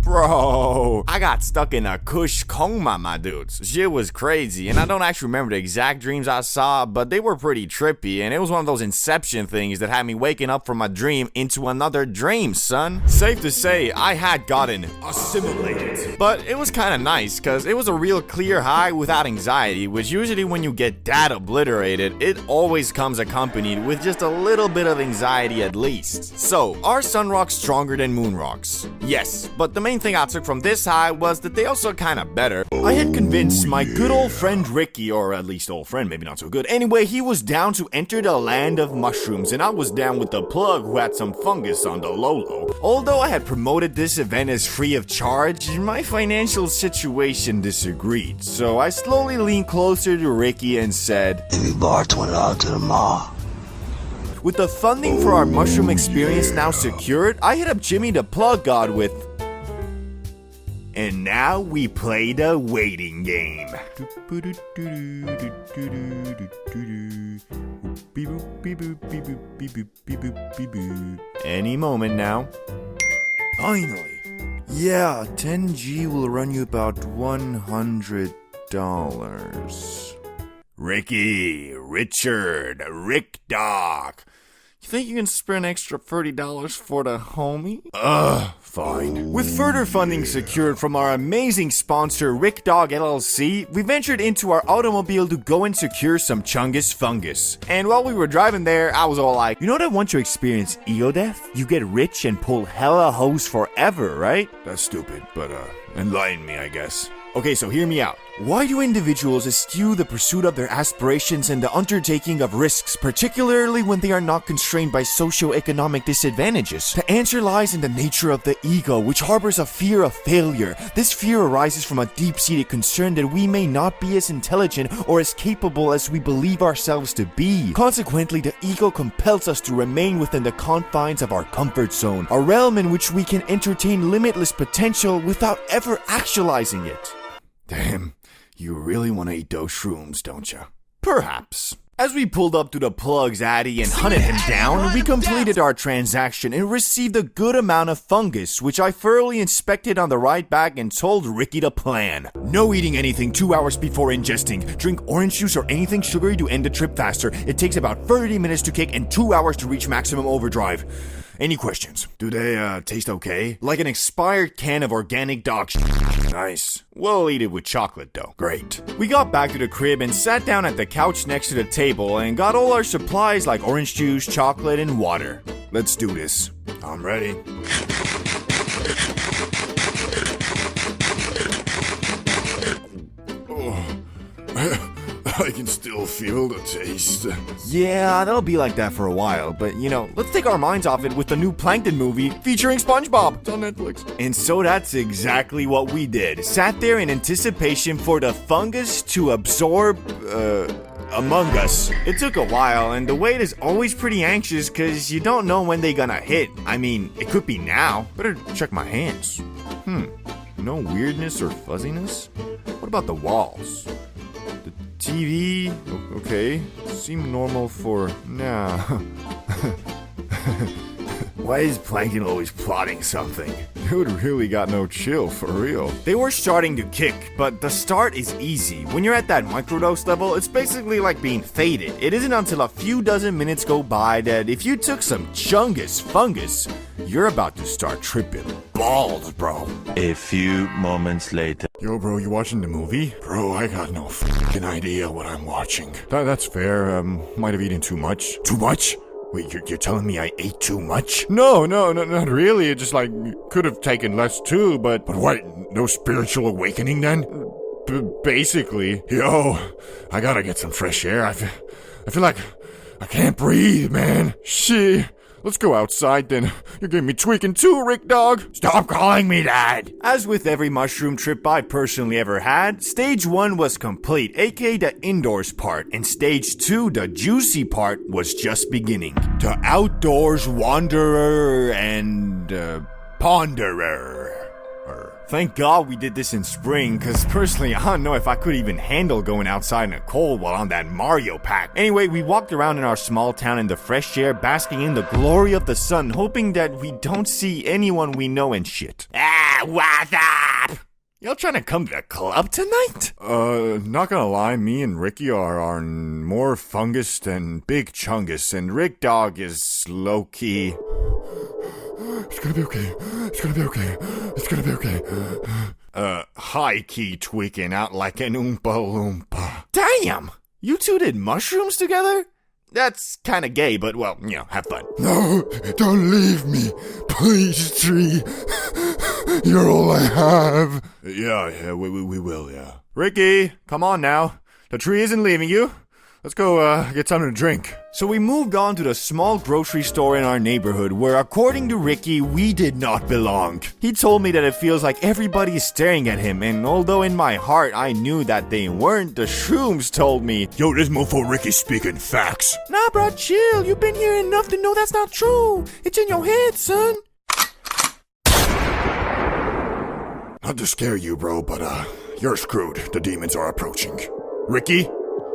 [SPEAKER 3] Bro, I got stuck in a kush coma, my dudes. Shit was crazy, and I don't actually remember the exact dreams I saw, but they were pretty trippy, and it was one of those inception things that had me waking up from a dream into another dream, son. Safe to say, I had gotten assimilated. But it was kind of nice, because it was a real clear high without anxiety, which usually when you get that obliterated, it always comes accompanied with just a little bit of anxiety at least. So, are sun rocks stronger than moon rocks? Yes, but the main thing I took from this high was that they also kinda better. I had convinced my good old friend Ricky, or at least old friend, maybe not so good. Anyway, he was down to enter the land of mushrooms, and I was down with the plug who had some fungus on the low-low. Although I had promoted this event as free of charge, my financial situation disagreed. So I slowly leaned closer to Ricky and said,
[SPEAKER 15] "If you borrow $20 to the mall."
[SPEAKER 3] With the funding for our mushroom experience now secured, I hit up Jimmy the plug god with, and now we play the waiting game. Any moment now. Finally. Yeah, 10G will run you about $100. Ricky, Richard, Rick Dog. You think you can spare an extra $30 for the homie? Fine. With further funding secured from our amazing sponsor, Rick Dog LLC, we ventured into our automobile to go and secure some Chungus fungus. And while we were driving there, I was all like, you know that once you experience ego death, you get rich and pull hella hoes forever, right? That's stupid, but enlighten me, I guess. Okay, so hear me out. Why do individuals eschew the pursuit of their aspirations and the undertaking of risks, particularly when they are not constrained by socio-economic disadvantages? The answer lies in the nature of the ego, which harbors a fear of failure. This fear arises from a deep-seated concern that we may not be as intelligent or as capable as we believe ourselves to be. Consequently, the ego compels us to remain within the confines of our comfort zone, a realm in which we can entertain limitless potential without ever actualizing it. Damn, you really want to eat those shrooms, don't you? Perhaps. As we pulled up to the plug's addy and hunted him down, we completed our transaction and received a good amount of fungus, which I thoroughly inspected on the ride back and told Ricky the plan. No eating anything 2 hours before ingesting. Drink orange juice or anything sugary to end the trip faster. It takes about 30 minutes to kick and 2 hours to reach maximum overdrive. Any questions? Do they, taste okay? Like an expired can of organic dog shit. Nice. We'll eat it with chocolate, though. Great. We got back to the crib and sat down at the couch next to the table and got all our supplies like orange juice, chocolate, and water. Let's do this. I'm ready. Oh, I can still
[SPEAKER 4] still feel the taste.
[SPEAKER 3] Yeah, that'll be like that for a while, but you know, let's take our minds off it with the new Plankton movie featuring SpongeBob.
[SPEAKER 4] It's on Netflix.
[SPEAKER 3] And so that's exactly what we did. Sat there in anticipation for the fungus to absorb, Among Us. It took a while, and the wait is always pretty anxious because you don't know when they gonna hit. I mean, it could be now. Better check my hands. No weirdness or fuzziness? What about the walls? The TV? Okay. Seem normal for now. Why is Plankton always plotting something? Dude really got no chill, for real. They were starting to kick, but the start is easy. When you're at that microdose level, it's basically like being faded. It isn't until a few dozen minutes go by that if you took some chungus fungus, you're about to start tripping balls, bro.
[SPEAKER 2] A few moments later.
[SPEAKER 4] Yo, bro, you watching the movie? Bro, I got no fucking idea what I'm watching. That's fair. Might have eaten too much. Too much? Wait, you're telling me I ate too much? No, not really. It just, could have taken less too, but... But what? No spiritual awakening then? Basically. Yo, I gotta get some fresh air. I feel like I can't breathe, man. Shit. Let's go outside then. You're getting me tweaking too, Rick Dog. Stop calling me Dad.
[SPEAKER 3] As with every mushroom trip I personally ever had, stage 1 was complete, aka the indoors part, and stage 2, the juicy part, was just beginning. The outdoors wanderer and ponderer. Thank God we did this in spring, cause personally I don't know if I could even handle going outside in the cold while on that Mario pack. Anyway, we walked around in our small town in the fresh air, basking in the glory of the sun, hoping that we don't see anyone we know and shit. What's up? Y'all trying to come to the club tonight?
[SPEAKER 4] Not gonna lie, me and Ricky are more fungus than Big Chungus, and Rick Dog is low-key. It's gonna be okay. It's gonna be okay. It's gonna be okay.
[SPEAKER 3] High-key tweaking out like an Oompa Loompa. Damn! You two did mushrooms together? That's kinda gay, but well, you know, have fun.
[SPEAKER 4] No, don't leave me. Please, Tree. You're all I have. Yeah, we will, yeah.
[SPEAKER 3] Ricky, come on now. The tree isn't leaving you. Let's go, get something to drink. So we moved on to the small grocery store in our neighborhood where, according to Ricky, we did not belong. He told me that it feels like everybody is staring at him, and although in my heart I knew that they weren't, the shrooms told me,
[SPEAKER 4] yo, this mofo Ricky's speaking facts.
[SPEAKER 3] Nah, bro, chill. You've been here enough to know that's not true. It's in your head, son.
[SPEAKER 4] Not to scare you, bro, but, you're screwed. The demons are approaching. Ricky?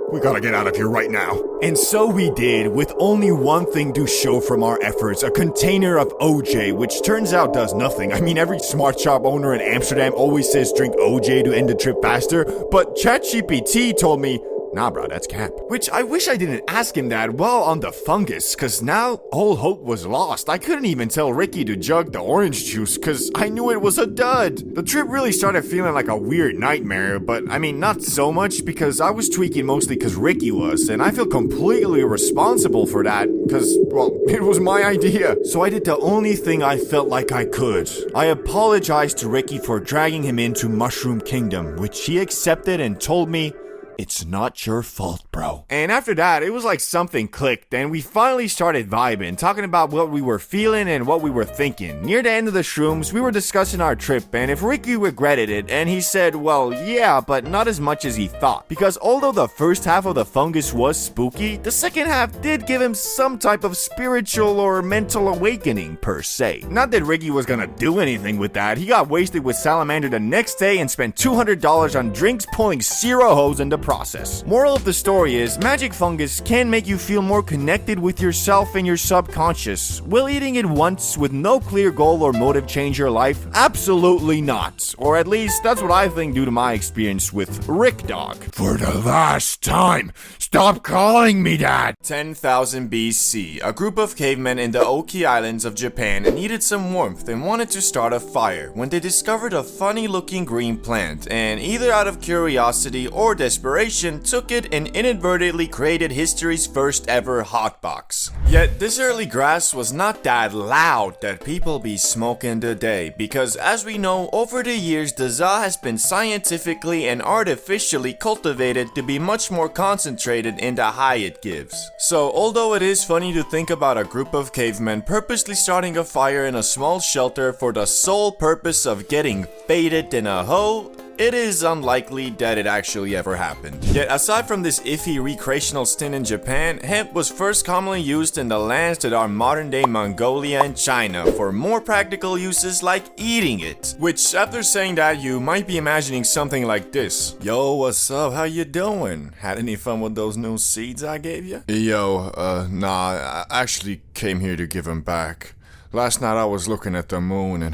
[SPEAKER 4] We gotta get out of here right now.
[SPEAKER 3] And so we did, with only one thing to show from our efforts, a container of OJ, which turns out does nothing. I mean, every smart shop owner in Amsterdam always says drink OJ to end the trip faster, but ChatGPT told me, nah, bro, that's cap. Which I wish I didn't ask him that while on the fungus, cause now all hope was lost. I couldn't even tell Ricky to jug the orange juice, cause I knew it was a dud. The trip really started feeling like a weird nightmare, but I mean, not so much, because I was tweaking mostly cause Ricky was, and I feel completely responsible for that, cause, well, it was my idea. So I did the only thing I felt like I could. I apologized to Ricky for dragging him into Mushroom Kingdom, which he accepted and told me, it's not your fault, bro. And after that, it was like something clicked, and we finally started vibing, talking about what we were feeling and what we were thinking. Near the end of the shrooms, we were discussing our trip, and if Ricky regretted it, and he said, well, yeah, but not as much as he thought. Because although the first half of the fungus was spooky, the second half did give him some type of spiritual or mental awakening, per se. Not that Ricky was gonna do anything with that. He got wasted with Salamander the next day and spent $200 on drinks, pulling zero hoes in the process. Moral of the story is, magic fungus can make you feel more connected with yourself and your subconscious. Will eating it once with no clear goal or motive change your life? Absolutely not. Or at least, that's what I think due to my experience with Rick Dog.
[SPEAKER 4] For the last time, stop calling me that!
[SPEAKER 1] 10,000 BC, a group of cavemen in the Oki Islands of Japan needed some warmth and wanted to start a fire when they discovered a funny looking green plant, and either out of curiosity or desperation took it and inadvertently created history's first ever hotbox. Yet this early grass was not that loud that people be smoking today, because as we know, over the years the za has been scientifically and artificially cultivated to be much more concentrated in the high it gives. So although it is funny to think about a group of cavemen purposely starting a fire in a small shelter for the sole purpose of getting faded in a hoe, it is unlikely that it actually ever happened. Yet aside from this iffy recreational stint in Japan, hemp was first commonly used in the lands that are modern day Mongolia and China for more practical uses like eating it. Which, after saying that, you might be imagining something like this. Yo, what's up? How you doing? Had any fun with those new seeds I gave you?
[SPEAKER 4] Yo, nah, I actually came here to give them back. Last night I was looking at the moon and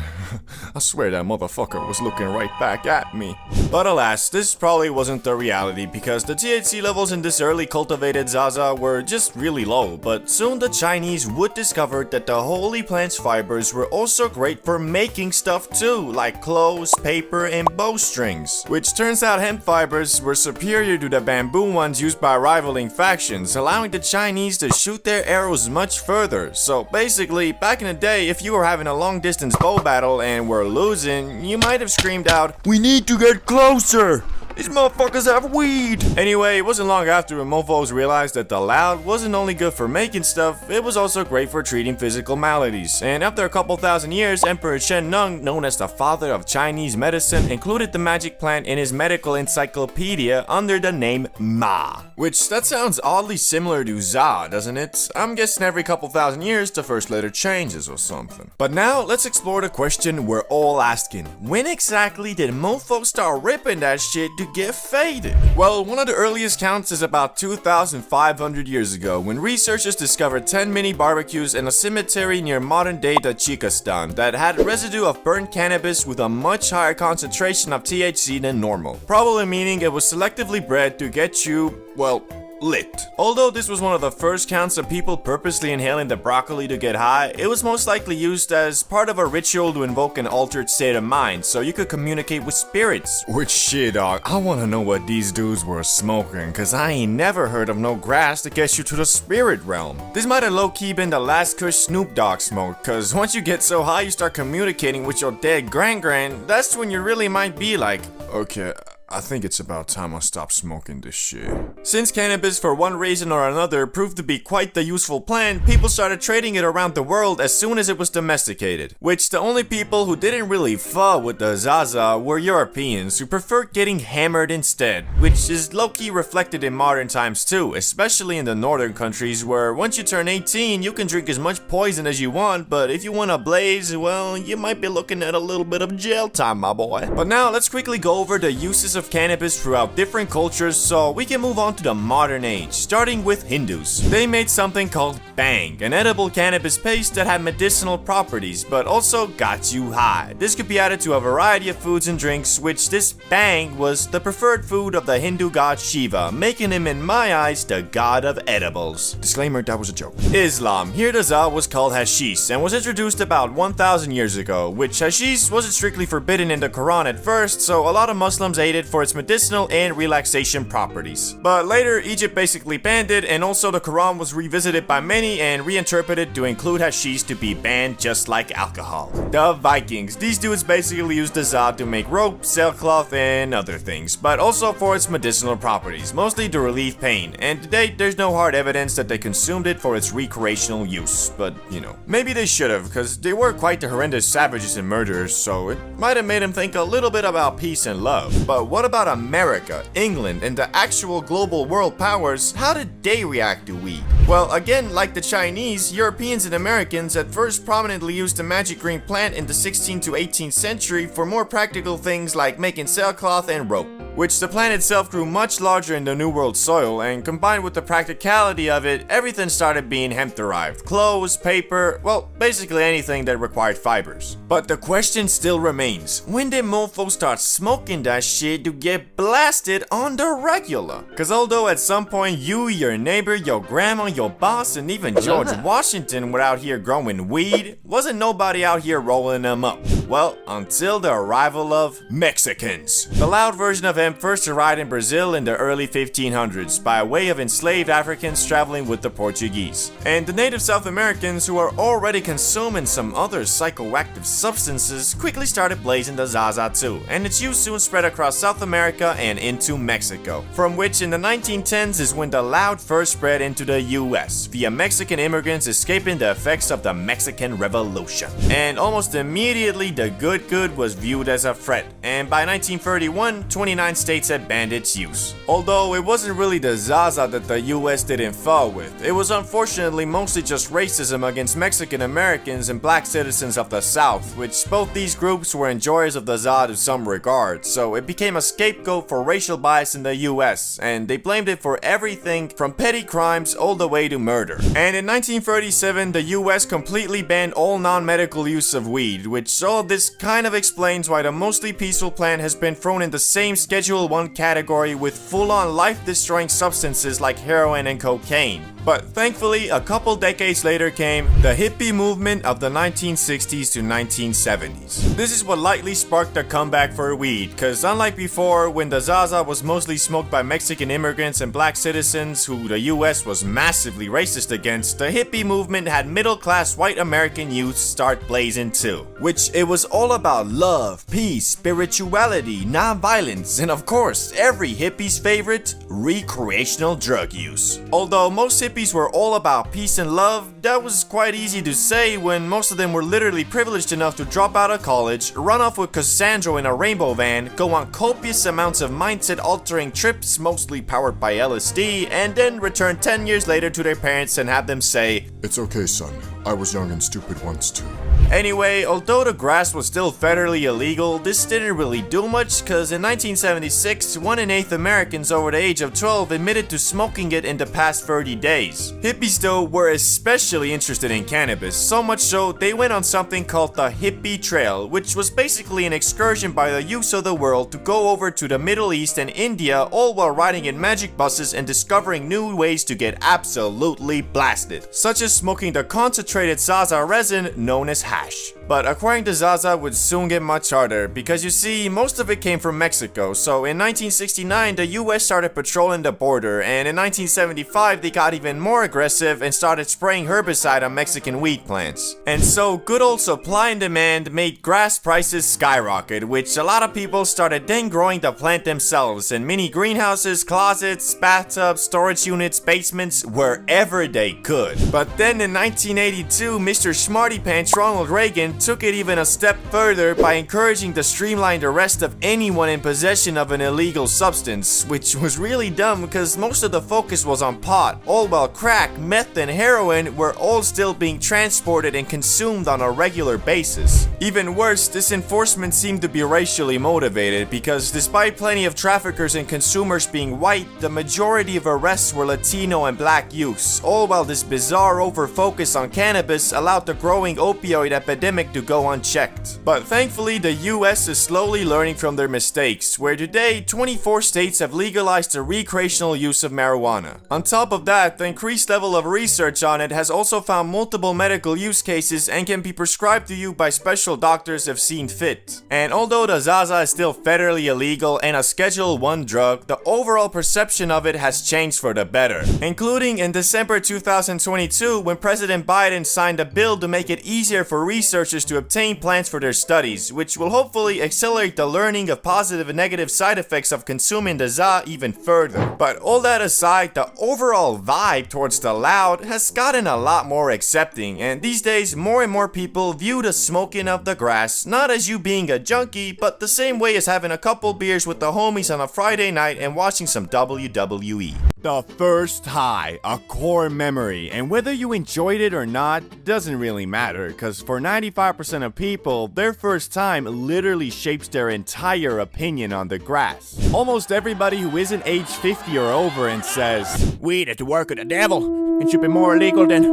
[SPEAKER 4] I swear that motherfucker was looking right back at me.
[SPEAKER 1] But alas, this probably wasn't the reality because the THC levels in this early cultivated Zaza were just really low, but soon the Chinese would discover that the holy plant's fibers were also great for making stuff too, like clothes, paper, and bowstrings. Which turns out hemp fibers were superior to the bamboo ones used by rivaling factions, allowing the Chinese to shoot their arrows much further. So basically, back in the day, if you were having a long distance bow battle and were losing, you might have screamed out, "We need to get closer! These motherfuckers have weed!" Anyway, it wasn't long after when mofos realized that the loud wasn't only good for making stuff, it was also great for treating physical maladies. And after a couple thousand years, Emperor Shen Nung, known as the father of Chinese medicine, included the magic plant in his medical encyclopedia under the name Ma. Which, that sounds oddly similar to Za, doesn't it? I'm guessing every couple thousand years the first letter changes or something. But now, let's explore the question we're all asking. When exactly did mofos start ripping that shit to get faded? Well, one of the earliest counts is about 2,500 years ago, when researchers discovered 10 mini barbecues in a cemetery near modern-day Tajikistan that had residue of burnt cannabis with a much higher concentration of THC than normal, probably meaning it was selectively bred to get you, well, lit. Although this was one of the first counts of people purposely inhaling the broccoli to get high, it was most likely used as part of a ritual to invoke an altered state of mind so you could communicate with spirits.
[SPEAKER 4] Which shit, dog, I wanna know what these dudes were smoking, cause I ain't never heard of no grass that gets you to the spirit realm.
[SPEAKER 1] This might have low-key been the last kush Snoop Dogg smoked, cause once you get so high you start communicating with your dead gran-gran, that's when you really might be like,
[SPEAKER 4] okay, I think it's about time I stop smoking this shit.
[SPEAKER 1] Since cannabis, for one reason or another, proved to be quite the useful plant, people started trading it around the world as soon as it was domesticated. Which the only people who didn't really fuck with the Zaza were Europeans, who preferred getting hammered instead. Which is low-key reflected in modern times too, especially in the northern countries where once you turn 18, you can drink as much poison as you want, but if you want to blaze, well, you might be looking at a little bit of jail time, my boy. But now, let's quickly go over the uses of cannabis throughout different cultures so we can move on to the modern age, starting with Hindus. They made something called bang, an edible cannabis paste that had medicinal properties but also got you high. This could be added to a variety of foods and drinks, which this bang was the preferred food of the Hindu god Shiva, making him in my eyes the god of edibles.
[SPEAKER 4] Disclaimer, that was a joke.
[SPEAKER 1] Islam. Here the za was called hashish and was introduced about 1,000 years ago, which hashish wasn't strictly forbidden in the Quran at first, so a lot of Muslims ate it for its medicinal and relaxation properties. But later, Egypt basically banned it, and also the Quran was revisited by many and reinterpreted to include hashish to be banned just like alcohol. The Vikings. These dudes basically used the za to make rope, sailcloth, and other things, but also for its medicinal properties, mostly to relieve pain, and to date there's no hard evidence that they consumed it for its recreational use, but you know, maybe they should have, because they were quite the horrendous savages and murderers, so it might have made them think a little bit about peace and love. But what about America, England, and the actual global world powers? How did they react to weed? Well, again, like the Chinese, Europeans and Americans at first prominently used the magic green plant in the 16th to 18th century for more practical things like making sailcloth and rope, which the plant itself grew much larger in the New World soil, and combined with the practicality of it, everything started being hemp-derived. Clothes, paper, well, basically anything that required fibers. But the question still remains, when did mofos start smoking that shit to get blasted on the regular? Cause although at some point you, your neighbor, your grandma, your boss, and even George Washington were out here growing weed, wasn't nobody out here rolling them up.
[SPEAKER 3] Well, until the arrival of Mexicans. The loud version of hemp first arrived in Brazil in the early 1500s by way of enslaved Africans traveling with the Portuguese. And the native South Americans, who are already consuming some other psychoactive substances, quickly started blazing the Zaza too, and its use soon spread across South America and into Mexico, from which in the 1910s is when the loud first spread into the US via Mexican immigrants escaping the effects of the Mexican Revolution. And almost immediately the good was viewed as a threat, and by 1931 29 states had banned its use. Although it wasn't really the Zaza that the US didn't fall with, it was unfortunately mostly just racism against Mexican Americans and black citizens of the South, which both these groups were enjoyers of the Zaza to some regard, so it became a scapegoat for racial bias in the US, and they blamed it for everything from petty crimes all the way to murder. And in 1937 the US completely banned all non-medical use of weed, which all of this kind of explains why the mostly peaceful plant has been thrown in the same Schedule 1 category with full-on life-destroying substances like heroin and cocaine. But thankfully, a couple decades later came the hippie movement of the 1960s to 1970s. This is what lightly sparked the comeback for weed, cause unlike before, when the Zaza was mostly smoked by Mexican immigrants and black citizens who the US was massively racist against, the hippie movement had middle-class white American youth start blazing too. Which it was all about love, peace, spirituality, non-violence, and of course, every hippie's favorite, recreational drug use. Although most hippies were all about peace and love, that was quite easy to say when most of them were literally privileged enough to drop out of college, run off with Cassandra in a rainbow van, go on copious amounts of mindset-altering trips, mostly powered by LSD, and then return 10 years later to their parents and have them say,
[SPEAKER 4] "It's okay, son. I was young and stupid once too."
[SPEAKER 3] Anyway, although the grass was still federally illegal, this didn't really do much, cause in 1976, 1 in 8 Americans over the age of 12 admitted to smoking it in the past 30 days. Hippies though were especially interested in cannabis, so much so they went on something called the Hippie Trail, which was basically an excursion by the youths of the world to go over to the Middle East and India, all while riding in magic buses and discovering new ways to get absolutely blasted, such as smoking the concentrated Zaza resin known as hash. But acquiring the Zaza would soon get much harder, because you see, most of it came from Mexico, so in 1969 the US started patrolling the border, and in 1975 they got even more aggressive and started spraying herbicide on Mexican weed plants. And so good old supply and demand made grass prices skyrocket, which a lot of people started then growing the plant themselves in mini greenhouses, closets, bathtubs, storage units, basements, wherever they could. But then in 1982, Mr. Smarty Pants Ronald Reagan took it even a step further by encouraging the streamlined arrest of anyone in possession of an illegal substance, which was really dumb because most of the focus was on pot, all while crack, meth, and heroin were all still being transported and consumed on a regular basis. Even worse, this enforcement seemed to be racially motivated because despite plenty of traffickers and consumers being white, the majority of arrests were Latino and black youths, all while this bizarre over-focus on cannabis allowed the growing opioid epidemic to go unchecked. But thankfully, the US is slowly learning from their mistakes, where today 24 states have legalized the recreational use of marijuana. On top of that, the increased level of research on it has also found multiple medical use cases and can be prescribed to you by special doctors if seen fit. And although the Zaza is still federally illegal and a Schedule 1 drug, the overall perception of it has changed for the better, including in December 2022 when President Biden signed a bill to make it easier for researchers to obtain plants for their studies, which will hopefully accelerate the learning of positive and negative side effects of consuming the Za even further. But all that aside, the overall vibe towards the loud has gotten a lot more accepting, and these days more and more people view the smoking of the grass not as you being a junkie, but the same way as having a couple beers with the homies on a Friday night and watching some WWE. The first high, a core memory, and whether you enjoyed it or not doesn't really matter, cause for 95% of people, their first time literally shapes their entire opinion on the grass. Almost everybody who isn't age 50 or over and says, "Weed is the work of the devil, and should be more illegal than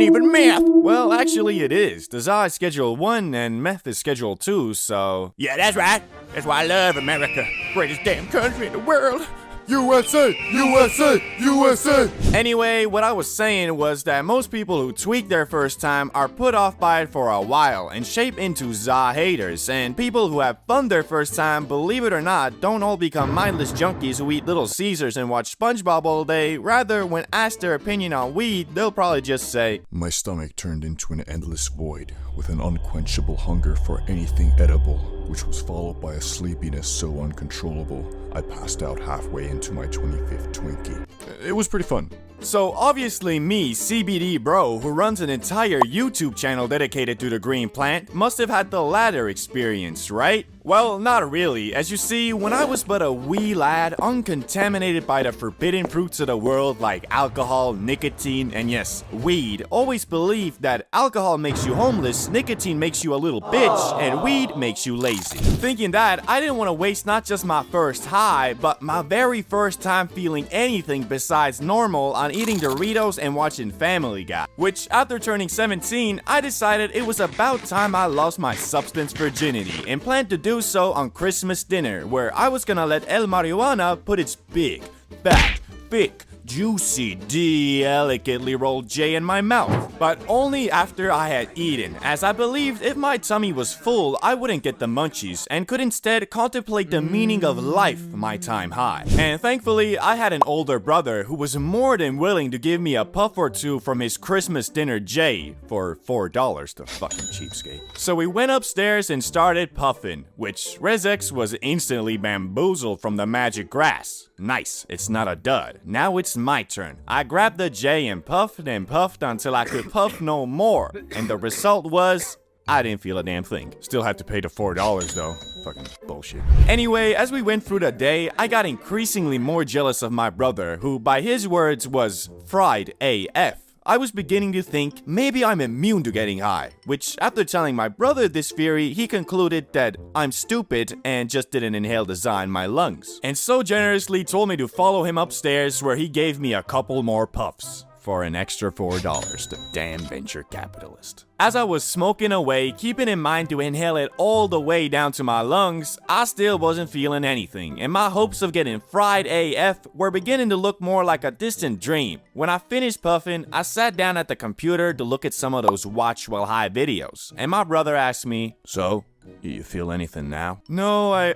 [SPEAKER 3] even meth." Well, actually it is. The Za is Schedule 1 and meth is Schedule 2, so...
[SPEAKER 16] Yeah, that's right. That's why I love America. Greatest damn country in the world.
[SPEAKER 4] USA, USA, USA.
[SPEAKER 3] Anyway, what I was saying was that most people who tweak their first time are put off by it for a while and shape into za haters, and people who have fun their first time, believe it or not, don't all become mindless junkies who eat Little Caesars and watch SpongeBob all day. Rather, when asked their opinion on weed, they'll probably just say,
[SPEAKER 4] "My stomach turned into an endless void with an unquenchable hunger for anything edible, which was followed by a sleepiness so uncontrollable I passed out halfway into my 25th Twinkie." It was pretty fun.
[SPEAKER 3] So obviously me, CBD bro, who runs an entire YouTube channel dedicated to the green plant, must have had the latter experience, right? Well, not really. As you see, when I was but a wee lad, uncontaminated by the forbidden fruits of the world like alcohol, nicotine, and yes, weed, always believed that alcohol makes you homeless, nicotine makes you a little bitch, and weed makes you lazy. Thinking that, I didn't want to waste not just my first high, but my very first time feeling anything besides normal on eating Doritos and watching Family Guy. Which, after turning 17, I decided it was about time I lost my substance virginity and planned to do so on Christmas dinner, where I was gonna let El Marijuana put its big, fat, thick, juicy, delicately rolled J in my mouth, but only after I had eaten, as I believed if my tummy was full, I wouldn't get the munchies and could instead contemplate the meaning of life my time high. And thankfully, I had an older brother who was more than willing to give me a puff or two from his Christmas dinner J for $4, the fucking cheapskate. So we went upstairs and started puffing, which Rezex was instantly bamboozled from the magic grass. Nice, it's not a dud. Now it's my turn. I grabbed the J and puffed until I could puff no more. And the result was, I didn't feel a damn thing. Still had to pay the $4 though. Fucking bullshit. Anyway, as we went through the day, I got increasingly more jealous of my brother, who by his words was fried AF. I was beginning to think maybe I'm immune to getting high, which after telling my brother this theory, he concluded that I'm stupid and just didn't inhale the za in my lungs, and so generously told me to follow him upstairs, where he gave me a couple more puffs for an extra $4, the damn venture capitalist. As I was smoking away, keeping in mind to inhale it all the way down to my lungs, I still wasn't feeling anything, and my hopes of getting fried AF were beginning to look more like a distant dream. When I finished puffing, I sat down at the computer to look at some of those watch while high videos, and my brother asked me, "So, you feel anything now?" No, I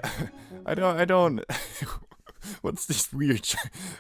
[SPEAKER 3] don't. What's this weird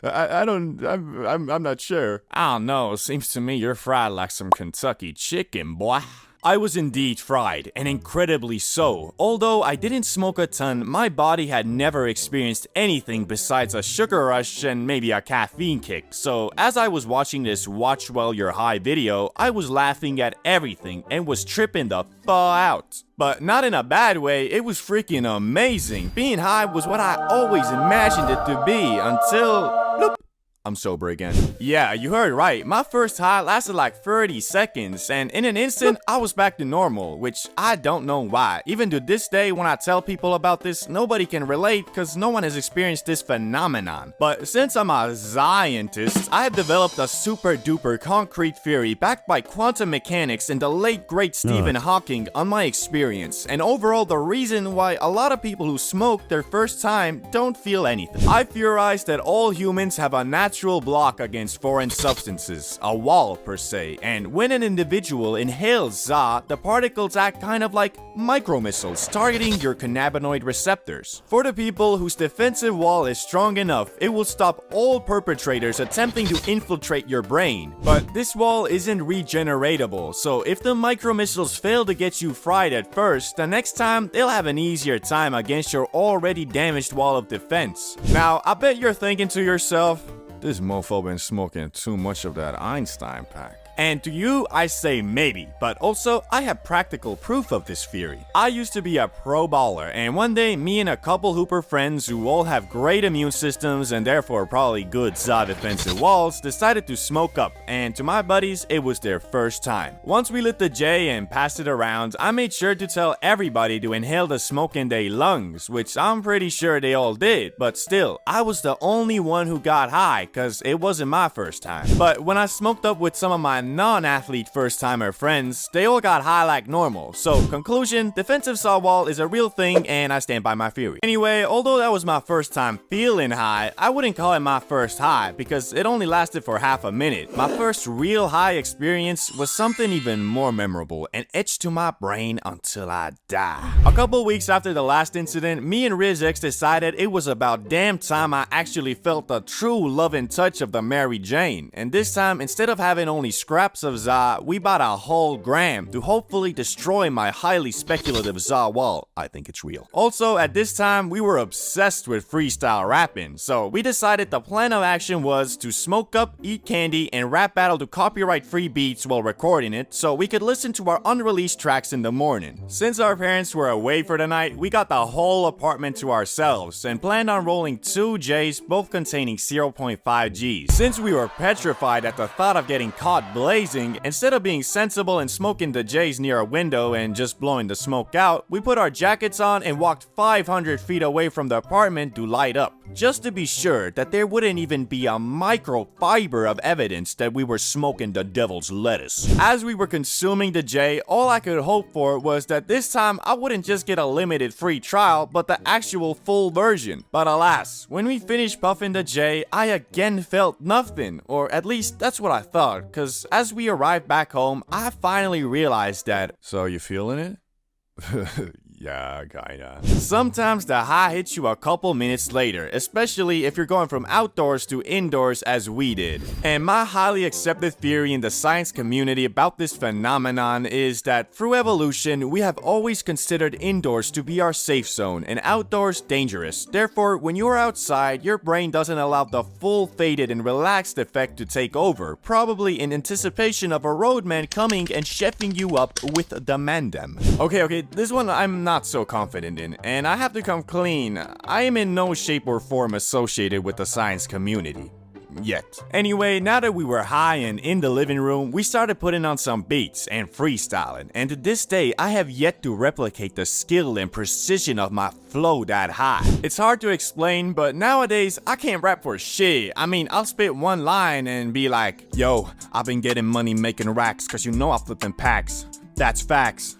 [SPEAKER 3] I'm not sure. I don't know, seems to me you're fried like some Kentucky chicken, boy. I was indeed fried, and incredibly so. Although I didn't smoke a ton, my body had never experienced anything besides a sugar rush and maybe a caffeine kick. So as I was watching this watch while you're high video, I was laughing at everything and was tripping the fuck out. But not in a bad way, it was freaking amazing. Being high was what I always imagined it to be until... bloop. I'm sober again. Yeah, you heard right. My first high lasted like 30 seconds, and in an instant, I was back to normal, which I don't know why. Even to this day, when I tell people about this, nobody can relate because no one has experienced this phenomenon. But since I'm a scientist, I have developed a super duper concrete theory backed by quantum mechanics and the late great Stephen Hawking on my experience, and overall the reason why a lot of people who smoke their first time don't feel anything. I theorize that all humans have a natural block against foreign substances, a wall per se, and when an individual inhales za, the particles act kind of like micromissiles targeting your cannabinoid receptors. For the people whose defensive wall is strong enough, it will stop all perpetrators attempting to infiltrate your brain. But this wall isn't regeneratable, so if the micromissiles fail to get you fried at first, the next time they'll have an easier time against your already damaged wall of defense. Now, I bet you're thinking to yourself, this mofo been smoking too much of that Einstein pack. And to you, I say maybe, but also I have practical proof of this theory. I used to be a pro baller, and one day me and a couple hooper friends who all have great immune systems and therefore probably good za defensive walls decided to smoke up, and to my buddies, it was their first time. Once we lit the J and passed it around, I made sure to tell everybody to inhale the smoke in their lungs, which I'm pretty sure they all did, but still, I was the only one who got high, cause it wasn't my first time. But when I smoked up with some of my non-athlete first-timer friends, they all got high like normal. So, conclusion, defensive saw wall is a real thing and I stand by my theory. Anyway, although that was my first time feeling high, I wouldn't call it my first high because it only lasted for half a minute. My first real high experience was something even more memorable and etched to my brain until I die. A couple weeks after the last incident, me and Rizx decided it was about damn time I actually felt the true loving touch of the Mary Jane. And this time, instead of having only scraps of za, we bought a whole gram to hopefully destroy my highly speculative za wall. I think it's real. Also, at this time, we were obsessed with freestyle rapping, so we decided the plan of action was to smoke up, eat candy, and rap battle to copyright-free beats while recording it so we could listen to our unreleased tracks in the morning. Since our parents were away for the night, we got the whole apartment to ourselves and planned on rolling 2 J's, both containing 0.5 G's. Since we were petrified at the thought of getting caught blazing, instead of being sensible and smoking the J's near a window and just blowing the smoke out, we put our jackets on and walked 500 feet away from the apartment to light up, just to be sure that there wouldn't even be a microfiber of evidence that we were smoking the devil's lettuce. As we were consuming the J, all I could hope for was that this time I wouldn't just get a limited free trial, but the actual full version. But alas, when we finished puffing the J, I again felt nothing, or at least that's what I thought, cause as we arrived back home, I finally realized that,
[SPEAKER 4] so you feeling it? Yeah, kinda.
[SPEAKER 3] Sometimes the high hits you a couple minutes later, especially if you're going from outdoors to indoors as we did. And my highly accepted theory in the science community about this phenomenon is that through evolution, we have always considered indoors to be our safe zone and outdoors dangerous. Therefore, when you're outside, your brain doesn't allow the full faded and relaxed effect to take over, probably in anticipation of a roadman coming and chefing you up with the mandem. Okay, this one I'm not so confident in, and I have to come clean. I am in no shape or form associated with the science community. Yet. Anyway, now that we were high and in the living room, we started putting on some beats and freestyling, and to this day, I have yet to replicate the skill and precision of my flow that high. It's hard to explain, but nowadays, I can't rap for shit. I mean, I'll spit one line and be like, yo, I've been getting money making racks, cause you know I'm flipping packs. That's facts.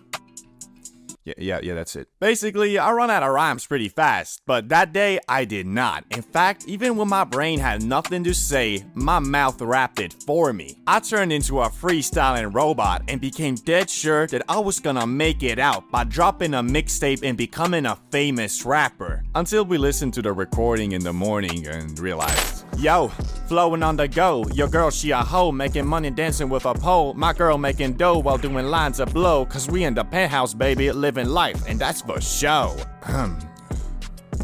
[SPEAKER 3] Yeah, that's it. Basically, I run out of rhymes pretty fast, but that day, I did not. In fact, even when my brain had nothing to say, my mouth rapped it for me. I turned into a freestyling robot and became dead sure that I was gonna make it out by dropping a mixtape and becoming a famous rapper. Until we listened to the recording in the morning and realized, yo, flowing on the go, your girl she a hoe, making money dancing with a pole, my girl making dough while doing lines of blow, cause we in the penthouse baby, living life, and that's for show.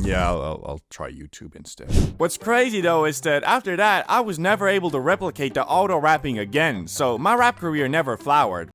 [SPEAKER 4] Yeah, I'll try YouTube instead.
[SPEAKER 3] What's crazy though is that after that, I was never able to replicate the auto rapping again, so my rap career never flowered.